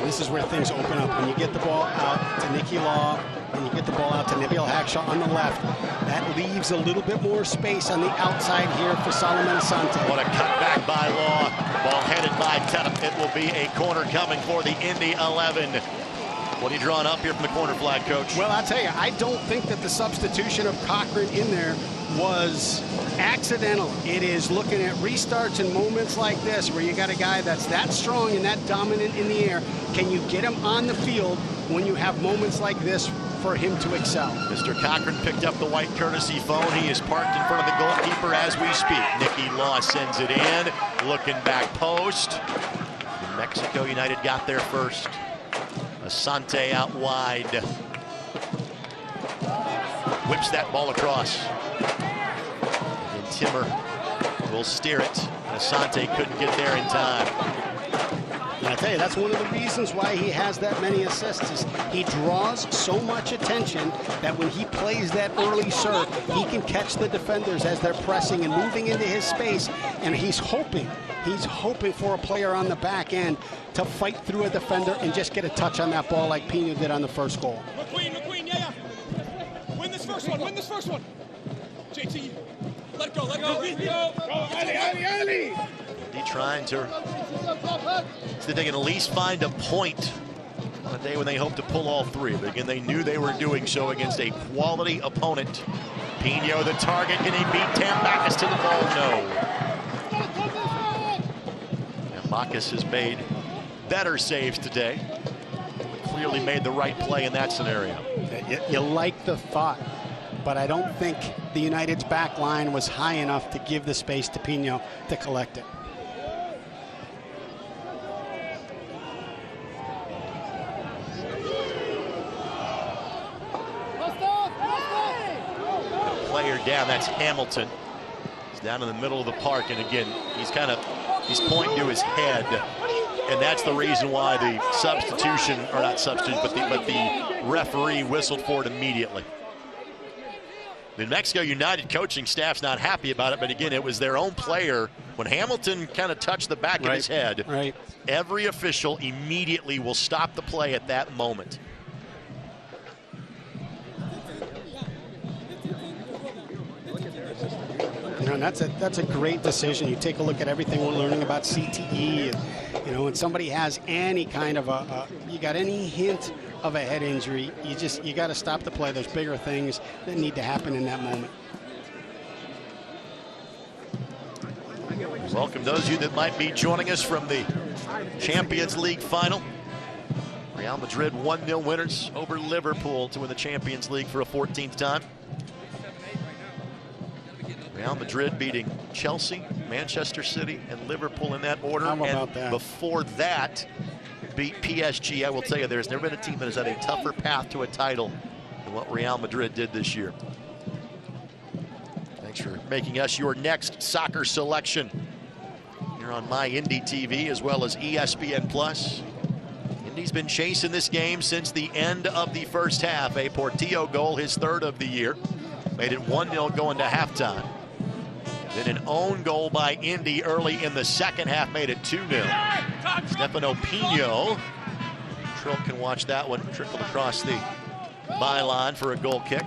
[SPEAKER 2] This is where things open up. When you get the ball out to Nicky Law and you get the ball out to Neville Hackshaw on the left, that leaves a little bit more space on the outside here for Solomon Asante.
[SPEAKER 1] What a cutback by Law. Ball headed by Tubb. It will be a corner coming for the Indy 11. What are you drawing up here from the corner flag, Coach?
[SPEAKER 2] Well, I'll tell you, I don't think that the substitution of Cochran in there was accidental. It is looking at restarts and moments like this where you got a guy that's that strong and that dominant in the air. Can you get him on the field when you have moments like this for him to excel?
[SPEAKER 1] Mr. Cochran picked up the white courtesy phone. He is parked in front of the goalkeeper as we speak. Nicky Law sends it in. Looking back post. New Mexico United got there first. Asante out wide. Whips that ball across. And Timmer will steer it. Asante couldn't get there in time.
[SPEAKER 2] I tell you, that's one of the reasons why he has that many assists. Is he draws so much attention that when he plays that early serve, he can catch the defenders as they're pressing and moving into his space, and he's hoping for a player on the back end to fight through a defender and just get a touch on that ball like Pino did on the first goal.
[SPEAKER 9] McQueen, yeah. Win this first one. JT, let go. Go, Ali.
[SPEAKER 1] Indy trying to see if they can at least find a point on a day when they hope to pull all three. But again, they knew they were doing so against a quality opponent. Pino the target. Can he beat Tambakis to the ball? No. Tambakis has made better saves today. But clearly made the right play in that scenario.
[SPEAKER 2] You like the thought, but I don't think the United's back line was high enough to give the space to Pino to collect it.
[SPEAKER 1] Player down, that's Hamilton. He's down in the middle of the park, and again, he's pointing to his head, and that's the reason why the substitution, or not substitution, but the referee whistled for it immediately. The Mexico United coaching staff's not happy about it, but again, it was their own player. When Hamilton kind of touched the back of his head, every official immediately will stop the play at that moment.
[SPEAKER 2] And that's a great decision. You take a look at everything we're learning about CTE, and when somebody has any kind of you got any hint of a head injury, you got to stop the play. There's bigger things that need to happen in that moment.
[SPEAKER 1] Welcome those of you that might be joining us from the Champions League final. Real Madrid 1-0 winners over Liverpool to win the Champions League for a 14th time. Real Madrid beating Chelsea, Manchester City, and Liverpool in that order.
[SPEAKER 2] How about that?
[SPEAKER 1] Before that, beat PSG. I will tell you, there's never been a team that has had a tougher path to a title than what Real Madrid did this year. Thanks for making us your next soccer selection here on My Indy TV as well as ESPN+. Indy's been chasing this game since the end of the first half. A Portillo goal, his third of the year, made it 1-0 going to halftime. Then an own goal by Indy early in the second half made it 2-0. Stefano Pino. Trill can watch that one. Trickled across the byline for a goal kick.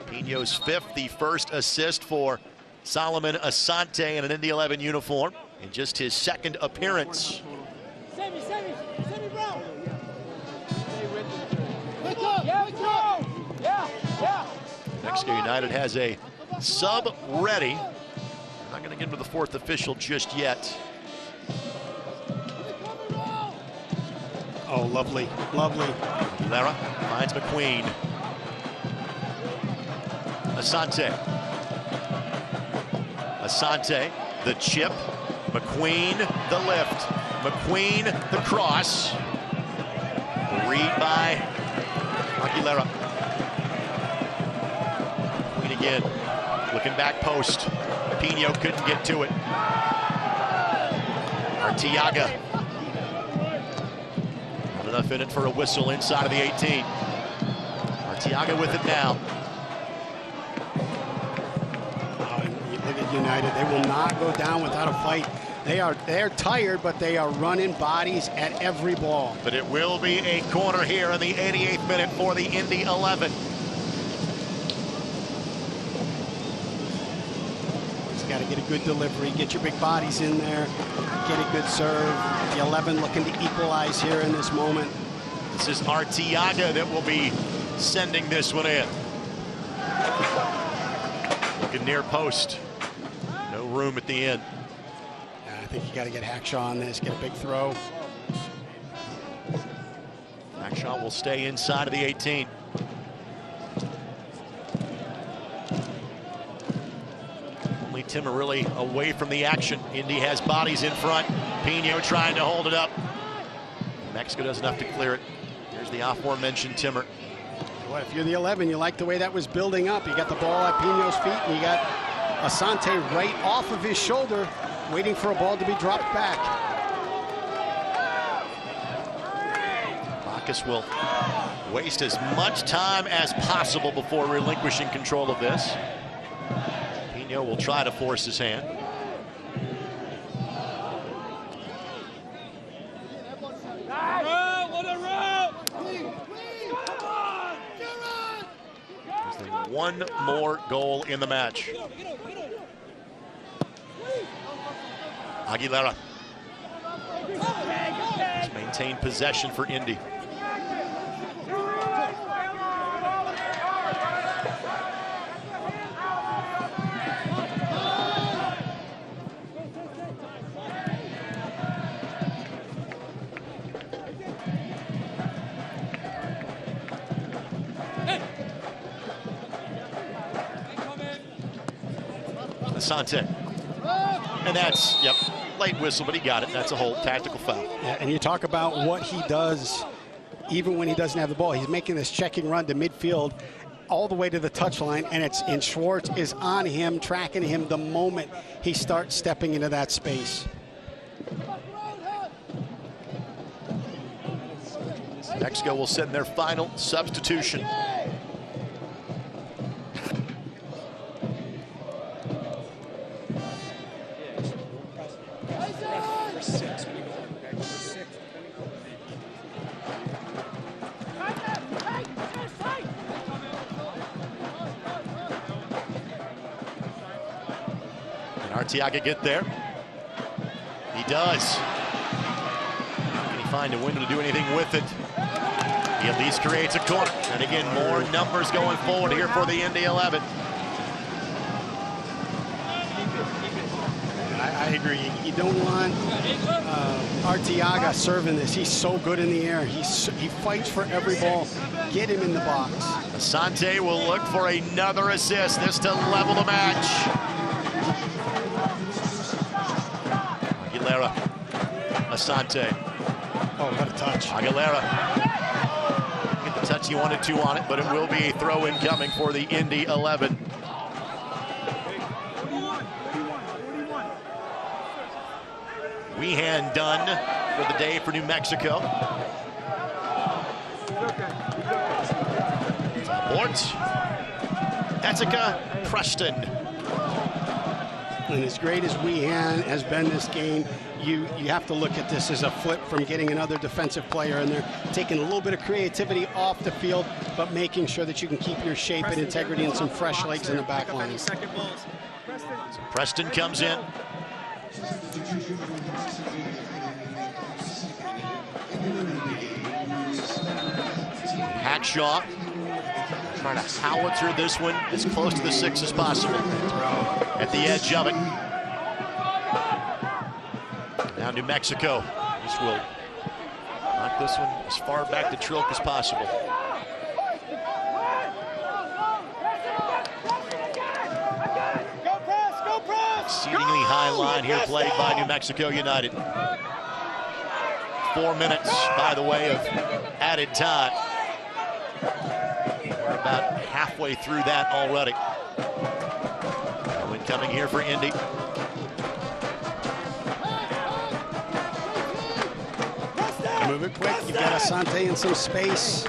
[SPEAKER 1] Pino's fifth, the first assist for Solomon Asante in an Indy 11 uniform, in just his second appearance. Mexico United has a sub ready. Not going to get into the fourth official just yet.
[SPEAKER 2] Oh, lovely.
[SPEAKER 1] Lara finds McQueen. Asante, the chip. McQueen, the lift. McQueen, the cross. Read by Aguilera. McQueen again, looking back post. Pino couldn't get to it. Artiago. Not enough in it for a whistle inside of the 18. Artiago with it now.
[SPEAKER 2] Look at United. They will not go down without a fight. They're tired, but they are running bodies at every ball.
[SPEAKER 1] But it will be a corner here in the 88th minute for the Indy 11.
[SPEAKER 2] He's got to get a good delivery, get your big bodies in there, get a good serve. The 11 looking to equalize here in this moment.
[SPEAKER 1] This is Artiaga that will be sending this one in. Looking near post. No room at the end.
[SPEAKER 2] I think you got to get Hackshaw on this, get a big throw.
[SPEAKER 1] Hackshaw will stay inside of the 18. Only Timmer really away from the action. Indy has bodies in front. Pino trying to hold it up. Mexico does enough to clear it. Here's the aforementioned Timmer.
[SPEAKER 2] Well, if you're the 11, you like the way that was building up. You got the ball at Pino's feet, and you got Asante right off of his shoulder, waiting for a ball to be dropped back.
[SPEAKER 1] Lucas will waste as much time as possible before relinquishing control of this. Pino will try to force his hand. One more goal in the match. Aguilera has maintained possession for Indy. Asante. And that's, yep, late whistle, but he got it. That's a whole tactical foul.
[SPEAKER 2] Yeah, and you talk about what he does even when he doesn't have the ball. He's making this checking run to midfield all the way to the touchline, and Schwartz is on him, tracking him the moment he starts stepping into that space.
[SPEAKER 1] Mexico will send their final substitution. Artiago get there? He does. Can he find a window to do anything with it? He at least creates a corner. And again, more numbers going forward here for the Indy 11.
[SPEAKER 2] I agree. You don't want Artiaga serving this. He's so good in the air. He fights for every ball. Get him in the box.
[SPEAKER 1] Asante will look for another assist, this to level the match. Aguilera, Asante.
[SPEAKER 2] Oh, what a touch.
[SPEAKER 1] Aguilera. Get the touch he wanted to on it, but it will be a throw-in coming for the Indy 11. Weehan done for the day for New Mexico. Bort. Etika Preston.
[SPEAKER 2] And as great as Weehan has been this game, you have to look at this as a flip from getting another defensive player in there, taking a little bit of creativity off the field, but making sure that you can keep your shape and integrity and some fresh legs in the back line.
[SPEAKER 1] So Preston comes in. Hackshaw trying to howitzer this one as close to the 6 as possible. At the edge of it. Now New Mexico. This will knock this one as far back to Trilk as possible. Exceedingly high line here played by New Mexico United. 4 minutes, by the way, of added time. We're about halfway through that already. Win coming here for Indy.
[SPEAKER 2] Move it quick. You've got Asante in some space.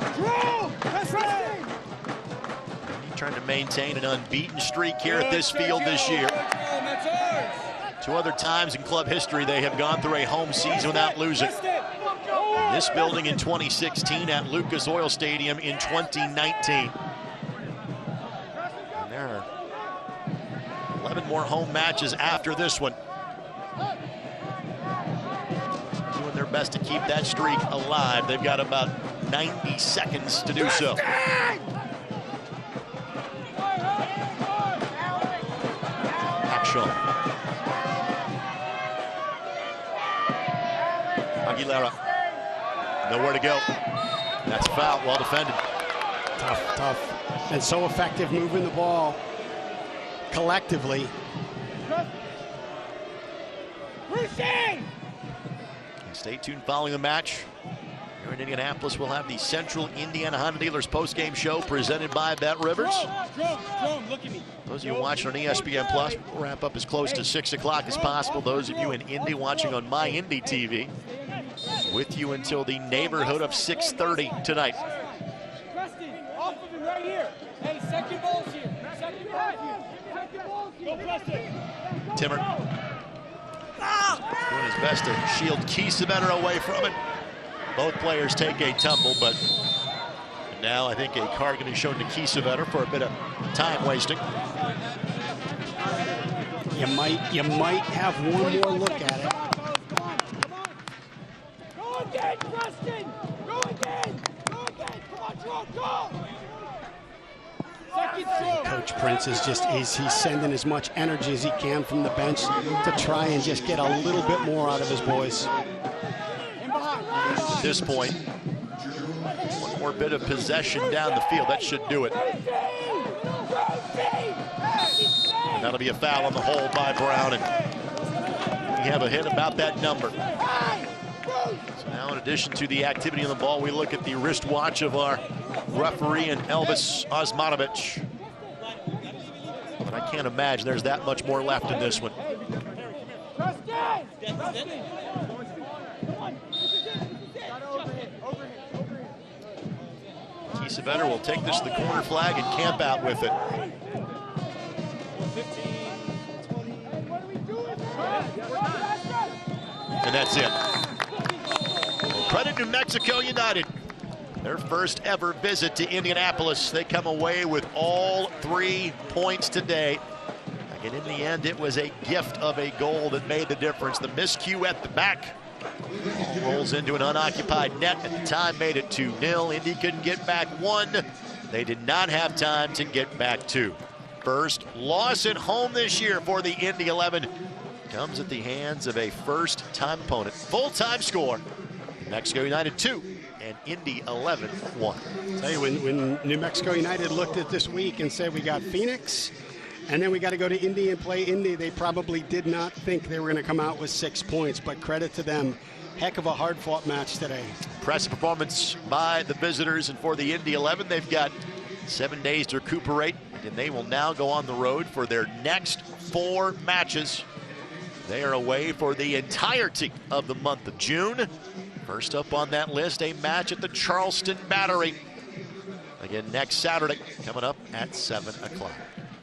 [SPEAKER 1] Trying to maintain an unbeaten streak here at this field this year. 2 other times in club history they have gone through a home season without losing. This building in 2016 at Lucas Oil Stadium in 2019. And there are 11 more home matches after this one. Doing their best to keep that streak alive. They've got about 90 seconds to do so. Aguilera, nowhere to go. That's a foul, well defended.
[SPEAKER 2] Tough. And so effective moving the ball collectively.
[SPEAKER 1] Stay tuned following the match. Here in Indianapolis, we'll have the Central Indiana Honda Dealers post-game show presented by Bet Rivers. Those of you watching on ESPN Plus, we'll wrap up as close to 6 o'clock as possible. Those of you in Indy watching on My Indy TV, with you until the neighborhood of 6:30 tonight.
[SPEAKER 9] Preston, off of him right here. Hey, second ball's here. Second ball's here. Second ball's here. Go, Preston.
[SPEAKER 1] Timmer doing his best to shield Kiesewetter away from it. Both players take a tumble, but now I think a card going to be shown to Kiesewetter for a bit of time wasting.
[SPEAKER 2] You might have one more look at it.
[SPEAKER 9] Go again, Preston. Go again. Go again. Come on, Joe. Go. Second throw.
[SPEAKER 2] Coach Prince is he's sending as much energy as he can from the bench to try and just get a little bit more out of his boys.
[SPEAKER 1] At this point, one more bit of possession down the field. That should do it. And that'll be a foul on the hole by Brown. And we have a hit about that number. So now, in addition to the activity on the ball, we look at the wristwatch of our referee and Elvis Osmanovic. But I can't imagine there's that much more left in this one. Kiesewetter will take this to the corner flag and camp out with it. And that's it. Well, credit New Mexico United. Their first ever visit to Indianapolis. They come away with all 3 points today. And in the end, it was a gift of a goal that made the difference. The miscue at the back rolls into an unoccupied net. At the time, made it 2-0. Indy couldn't get back 1. They did not have time to get back 2. First loss at home this year for the Indy 11 comes at the hands of a first-time opponent. Full-time score, New Mexico United 2 and Indy 11 1.
[SPEAKER 2] Tell you, when New Mexico United looked at this week and said we got Phoenix, and then we got to go to Indy and play Indy, they probably did not think they were going to come out with 6 points, but credit to them. Heck of a hard-fought match today.
[SPEAKER 1] Impressive performance by the visitors, and for the Indy 11, they've got 7 days to recuperate, and they will now go on the road for their next 4 matches. They are away for the entirety of the month of June. First up on that list, a match at the Charleston Battery. Again, next Saturday, coming up at 7 o'clock.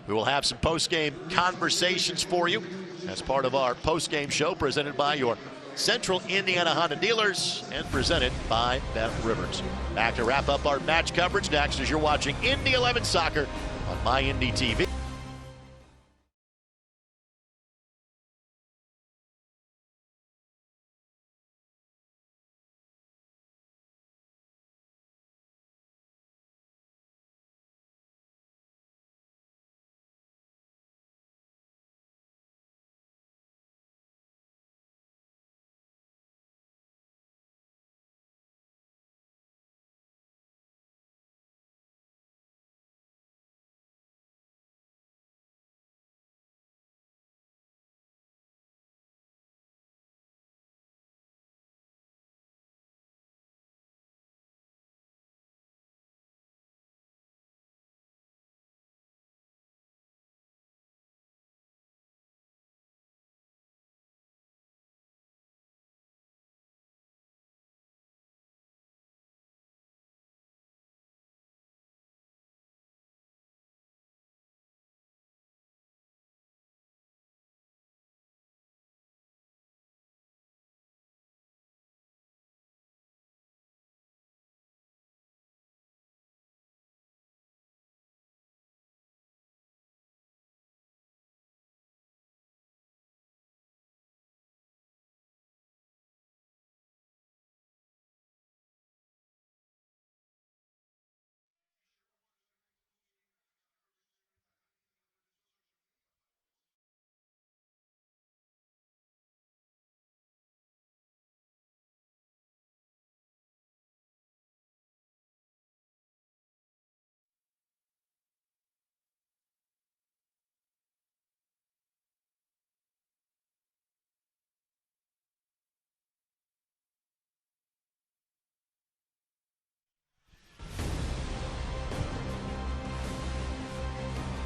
[SPEAKER 1] We will have some post-game conversations for you as part of our post-game show presented by your Central Indiana Honda dealers and presented by Bet Rivers. Back to wrap up our match coverage next as you're watching Indy 11 Soccer on MyIndy TV.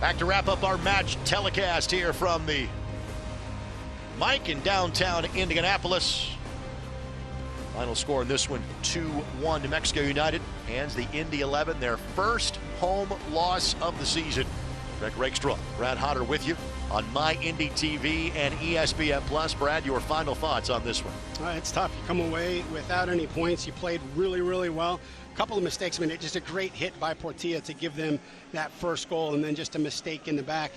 [SPEAKER 1] Back to wrap up our match telecast here from the Mike in downtown Indianapolis. Final score in this one, 2-1. New Mexico United hands the Indy 11 their first home loss of the season. Greg Rakestraw, Brad Hodder with you on My Indy TV and ESPN Plus. Brad, your final thoughts on this one?
[SPEAKER 2] It's tough. You come away without any points. You played really, really well. A couple of mistakes. I mean, just a great hit by Portilla to give them that first goal, and then just a mistake in the back.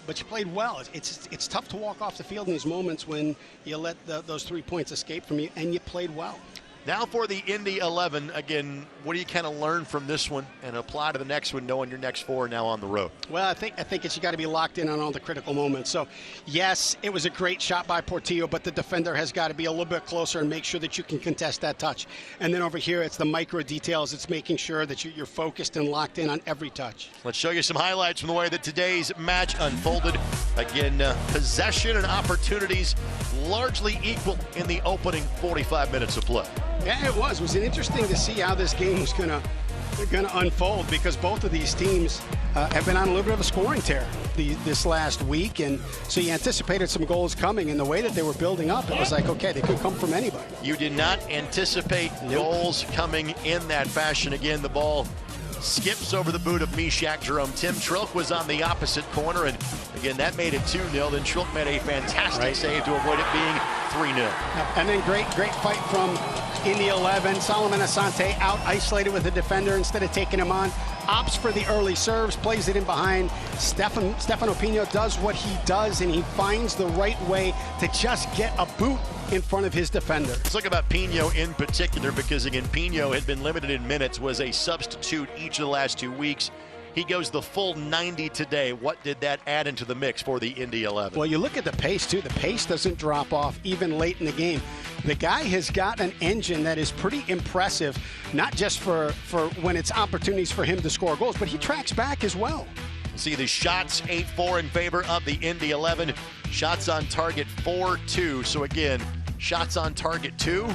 [SPEAKER 2] But you played well. It's tough to walk off the field in these moments when you let those 3 points escape from you, and you played well.
[SPEAKER 1] Now for the Indy 11, again, what do you kind of learn from this one and apply to the next one, knowing your next four are now on the road?
[SPEAKER 2] Well, I think it's you got to be locked in on all the critical moments. So, yes, it was a great shot by Portillo, but the defender has got to be a little bit closer and make sure that you can contest that touch. And then over here, it's the micro details. It's making sure that you're focused and locked in on every touch.
[SPEAKER 1] Let's show you some highlights from the way that today's match unfolded. Again, possession and opportunities largely equal in the opening 45 minutes of play.
[SPEAKER 2] Yeah, it was. It was interesting to see how this game was going to unfold, because both of these teams have been on a little bit of a scoring tear this last week, and so you anticipated some goals coming, and the way that they were building up, it was like, okay, they could come from anybody.
[SPEAKER 1] You did not anticipate goals coming in that fashion. Again, the ball skips over the boot of Mishak Jerome. Tim Trilk was on the opposite corner, and again, that made it 2-0. Then Trilk made a fantastic save to avoid it being 3-0.
[SPEAKER 2] And then great fight from Indy 11. Solomon Asante out isolated with the defender instead of taking him on. Opts for the early serves, plays it in behind. Stefano Pino does what he does, and he finds the right way to just get a boot in front of his defender.
[SPEAKER 1] Let's talk about Pino in particular, because again, Pino had been limited in minutes, was a substitute each of the last 2 weeks. He goes the full 90 today. What did that add into the mix for the Indy 11?
[SPEAKER 2] Well, you look at the pace, too. The pace doesn't drop off even late in the game. The guy has got an engine that is pretty impressive, not just for when it's opportunities for him to score goals, but he tracks back as well.
[SPEAKER 1] See the shots, 8-4 in favor of the Indy 11. Shots on target, 4-2. So again, shots on target 2.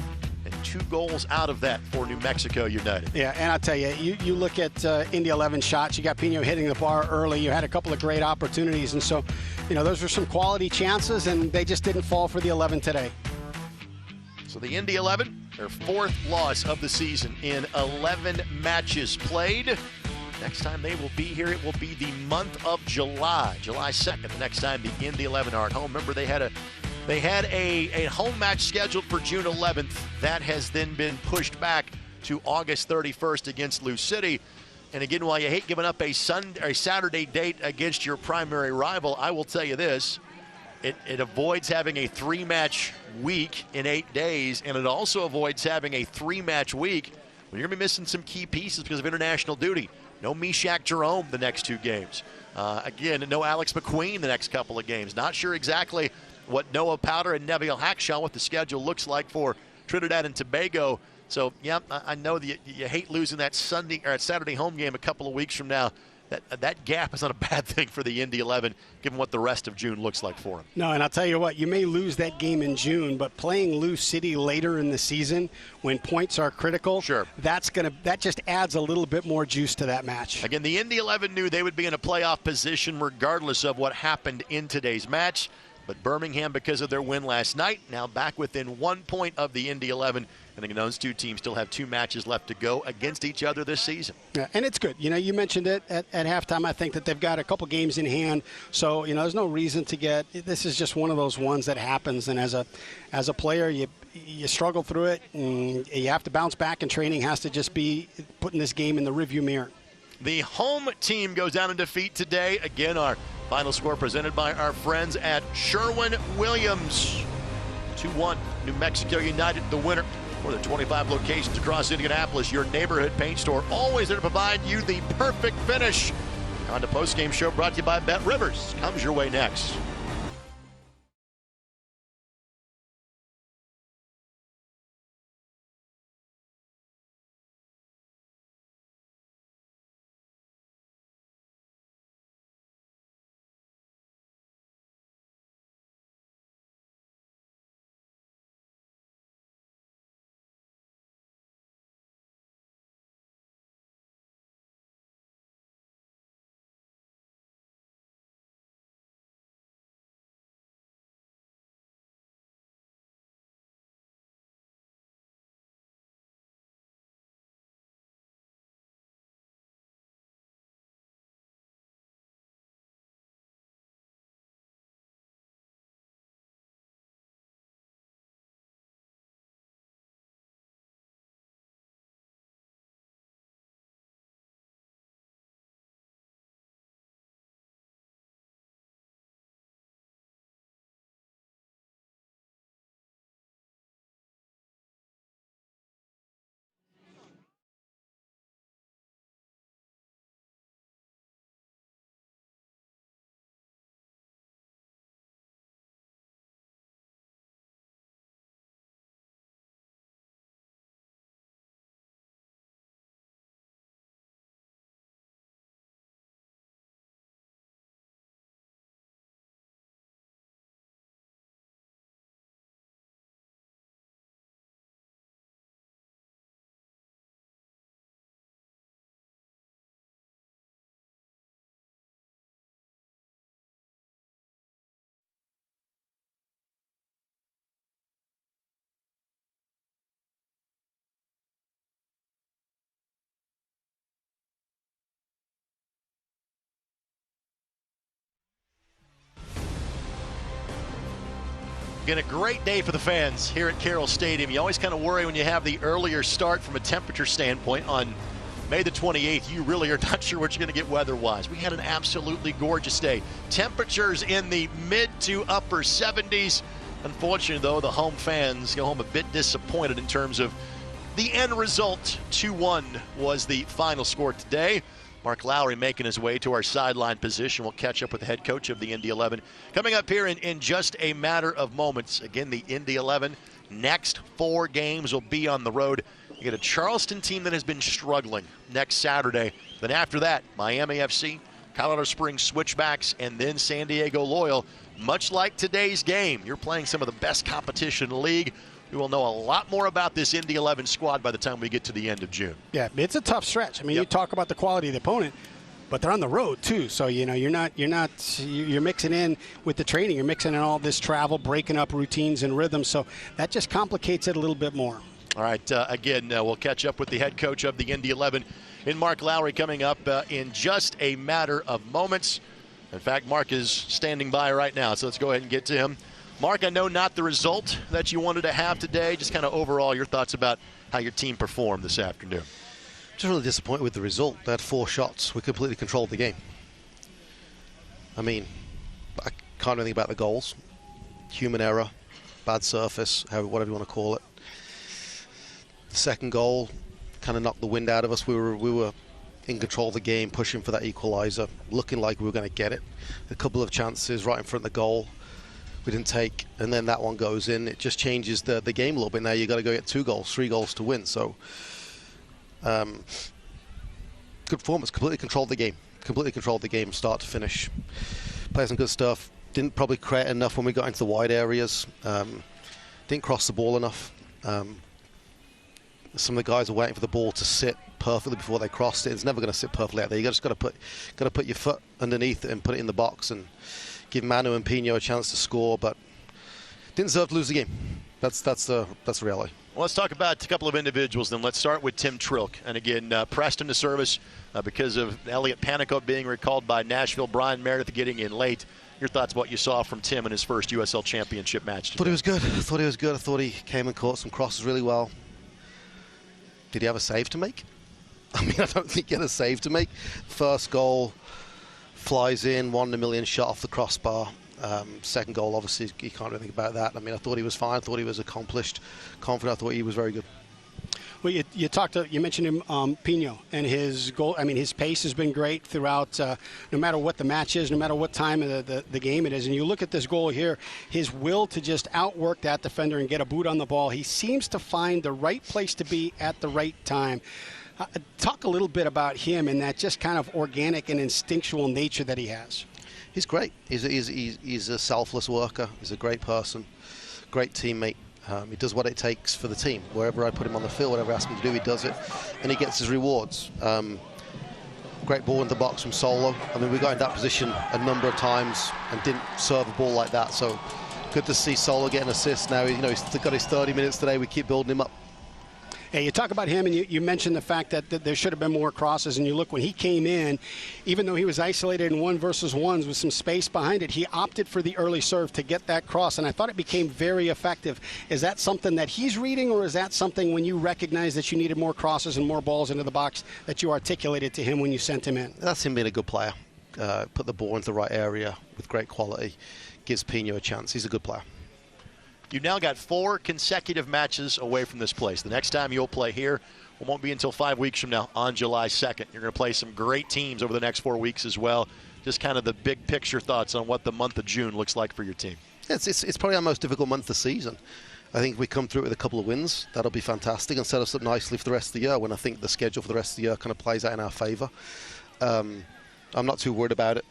[SPEAKER 1] And 2 goals out of that for New Mexico United.
[SPEAKER 2] Yeah, and I'll tell you, you look at Indy 11 shots. You got Pino hitting the bar early. You had a couple of great opportunities. And so, those were some quality chances, and they just didn't fall for the 11 today.
[SPEAKER 1] So the Indy 11, their 4th loss of the season in 11 matches played. Next time they will be here, it will be the month of July 2nd. The next time the Indy 11 are at home. Remember, they had a home match scheduled for June 11th. That has then been pushed back to August 31st against Lou City. And again, while you hate giving up a Saturday date against your primary rival, I will tell you this. It avoids having a 3-match week in 8 days, and it also avoids having a 3-match week when you're going to be missing some key pieces because of international duty. No Mishak Jerome the next 2 games. Again, no Alex McQueen the next couple of games. Not sure exactly what Noah Powder and Neville Hackshaw, what the schedule looks like for Trinidad and Tobago. So, yeah, I know that you hate losing that Saturday home game a couple of weeks from now. That gap is not a bad thing for the Indy 11, given what the rest of June looks like for them.
[SPEAKER 2] No, and I'll tell you what, you may lose that game in June, but playing Lou City later in the season when points are critical,
[SPEAKER 1] sure,
[SPEAKER 2] that just adds a little bit more juice to that match.
[SPEAKER 1] Again, the Indy 11 knew they would be in a playoff position regardless of what happened in today's match. But Birmingham, because of their win last night, now back within 1 point of the Indy 11. And again, those 2 teams still have 2 matches left to go against each other this season.
[SPEAKER 2] Yeah, and it's good. You mentioned it at halftime. I think that they've got a couple games in hand. So, there's no reason to this is just one of those ones that happens. And as a player, you struggle through it, and you have to bounce back, and training has to just be putting this game in the rearview mirror.
[SPEAKER 1] The home team goes down in defeat today. Again, our final score presented by our friends at Sherwin-Williams. 2-1, New Mexico United, the winner. For the 25 locations across Indianapolis, your neighborhood paint store, always there to provide you the perfect finish. On the postgame show brought to you by Bet Rivers. Comes your way next. Again, a great day for the fans here at Carroll Stadium. You always kind of worry when you have the earlier start from a temperature standpoint on May the 28th. You really are not sure what you're going to get weather-wise. We had an absolutely gorgeous day. Temperatures in the mid to upper 70s. Unfortunately, though, the home fans go home a bit disappointed in terms of the end result. 2-1 was the final score today. Mark Lowry making his way to our sideline position. We'll catch up with the head coach of the Indy 11 coming up here in just a matter of moments. Again, the Indy 11 next 4 games will be on the road. You get a Charleston team that has been struggling next Saturday. Then after that, Miami FC, Colorado Springs Switchbacks, and then San Diego Loyal. Much like today's game, you're playing some of the best competition in the league. We will know a lot more about this Indy 11 squad by the time we get to the end of June.
[SPEAKER 2] Yeah, it's a tough stretch. I mean, you talk about the quality of the opponent, but they're on the road too. So you're mixing in with the training. You're mixing in all this travel, breaking up routines and rhythms. So that just complicates it a little bit more.
[SPEAKER 1] All right, again, we'll catch up with the head coach of the Indy 11 in Mark Lowry coming up in just a matter of moments. In fact, Mark is standing by right now, so let's go ahead and get to him. Mark, I know not the result that you wanted to have today, just kind of overall your thoughts about how your team performed this afternoon.
[SPEAKER 10] Just really disappointed with the result. They had 4 shots. We completely controlled the game. I mean, I can't do anything about the goals. Human error, bad surface, whatever you want to call it. The second goal kind of knocked the wind out of us. We were in control of the game, pushing for that equalizer, looking like we were going to get it. A couple of chances right in front of the goal we didn't take, and then that one goes in. It just changes the game a little bit. Now you got to go get 2 goals, 3 goals to win. So good performance. Completely controlled the game start to finish. Played some good stuff. Didn't probably create enough when we got into the wide areas. Didn't cross the ball enough. Some of the guys are waiting for the ball to sit perfectly before they crossed it. It's never going to sit perfectly out there. You just got to put your foot underneath it and put it in the box and give Manu and Pino a chance to score, but didn't deserve to lose the game. That's the reality.
[SPEAKER 1] Well, let's talk about a couple of individuals then. Let's start with Tim Trilk. And again, pressed into service because of Elliot Panico being recalled by Nashville, Brian Meredith getting in late. Your thoughts what you saw from Tim in his first USL Championship match today?
[SPEAKER 10] Thought he was good. I thought he came and caught some crosses really well. Did he have a save to make? I mean, I don't think he had a save to make. First goal flies in, 1 in a million shot off the crossbar. Second goal, obviously, you can't do anything about that. I mean, I thought he was fine. I thought he was accomplished, confident. I thought he was very good.
[SPEAKER 2] Well, you mentioned him, Pino, and his goal. I mean, his pace has been great throughout, no matter what the match is, no matter what time of the game it is. And you look at this goal here, his will to just outwork that defender and get a boot on the ball. He seems to find the right place to be at the right time. Talk a little bit about him and that just kind of organic and instinctual nature that he has.
[SPEAKER 10] He's great. He's a selfless worker. He's a great person, great teammate. He does what it takes for the team. Wherever I put him on the field, whatever I ask him to do, he does it, and he gets his rewards. Great ball in the box from Solo. I mean, we got in that position a number of times and didn't serve a ball like that. So good to see Solo get an assist now. He's got his 30 minutes today. We keep building him up.
[SPEAKER 2] Hey, you talk about him, and you mentioned the fact that there should have been more crosses, and you look when he came in, even though he was isolated in 1-versus-1s with some space behind it, he opted for the early serve to get that cross, and I thought it became very effective. Is that something that he's reading, or is that something when you recognize that you needed more crosses and more balls into the box that you articulated to him when you sent him in?
[SPEAKER 10] That's him being a good player. Put the ball into the right area with great quality, gives Pino a chance. He's a good player.
[SPEAKER 1] You've now got 4 consecutive matches away from this place. The next time you'll play here won't be until 5 weeks from now on July 2nd. You're going to play some great teams over the next 4 weeks as well. Just kind of the big picture thoughts on what the month of June looks like for your team.
[SPEAKER 10] It's probably our most difficult month of the season. I think we come through with a couple of wins. That'll be fantastic and set us up nicely for the rest of the year, when I think the schedule for the rest of the year kind of plays out in our favor. I'm not too worried about it.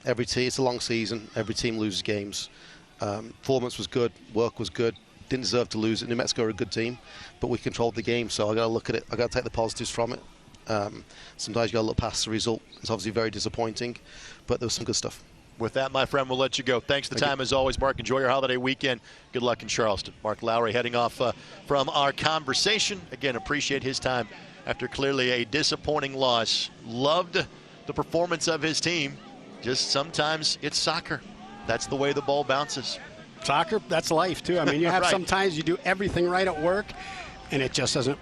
[SPEAKER 10] Every team, it's a long season. Every team loses games. Performance was good, work was good, didn't deserve to lose it. New Mexico are a good team, but we controlled the game, so I got to look at it. I got to take the positives from it. Sometimes you got to look past the result. It's obviously very disappointing, but there was some good stuff.
[SPEAKER 1] With that, my friend, we'll let you go. Thanks for the time as always, Mark. Enjoy your holiday weekend. Good luck in Charleston. Mark Lowry heading off from our conversation. Again, appreciate his time after clearly a disappointing loss. Loved the performance of his team. Just sometimes it's soccer. That's the way the ball bounces.
[SPEAKER 2] Soccer, that's life too. I mean, you have
[SPEAKER 1] Right.
[SPEAKER 2] sometimes you do everything right at work, and it just doesn't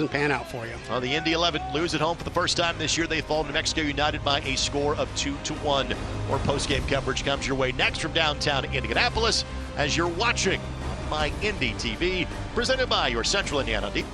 [SPEAKER 2] pan out for you.
[SPEAKER 1] Well, the Indy 11 lose at home for the first time this year. They fall to New Mexico United by a score of 2-1. More post-game coverage comes your way next from downtown Indianapolis as you're watching My Indy TV, presented by your Central Indiana Deep.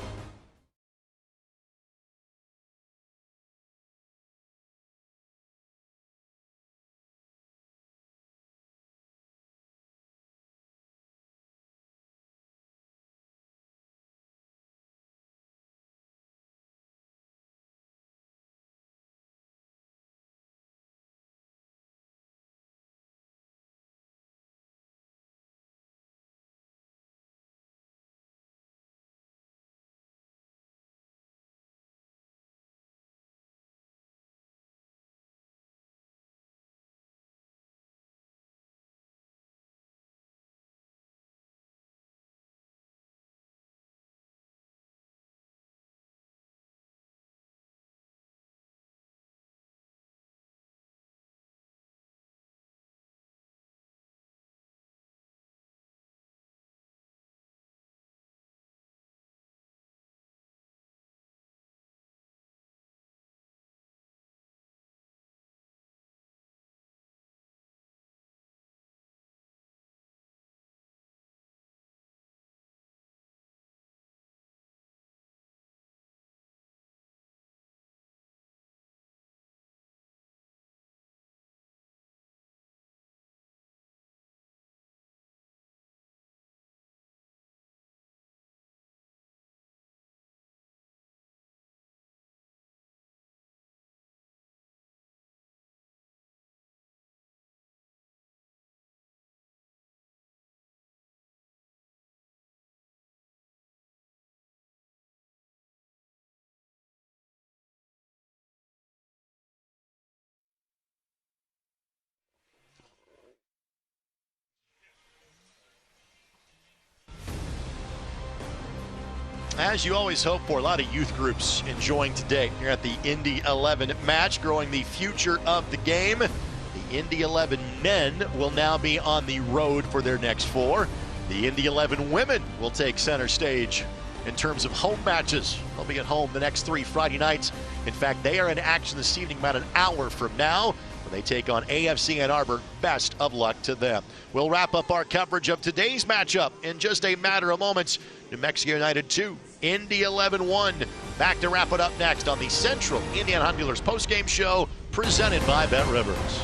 [SPEAKER 1] As you always hope for, a lot of youth groups enjoying today here at the Indy 11 match, growing the future of the game. The Indy 11 men will now be on the road for their next 4. The Indy 11 women will take center stage in terms of home matches. They'll be at home the next 3 Friday nights. In fact, they are in action this evening about an hour from now when they take on AFC Ann Arbor. Best of luck to them. We'll wrap up our coverage of today's matchup in just a matter of moments. New Mexico United 2, Indy 11 1. Back to wrap it up next on the Central Indiana Hunt Dealers postgame show presented by Bet Rivers.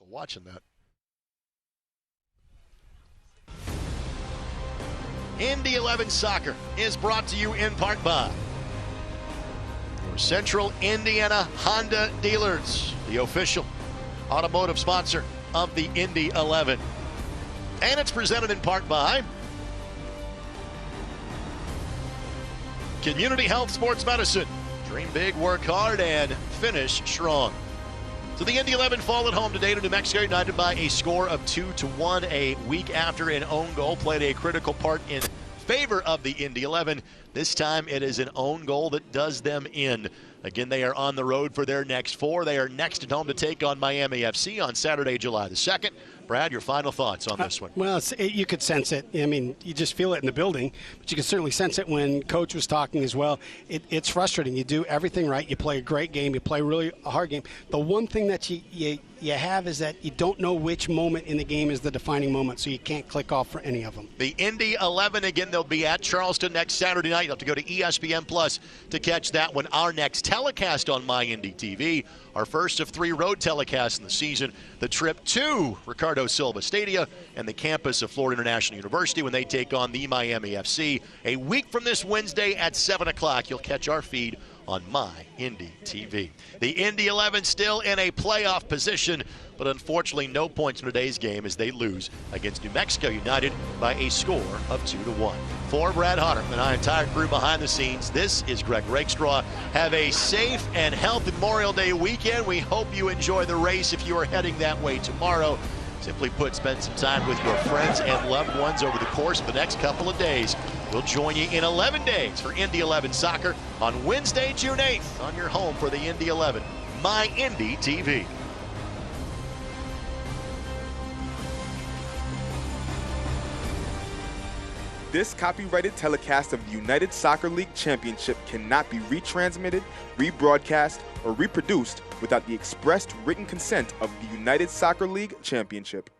[SPEAKER 1] watching that. Indy 11 Soccer is brought to you in part by your Central Indiana Honda dealers, the official automotive sponsor of the Indy 11. And it's presented in part by Community Health Sports Medicine. Dream big, work hard, and finish strong. So the Indy 11 fall at home today to New Mexico United by a score of 2-1. A week after an own goal played a critical part in favor of the Indy 11. This time it is an own goal that does them in. Again, they are on the road for their next 4. They are next at home to take on Miami FC on Saturday, July the 2nd. Brad, your final thoughts on this one?
[SPEAKER 2] Well, you could sense it. I mean, you just feel it in the building, but you can certainly sense it when Coach was talking as well. It's frustrating. You do everything right. You play a great game. You play really a hard game. The one thing that you have is that you don't know which moment in the game is the defining moment, so you can't click off for any of them.
[SPEAKER 1] The Indy 11, again, they'll be at Charleston next Saturday night. You'll have to go to ESPN Plus to catch that one. Our next telecast on MyIndy TV, our first of 3 road telecasts in the season, the trip to Ricardo Silva Stadium and the campus of Florida International University when they take on the Miami FC. A week from this Wednesday at 7 o'clock, you'll catch our feed on MyIndy TV. The Indy 11 still in a playoff position, but unfortunately no points in today's game as they lose against New Mexico United by a score of 2-1. For Brad Hunter and our entire crew behind the scenes, this is Greg Rakestraw. Have a safe and healthy Memorial Day weekend. We hope you enjoy the race if you are heading that way tomorrow. Simply put, spend some time with your friends and loved ones over the course of the next couple of days. We'll join you in 11 days for Indy 11 Soccer on Wednesday, June 8th on your home for the Indy 11, MyIndy TV.
[SPEAKER 11] This copyrighted telecast of the United Soccer League Championship cannot be retransmitted, rebroadcast, or reproduced without the expressed written consent of the United Soccer League Championship.